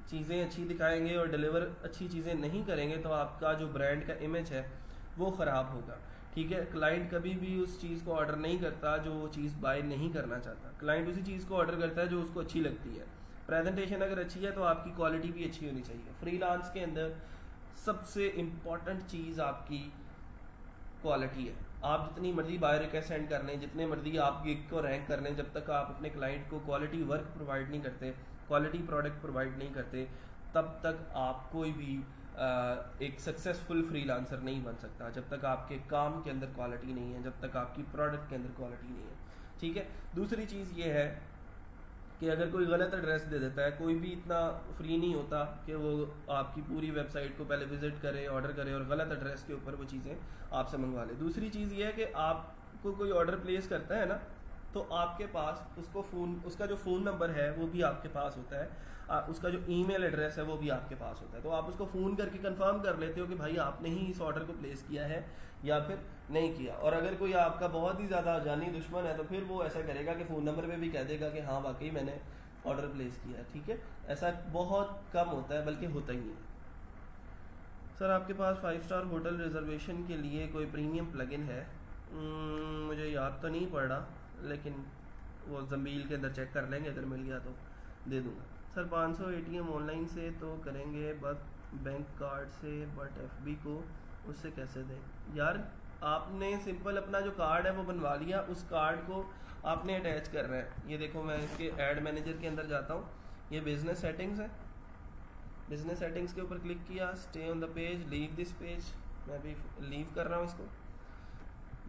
चीज़ें अच्छी दिखाएंगे और डिलीवर अच्छी चीज़ें नहीं करेंगे तो आपका जो ब्रांड का इमेज है वो ख़राब होगा। ठीक है, क्लाइंट कभी भी उस चीज़ को ऑर्डर नहीं करता जो वो चीज़ बाय नहीं करना चाहता। क्लाइंट उसी चीज़ को ऑर्डर करता है जो उसको अच्छी लगती है। प्रेजेंटेशन अगर अच्छी है तो आपकी क्वालिटी भी अच्छी होनी चाहिए। फ्रीलांस के अंदर सबसे इम्पॉर्टेंट चीज़ आपकी क्वालिटी है। आप जितनी मर्जी बायो रिक्वेस्ट सेंड कर लें, जितने मर्जी आप गिग को रैंक कर लें, जब तक आप अपने क्लाइंट को क्वालिटी वर्क प्रोवाइड नहीं करते, क्वालिटी प्रोडक्ट प्रोवाइड नहीं करते, तब तक आप कोई भी एक सक्सेसफुल फ्रीलांसर नहीं बन सकता। जब तक आपके काम के अंदर क्वालिटी नहीं है, जब तक आपकी प्रोडक्ट के अंदर क्वालिटी नहीं है। ठीक है, दूसरी चीज़ ये है कि अगर कोई गलत एड्रेस दे देता है, कोई भी इतना फ्री नहीं होता कि वो आपकी पूरी वेबसाइट को पहले विजिट करे, ऑर्डर करे और गलत एड्रेस के ऊपर वो चीज़ें आपसे मंगवा ले। दूसरी चीज़ ये है कि आपको कोई ऑर्डर प्लेस करता है ना, तो आपके पास उसका जो फ़ोन नंबर है वो भी आपके पास होता है, उसका जो ईमेल एड्रेस है वो भी आपके पास होता है। तो आप उसको फ़ोन करके कंफर्म कर लेते हो कि भाई आपने ही इस ऑर्डर को प्लेस किया है या फिर नहीं किया। और अगर कोई आपका बहुत ही ज़्यादा जानी दुश्मन है तो फिर वो ऐसा करेगा कि फ़ोन नंबर पे भी कह देगा कि हाँ वाकई मैंने ऑर्डर प्लेस किया है। ठीक है, ऐसा बहुत कम होता है, बल्कि होता ही नहीं है। सर आपके पास 5 स्टार होटल रिजर्वेशन के लिए कोई प्रीमियम प्लगइन है? मुझे याद तो नहीं पड़ रहा, लेकिन वो ज़मील के अंदर चेक कर लेंगे, अगर मिल गया तो दे दूँगा। सर 500 ATM ऑनलाइन से तो करेंगे, बट बैंक कार्ड से, बट FB को उससे कैसे दें? यार आपने सिंपल अपना जो कार्ड है वो बनवा लिया, उस कार्ड को आपने अटैच करना है। ये देखो मैं इसके ऐड मैनेजर के अंदर जाता हूँ, ये बिजनेस सेटिंग्स है, बिजनेस सेटिंग्स के ऊपर क्लिक किया, stay on the page, leave this page, मैं भी लीव कर रहा हूँ इसको।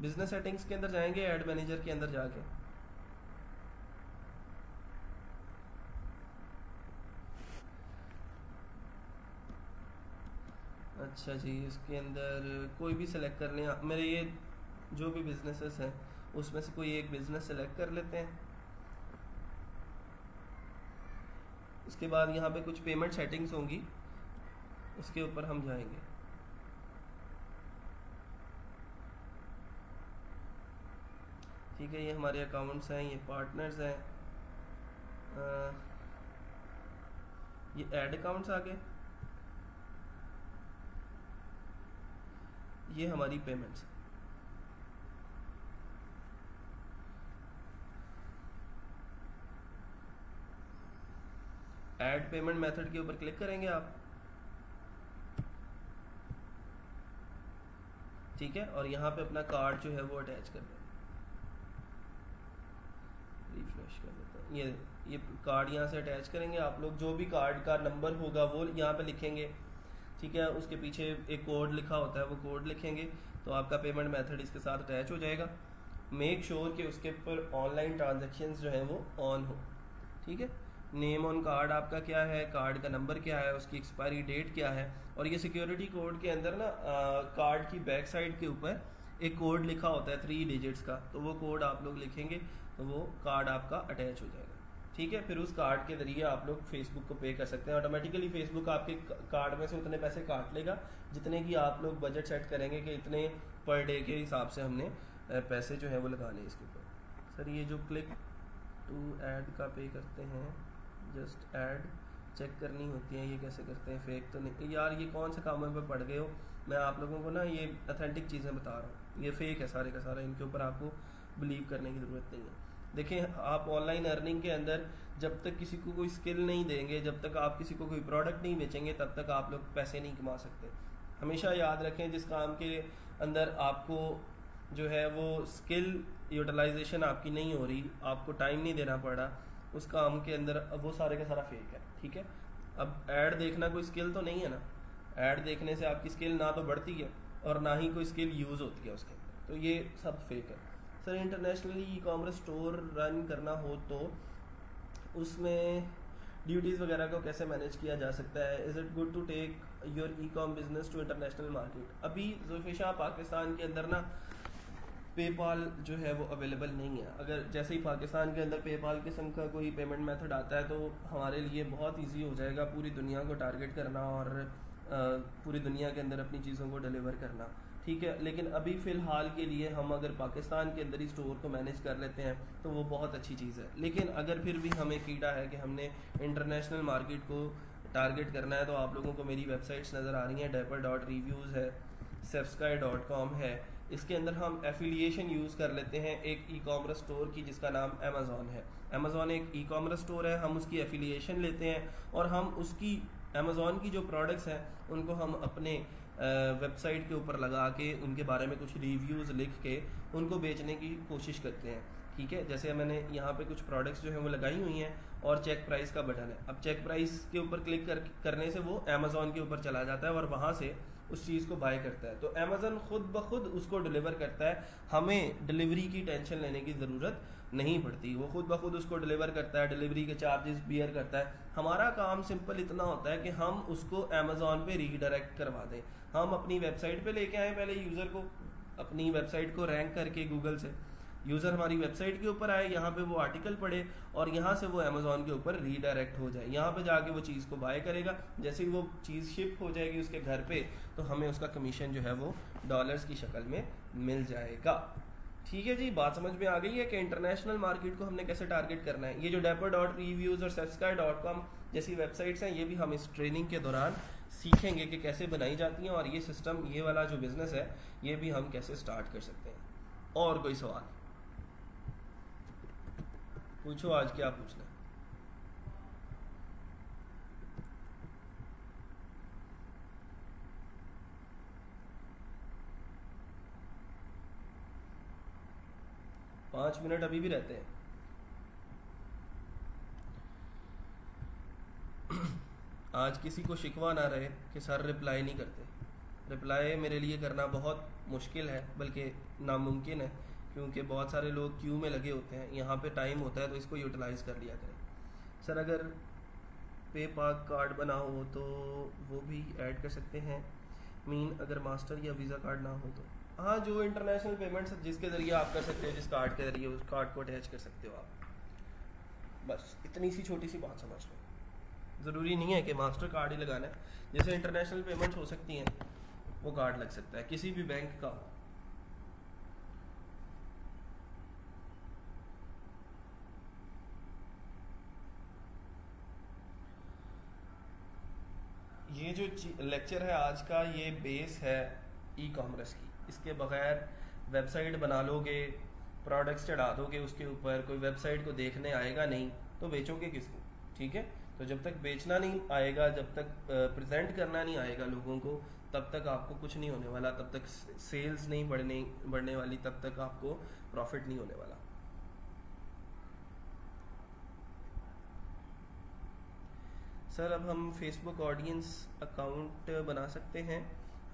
बिजनेस सेटिंग्स के अंदर जाएंगे, ऐड मैनेजर के अंदर जाके अच्छा जी, इसके अंदर कोई भी सिलेक्ट कर लें। मेरे ये जो भी बिजनेसेस हैं उसमें से कोई एक बिजनेस सेलेक्ट कर लेते हैं। उसके बाद यहाँ पे कुछ पेमेंट सेटिंग्स होंगी, उसके ऊपर हम जाएंगे। ठीक है, ये हमारे अकाउंट्स हैं, ये पार्टनर्स हैं, ये ऐड अकाउंट्स आ गए, ये हमारी पेमेंट्स। ऐड पेमेंट मेथड के ऊपर क्लिक करेंगे आप, ठीक है, और यहाँ पे अपना कार्ड जो है वो अटैच कर दें। रिफ्रेश कर देते हैं, ये कार्ड यहाँ से अटैच करेंगे आप लोग। जो भी कार्ड का नंबर होगा वो यहाँ पे लिखेंगे, ठीक है, उसके पीछे एक कोड लिखा होता है, वो कोड लिखेंगे तो आपका पेमेंट मेथड इसके साथ अटैच हो जाएगा। मेक श्योर कि उसके ऊपर ऑनलाइन ट्रांजैक्शंस जो है वो ऑन हो। ठीक है, नेम ऑन कार्ड आपका क्या है, कार्ड का नंबर क्या है, उसकी एक्सपायरी डेट क्या है, और ये सिक्योरिटी कोड के अंदर ना कार्ड की बैक साइड के ऊपर एक कोड लिखा होता है 3 डिजिट्स का, तो वो कोड आप लोग लिखेंगे तो वो कार्ड आपका अटैच हो जाएगा। ठीक है, फिर उस कार्ड के जरिए आप लोग फेसबुक को पे कर सकते हैं। ऑटोमेटिकली फेसबुक आपके कार्ड में से उतने पैसे काट लेगा जितने की आप लोग बजट सेट करेंगे कि इतने पर डे के हिसाब से हमने पैसे जो है वो लगाने इसके ऊपर। सर ये जो क्लिक टू ऐड का पे करते हैं, जस्ट ऐड चेक करनी होती है, ये कैसे करते हैं? फेक तो नहीं यार, ये कौन से कामों पे पड़ गए हो? मैं आप लोगों को ना ये अथेंटिक चीज़ें बता रहा हूँ, ये फेक है सारे का सारा, इनके ऊपर आपको बिलीव करने की ज़रूरत नहीं है। देखें, आप ऑनलाइन अर्निंग के अंदर जब तक किसी को कोई स्किल नहीं देंगे, जब तक आप किसी को कोई प्रोडक्ट नहीं बेचेंगे, तब तक आप लोग पैसे नहीं कमा सकते। हमेशा याद रखें, जिस काम के अंदर आपको जो है वो स्किल यूटिलाइजेशन आपकी नहीं हो रही, आपको टाइम नहीं देना पड़ रहा, उस काम के अंदर वो सारे का सारा फेक है। ठीक है, अब ऐड देखना कोई स्किल तो नहीं है ना, ऐड देखने से आपकी स्किल ना तो बढ़ती है और ना ही कोई स्किल यूज़ होती है उसके अंदर, तो ये सब फेक है। Sir internationally e commerce store run करना हो तो उसमें ड्यूटीज़ वगैरह को कैसे मैनेज किया जा सकता है? Is it good to take your e com business to international market? अभी जुल्फिशा पाकिस्तान के अंदर ना पेपाल जो है वो अवेलेबल नहीं है। अगर जैसे ही पाकिस्तान के अंदर पेपाल किस्म का कोई पेमेंट मेथड आता है तो हमारे लिए बहुत ईजी हो जाएगा पूरी दुनिया को टारगेट करना और पूरी दुनिया के अंदर अपनी चीज़ों को डिलीवर करना, ठीक है। लेकिन अभी फ़िलहाल के लिए हम अगर पाकिस्तान के अंदर ही स्टोर को मैनेज कर लेते हैं तो वो बहुत अच्छी चीज़ है। लेकिन अगर फिर भी हमें कीड़ा है कि हमने इंटरनेशनल मार्केट को टारगेट करना है, तो आप लोगों को मेरी वेबसाइट्स नज़र आ रही हैं, dapper.reviews है, Safsky.com है। इसके अंदर हम एफिलिएशन यूज़ कर लेते हैं एक ई कॉमर्स स्टोर की जिसका नाम अमेज़ॉन है। अमेज़ॉन एक ई कॉमर्स स्टोर है, हम उसकी एफिलिएशन लेते हैं और हम उसकी अमेज़ॉन की जो प्रोडक्ट्स हैं उनको हम अपने वेबसाइट के ऊपर लगा के उनके बारे में कुछ रिव्यूज़ लिख के उनको बेचने की कोशिश करते हैं, ठीक है। जैसे मैंने यहाँ पे कुछ प्रोडक्ट्स जो हैं वो लगाई हुई हैं और चेक प्राइस का बटन है। अब चेक प्राइस के ऊपर क्लिक करने से वो अमेज़ॉन के ऊपर चला जाता है और वहाँ से उस चीज़ को बाय करता है। तो अमेज़न खुद ब खुद उसको डिलीवर करता है, हमें डिलीवरी की टेंशन लेने की ज़रूरत नहीं पड़ती। वो खुद ब खुद उसको डिलीवर करता है, डिलीवरी के चार्जेस बियर करता है। हमारा काम सिंपल इतना होता है कि हम उसको अमेज़ॉन पे रीडायरेक्ट करवा दें। हम अपनी वेबसाइट पे लेके आए, पहले यूज़र को अपनी वेबसाइट को रैंक करके गूगल से यूज़र हमारी वेबसाइट के ऊपर आए, यहाँ पे वो आर्टिकल पढ़े और यहाँ से वो अमेज़ॉन के ऊपर रीडायरेक्ट हो जाए। यहाँ पे जाके वो चीज़ को बाय करेगा। जैसे ही वो चीज़ शिप हो जाएगी उसके घर पे, तो हमें उसका कमीशन जो है वो डॉलर्स की शक्ल में मिल जाएगा। ठीक है जी, बात समझ में आ गई है कि इंटरनेशनल मार्केट को हमने कैसे टारगेट करना है। ये जो dapper.reviews और Safsky.com जैसी वेबसाइट्स हैं, ये भी हम इस ट्रेनिंग के दौरान सीखेंगे कि कैसे बनाई जाती हैं और ये सिस्टम, ये वाला जो बिज़नेस है, ये भी हम कैसे स्टार्ट कर सकते हैं। और कोई सवाल पूछो, आज क्या पूछना है? पाँच मिनट अभी भी रहते हैं। आज किसी को शिकवा ना रहे कि सर रिप्लाई नहीं करते। रिप्लाई मेरे लिए करना बहुत मुश्किल है, बल्कि नामुमकिन है, क्योंकि बहुत सारे लोग क्यू में लगे होते हैं। यहाँ पे टाइम होता है तो इसको यूटिलाइज़ कर लिया करें। सर अगर पे पाक कार्ड बना हो तो वो भी ऐड कर सकते हैं, मीन अगर मास्टर या वीज़ा कार्ड ना हो तो। हाँ, जो इंटरनेशनल पेमेंट्स जिसके ज़रिए आप कर सकते हो, जिस कार्ड के ज़रिए उस कार्ड को अटैच कर सकते हो आप। बस इतनी सी छोटी सी बात समझ लो। ज़रूरी नहीं है कि मास्टर कार्ड ही लगाना है, जैसे इंटरनेशनल पेमेंट्स हो सकती हैं वो कार्ड लग सकता है, किसी भी बैंक का। ये जो लेक्चर है आज का, ये बेस है ई कॉमर्स की। इसके बगैर वेबसाइट बना लोगे, प्रोडक्ट्स चढ़ा दोगे उसके ऊपर, कोई वेबसाइट को देखने आएगा नहीं तो बेचोगे किसको? ठीक है, तो जब तक बेचना नहीं आएगा, जब तक प्रेजेंट करना नहीं आएगा लोगों को, तब तक आपको कुछ नहीं होने वाला, तब तक सेल्स नहीं बढ़ने वाली, तब तक आपको प्रॉफिट नहीं होने वाला। सर अब हम फेसबुक ऑडियंस अकाउंट बना सकते हैं,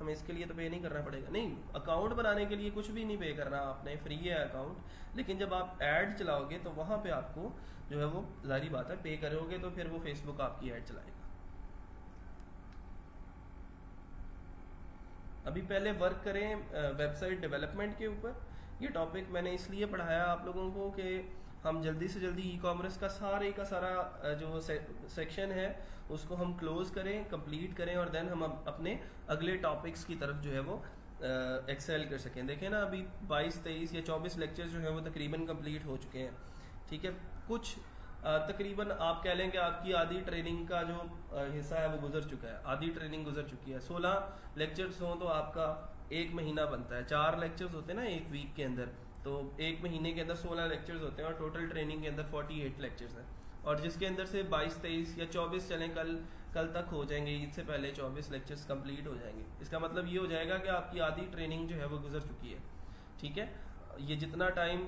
हमें इसके लिए तो पे नहीं करना पड़ेगा। नहीं, अकाउंट बनाने के लिए कुछ भी नहीं पे करना आपने, फ्री है अकाउंट। लेकिन जब आप ऐड चलाओगे तो वहाँ पे आपको जो है वो, जारी बात है, पे करोगे तो फिर वो फेसबुक आपकी ऐड चलाएगा। अभी पहले वर्क करें वेबसाइट डेवलपमेंट के ऊपर। ये टॉपिक मैंने इसलिए पढ़ाया आप लोगों को कि हम जल्दी से जल्दी ई कॉमर्स का सारा जो सेक्शन है उसको हम क्लोज करें, कंप्लीट करें और देन हम अपने अगले टॉपिक्स की तरफ जो है वो एक्सेल कर सकें। देखें ना, अभी 22, 23 या 24 लेक्चर्स जो है वो तकरीबन कंप्लीट हो चुके हैं। ठीक है, कुछ तकरीबन आप कह लें कि आपकी आधी ट्रेनिंग का जो हिस्सा है वो गुजर चुका है, आधी ट्रेनिंग गुजर चुकी है। 16 लेक्चर्स हों तो आपका एक महीना बनता है। 4 लेक्चर्स होते हैं ना एक वीक के अंदर, तो एक महीने के अंदर 16 लेक्चर्स होते हैं और टोटल ट्रेनिंग के अंदर 48 लेक्चर्स हैं। और जिसके अंदर से 22, 23 या 24 चलें, कल तक हो जाएंगे, ईद से पहले 24 लेक्चर्स कंप्लीट हो जाएंगे। इसका मतलब ये हो जाएगा कि आपकी आधी ट्रेनिंग जो है वो गुजर चुकी है। ठीक है, ये जितना टाइम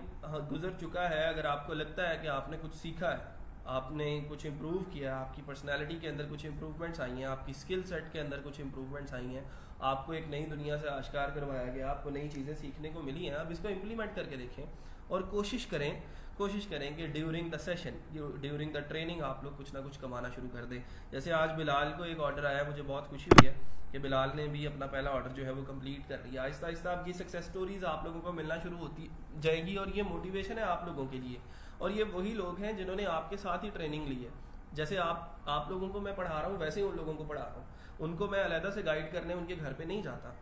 गुजर चुका है, अगर आपको लगता है कि आपने कुछ सीखा है, आपने कुछ इम्प्रूव किया, आपकी पर्सनैलिटी के अंदर कुछ इम्प्रूवमेंट्स आई हैं, आपकी स्किल सेट के अंदर कुछ इम्प्रूवमेंट्स आई हैं, आपको एक नई दुनिया से आश्कार करवाया गया, आपको नई चीज़ें सीखने को मिली हैं, अब इसको इम्प्लीमेंट करके देखें और कोशिश करें कि during the session, during the training आप लोग कुछ ना कुछ कमाना शुरू कर दें। जैसे आज बिलाल को एक ऑर्डर आया, मुझे बहुत खुशी हुई है कि बिलाल ने भी अपना पहला ऑर्डर जो है वो कंप्लीट कर लिया। आहिस्ता आहिस्ता आपकी सक्सेस स्टोरीज आप लोगों को मिलना शुरू होती जाएगी और ये मोटिवेशन है आप लोगों के लिए। और ये वही लोग हैं जिन्होंने आपके साथ ही ट्रेनिंग ली है। जैसे आप लोगों को मैं पढ़ा रहा हूँ, वैसे ही उन लोगों को पढ़ा रहा हूँ। उनको मैं अलहदा से गाइड करने उनके घर पे नहीं जाता।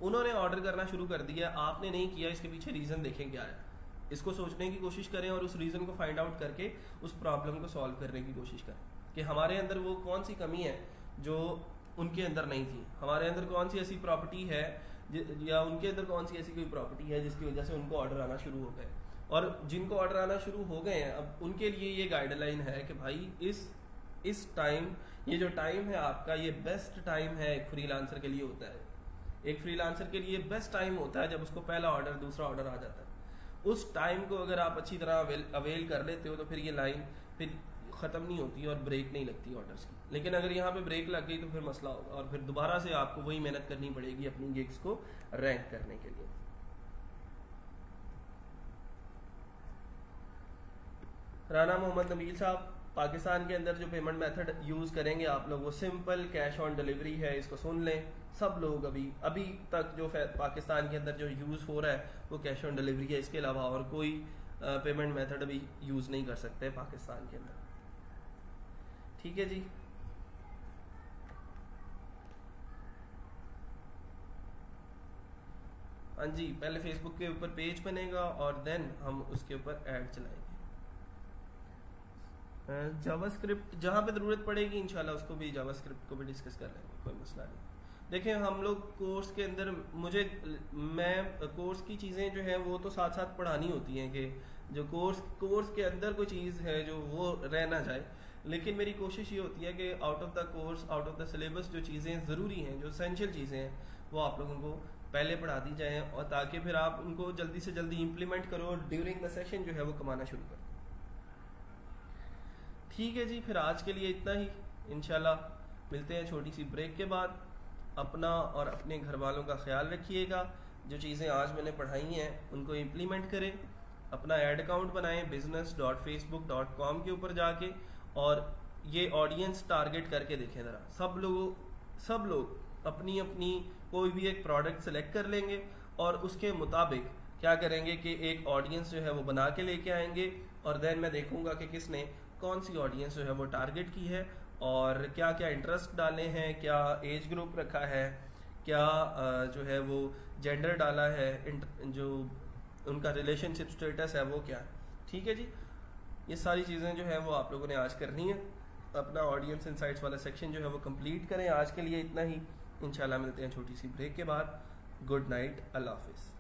उन्होंने ऑर्डर करना शुरू कर दिया, आपने नहीं किया, इसके पीछे रीज़न देखें क्या है, इसको सोचने की कोशिश करें और उस रीज़न को फाइंड आउट करके उस प्रॉब्लम को सॉल्व करने की कोशिश करें कि हमारे अंदर वो कौन सी कमी है जो उनके अंदर नहीं थी, हमारे अंदर कौन सी ऐसी प्रॉपर्टी है या उनके अंदर कौन सी ऐसी कोई प्रॉपर्टी है जिसकी वजह से उनको ऑर्डर आना शुरू हो गए। और जिनको ऑर्डर आना शुरू हो गए हैं अब उनके लिए ये गाइडलाइन है कि भाई इस टाइम, ये जो टाइम है आपका, ये बेस्ट टाइम है एक फ्रीलांसर के लिए होता है। एक फ्रीलांसर के लिए बेस्ट टाइम होता है जब उसको पहला ऑर्डर, दूसरा ऑर्डर आ जाता है। उस टाइम को अगर आप अच्छी तरह अवेल कर लेते हो तो फिर ये लाइन फिर ख़त्म नहीं होती और ब्रेक नहीं लगती ऑर्डर्स की। लेकिन अगर यहाँ पे ब्रेक लग गई तो फिर मसला होगा और फिर दोबारा से आपको वही मेहनत करनी पड़ेगी अपनी गिग्स को रैंक करने के लिए। राना मोहम्मद नबील साहब, पाकिस्तान के अंदर जो पेमेंट मेथड यूज़ करेंगे आप लोग वो सिंपल कैश ऑन डिलीवरी है, इसको सुन लें सब लोग। अभी तक जो पाकिस्तान के अंदर जो यूज़ हो रहा है वो कैश ऑन डिलीवरी है, इसके अलावा और कोई पेमेंट मेथड अभी यूज़ नहीं कर सकते पाकिस्तान के अंदर। ठीक है जी। हाँ जी, पहले फेसबुक के ऊपर पेज बनेगा और देन हम उसके ऊपर ऐड चलाएंगे। जावास्क्रिप्ट जहाँ पे ज़रूरत पड़ेगी इंशाल्लाह उसको भी, जावास्क्रिप्ट को भी डिस्कस कर लेंगे, कोई मसला नहीं। देखिए हम लोग कोर्स के अंदर, मैं कोर्स की चीज़ें जो है वो तो साथ साथ पढ़ानी होती हैं कि जो कोर्स के अंदर कोई चीज़ है जो वो रह ना जाए। लेकिन मेरी कोशिश ये होती है कि out of the course, out of the syllabus जो चीज़ें ज़रूरी हैं, जो एसेंशियल चीज़ें हैं वो आप लोगों को पहले पढ़ा दी जाएँ और ताकि फिर आप उनको जल्दी से जल्दी इम्प्लीमेंट करो और ड्यूरिंग द सेशन जो है वो कमाना शुरू करो। ठीक है जी, फिर आज के लिए इतना ही। इंशाल्लाह मिलते हैं छोटी सी ब्रेक के बाद। अपना और अपने घर वालों का ख्याल रखिएगा। जो चीज़ें आज मैंने पढ़ाई हैं उनको इम्प्लीमेंट करें। अपना ऐड अकाउंट बनाएं business.facebook.com के ऊपर जाके और ये ऑडियंस टारगेट करके देखें ज़रा। सब लोग अपनी अपनी कोई भी एक प्रोडक्ट सेलेक्ट कर लेंगे और उसके मुताबिक क्या करेंगे कि एक ऑडियंस जो है वो बना के लेके आएंगे और देन मैं देखूंगा कि किसने कौन सी ऑडियंस जो है वो टारगेट की है और क्या क्या इंटरेस्ट डाले हैं, क्या एज ग्रुप रखा है, क्या जो है वो जेंडर डाला है, जो उनका रिलेशनशिप स्टेटस है वो क्या है। ठीक है जी, ये सारी चीज़ें जो है वो आप लोगों ने आज करनी है। अपना ऑडियंस इनसाइट्स वाला सेक्शन जो है वो कंप्लीट करें। आज के लिए इतना ही, इंशाल्लाह मिलते हैं छोटी सी ब्रेक के बाद। गुड नाइट, अल्लाह हाफिज़।